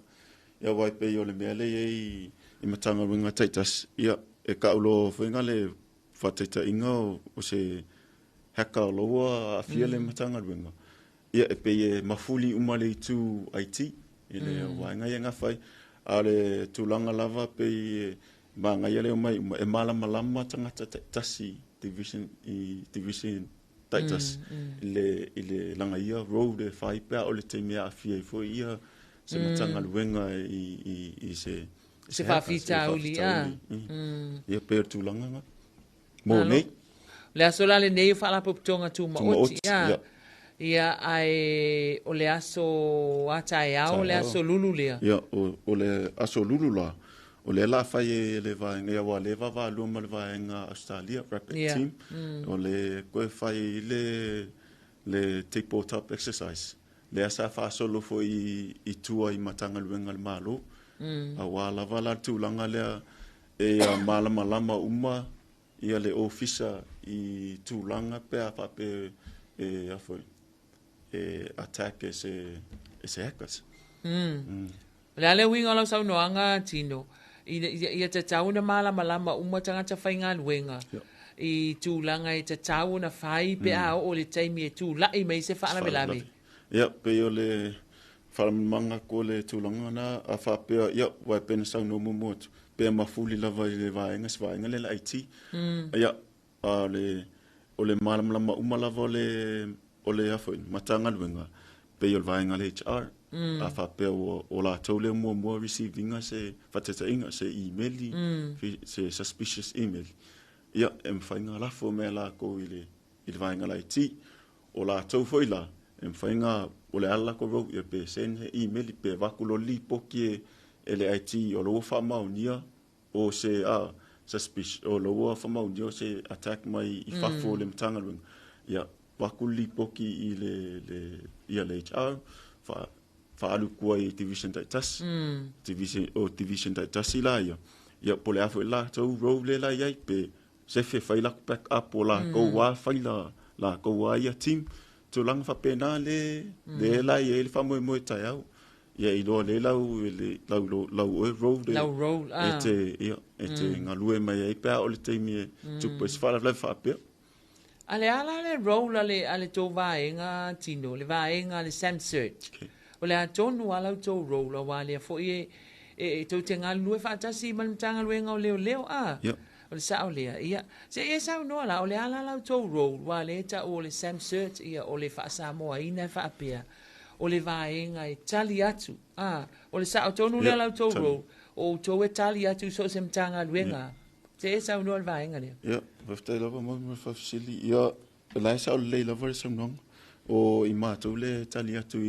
wai pe o le mea le i matanga winga taitas ia e ka ulo whainga le whataita inga o se haka o loa a fia le matanga winga ia e pe e mafuli umale i tū IT i le wainga ia ngā whai a le tūlanga lava pe ma ngai le o mai e malama tangata tasi division taitas ile langa ia road e fai pea o le teimea a fia i fo ia se matanga luenga i se whawhita uli ia pēr tūlanga nga mō nei le aso la le nei whala poptonga tū maoti ia ai o le aso atai au le aso lulu lea ia o le aso lulu la o le la fai e le vaenga ia wa le vava luma le vaenga Australia rapid team o le koe fai le take boat up exercise le asa fa solo fo i tua i matanga luenga le malo a wa la vala tūlanga lea e a malama uma ia le officer i tūlanga pe a fape e a foi e attack e se hackers le ale winga lau sau noanga tino ia te tauna malama uma tangata whainga luenga i tūlanga i te tauna whai pe a o le taimi e tūlai mai se whaana me lame. Ia, pe o le wharamanga ko le tūlanga na a whapea, ia, wai pena sau no mumotu, pe mafuli lava i le vaenga, se vaenga le IT. Ia, o le malama uma lava o le hafoi, matanga luenga, pe o le vaenga le HR. A whapea o la taule mua receiving se whateta inga se emaili, se suspicious email. Ia, e mwhainga lafo mea la ko i le vaenga la IT, o la tau foi la, e mwhainga o le ala ko rau, ia pe sen he emaili, pe wakulo li poki e le IT o loa whamaunia, o se suspicious, o loa whamaunia o se attack mai i whafo le mtanga runga. Ia, wakulu li poki i le HR, faalu kua i division taitas division taitas la ia po le afo la tau rou le la iai pe se fe fai la back up o la ko wa fai la ko wa ia team to lang fa pena le la ia le fa mo tai au ia i lo le lau rou ete ngalue mai ai pe o le teimi tu pes fa la fa pe ale ala le rou ale to vaenga tino le vaenga le sam search o le atonu ala tau rou la wale fo e tau te ngā lue whaatasi man tanga luenga o leo o le sao lea ia se e sao noa la o le ala lau tau rou wale ta o le Sam Search ia o le wha Samoa ina whaapea o le vaenga e tali atu o le sao tonu le lau tau rou o tau e tali atu so se mtanga luenga se e sao noa le vaenga lea ia whaftai lava mo whafisili ia lai sao le lava re samnong o i mātou le tali atu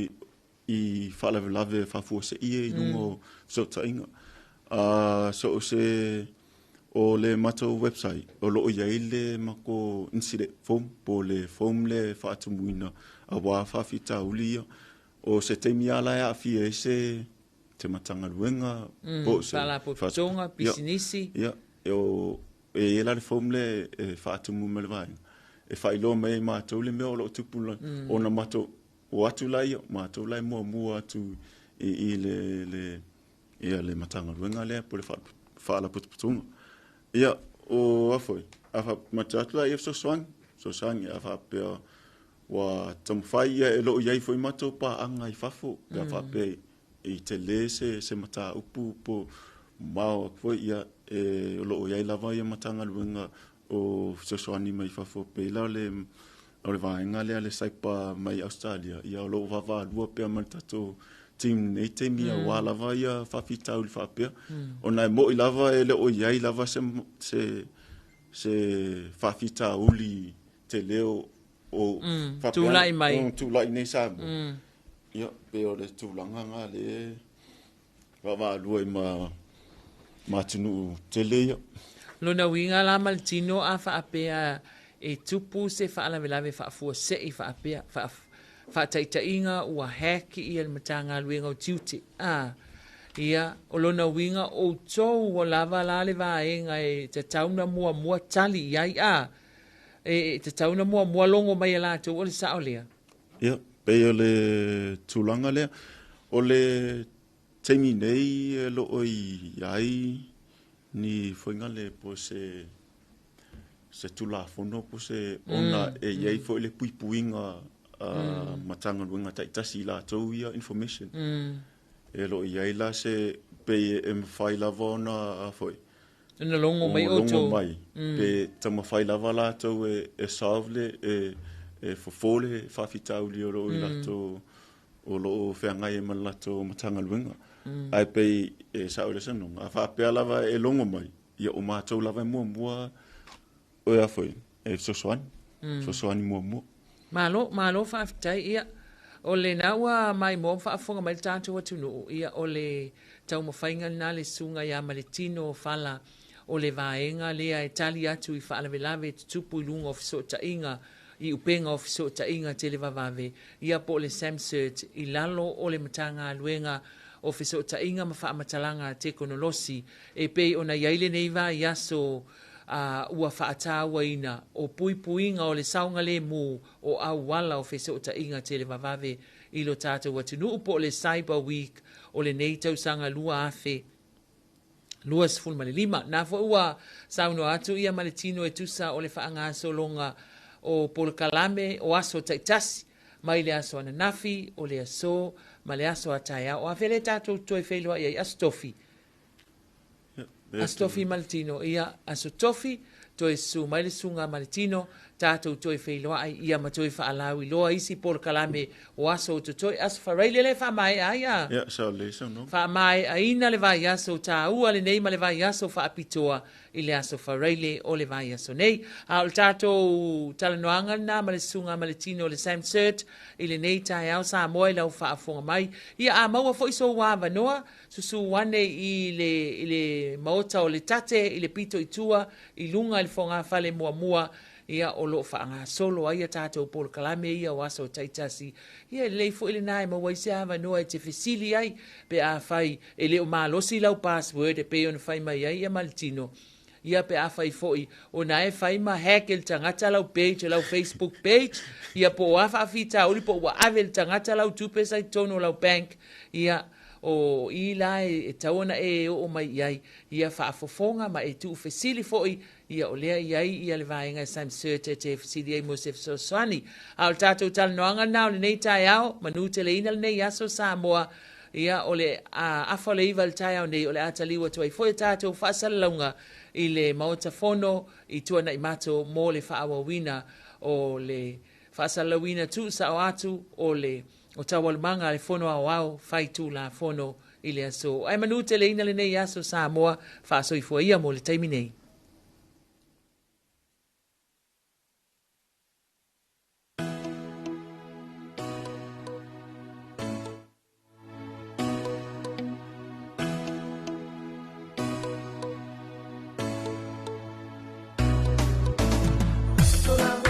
i whalawelawe whafua se ie i nungo so tainga. So se o le matou website o loo iai le mako incident form po le form le whaatumuina a wā whawhita uli ia. O se te miala e a fia e se te matanga luenga. Whala potonga, bisinisi. Ia, e la le fomle e whaatumu me le vai. E whailo mei mātou le mea o lo tupula. O na mātou o atu lai, mātou lai mua atu i le matanga luenga lea po le whaala putuputunga. Ia, o afoi. Afa matatu lai e so soangi afa pea wa tamwhai ia e loo iai foi mātou pa anga i whafo. Pea whape i te le se mata upu po mao foi ia e loo iai lava ia matanga luenga o sosoani mai whafo pe lau le vaenga lea le saipa mai Australia. Ia o loo vava lua pea mai tato team nei te mia wā lava ia whawhitau li whapea. O nai mo i lava e leo iai lava se whawhita uli te leo o tūlai mai. Tūlai nei sa mo. Ia, pe o le tūlanga ngā le wā lua i ma tunu te lea. Lona winga la maltino a whaapea e tupu se whaalawelawe whaafua se i whaapea whaataitainga ua heki i al matanga luenga o tiute. Ia, o lona winga o tau o lava lale vaenga e te tauna mua tali iai e te tauna mua longo mai ala tu o le sao lea. Ia, pe o le tūlanga lea. O le teimi nei lo o iai ni whainga le po se tula fono po se ona e iai fo le puipuinga matanga luenga taitasi la tau ia information. E lo iai la se pe e mwhai lava ona a foi. Ina longo mai o tau. Longo mai. Pe ta mwhai lava la tau e saavle e fofole whawhitau li o lo i lato o lo whengai e man lato matanga luenga. Ai pe e sao le sanonga. A whapea lava e longo mai. Ia o mātou lava mua o e a foi. E sosoani mua. Malo whawhitai ia. O le naua mai mo whaafonga mai tātou atu no ia o le tau mawhainga nā le sunga ia ma le tino whala o le vaenga lea e tali atu i whaalawelawe tutupu i lunga o fiso tainga i upenga o fiso tainga te le vavave ia po le Samsert i lalo o le matanga luenga o fiso tainga ma whaamatalanga te konolosi e pei ona iaile neiva i aso ua whaatawa ina o puipuinga o le saunga le mu o awala o fiso tainga te le vavave i lo tātou atunu upo o le Cyber Week o le neitau sanga lua afe lua sifun male lima. Nā fo ua sauno atu ia male tino e tusa o le whaanga solonga o Polokalame o aso taitasi mai le aso ananafi o le aso ma le aso ataya o awele tātou toi whailua ia i astofi. Astofi Maltino ia aso tofi toi su mai le sunga Maltino tātou toi whailua ai ia ma toi whaalau i loa isi Polokalame o aso o toi aso whareile le whamai aia. Ia, sao le sao no. Whamai aina le vai aso tā ua le nei ma le vai aso whaapitoa i le aso whareile o le vai aso nei. A o le tātou talanoanga na ma le sunga Maltino le Samsert i le nei tai au Samoa i lau whaafonga mai. Ia a maua fo iso wawa noa susu wane i le maota o le tate i le pito i tua i lunga i le whonga whale mua ia o lo whaanga solo ai a tātou Polokalame ia o aso taitasi. Ia lei fo ile nai maua ise hawa noa e te fesili ai pe a whai e leo malosi lau password e pe on whai mai ai a Maltino. Ia pe a whai foi o na e whai ma hack el tangata lau page, lau Facebook page. Ia po a whaafita uli po wa ave el tangata lau tupesa i tono lau bank. Ia o i la e taona e o mai iai. Ia whaafofonga ma e tu fesili foi ia o lea iai ia le vaenga Samsert te fesili ai mo se soani. Ao tātou talanoanga na o le nei tai au, manu te le ina le nei aso Samoa. Ia o le afa le iwa le tai au nei o le ataliwa tuai foi tātou whaasalaunga i le maota fono i tuana i mato mo le whaawawina o le whaasalawina tu sa o atu o le o tawalmanga le fono au whai tu la fono i le aso. Ai manu te le ina le nei aso Samoa whaasoifua ia mo le taimi nei. Solamente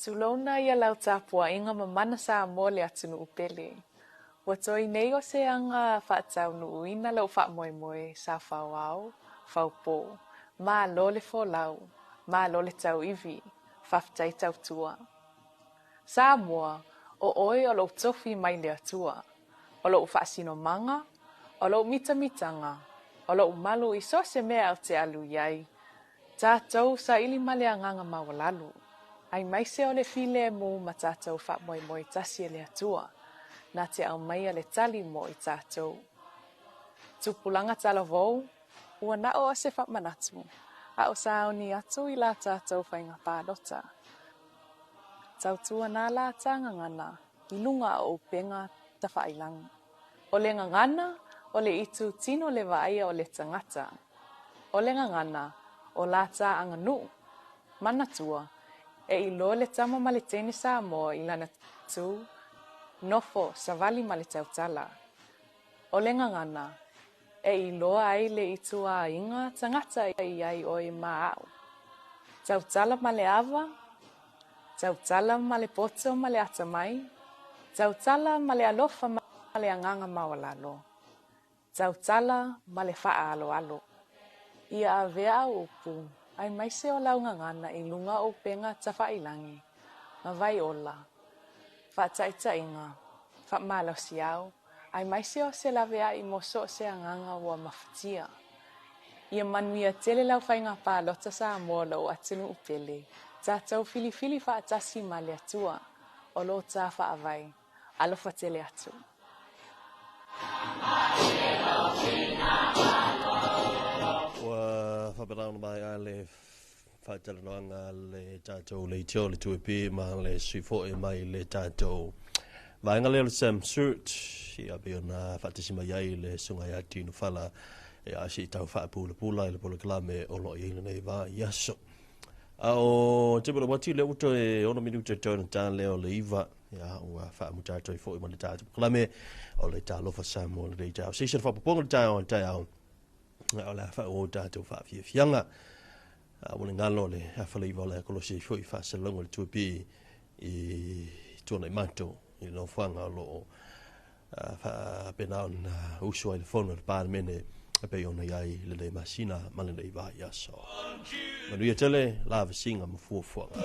Tulona ia lau tapua inga mamana Samoa le atunu upele. Watoi nei o se anga whaatau nu uina lau wha moe moe sa whauau, whaupo, ma lo le folau, ma lo le tau iwi, whaftai tau tua. Samoa o oe o lo tofi mai le atua, o lo whaasino manga, o lo mitamitanga, o lo malu i so se mea au te alu iai, tātou sa ili male anganga mawalalu. Ai mai se o le file mu ma tātou wha moe moe tasi e le atua, na te au mai le tali mo i tātou. Tupulanga tala vou, ua na o se wha manatu, a o sa ni atu i la tātou whainga pādota. Tautua nā la tāngangana, i lunga o penga ta whailang. O le ngangana, o le itu tino le vaia o le tangata. O le ngangana, o la tā anganu, manatua, e i lo le tama ma le tene Samoa i lana tu, nofo savali ma le tautala. O le ngangana, e i loa ai le itu a inga tangata i ai o i maau. Tautala ma le ava, tautala ma le poto ma le atamai, tautala ma le alofa ma le anganga mawalalo, tautala ma le faa alo alo. Ia a vea upu, ai mai se o lau ngangana i lunga o penga ta whailangi, ma vai ola, whaataita inga, whaamalo si au, ai mai se o se lavea i moso se anganga ua mawhatia. Ia manuia tele lau whainga pālota Samoa lau atinu upele, tātou filifili whaatasi ma le atua, o lo tā whaavai, alofa tele atu. Wa whaparana mai a le whaitaranoanga le tātou le tio le tuepi ma le sifo e mai le tātou. Vaenga leo le Sam Surt, i a beo na whaatasima iai le sunga ia tino whala e a si tau whaapula pula i le pula kalame o lo i nei va yaso. A o te pula wati le uto e ono minuta tau tā leo le iwa ia ua whaamutātou i fo i ma le tātou kalame o le Talofa Samoa le tau. Seisara whapaponga le tau an tau o le wha o tātou whaafia fianga. O le ngalo le hawhale iwa le kolosi fo i whaasalonga le tuapi i tuana i mato i no whanga o lo whaapenao na usua i le whono le pārmene a pe ona iai le le masina male le iwa i aso. Manuia tele, lava singa mafuafuanga.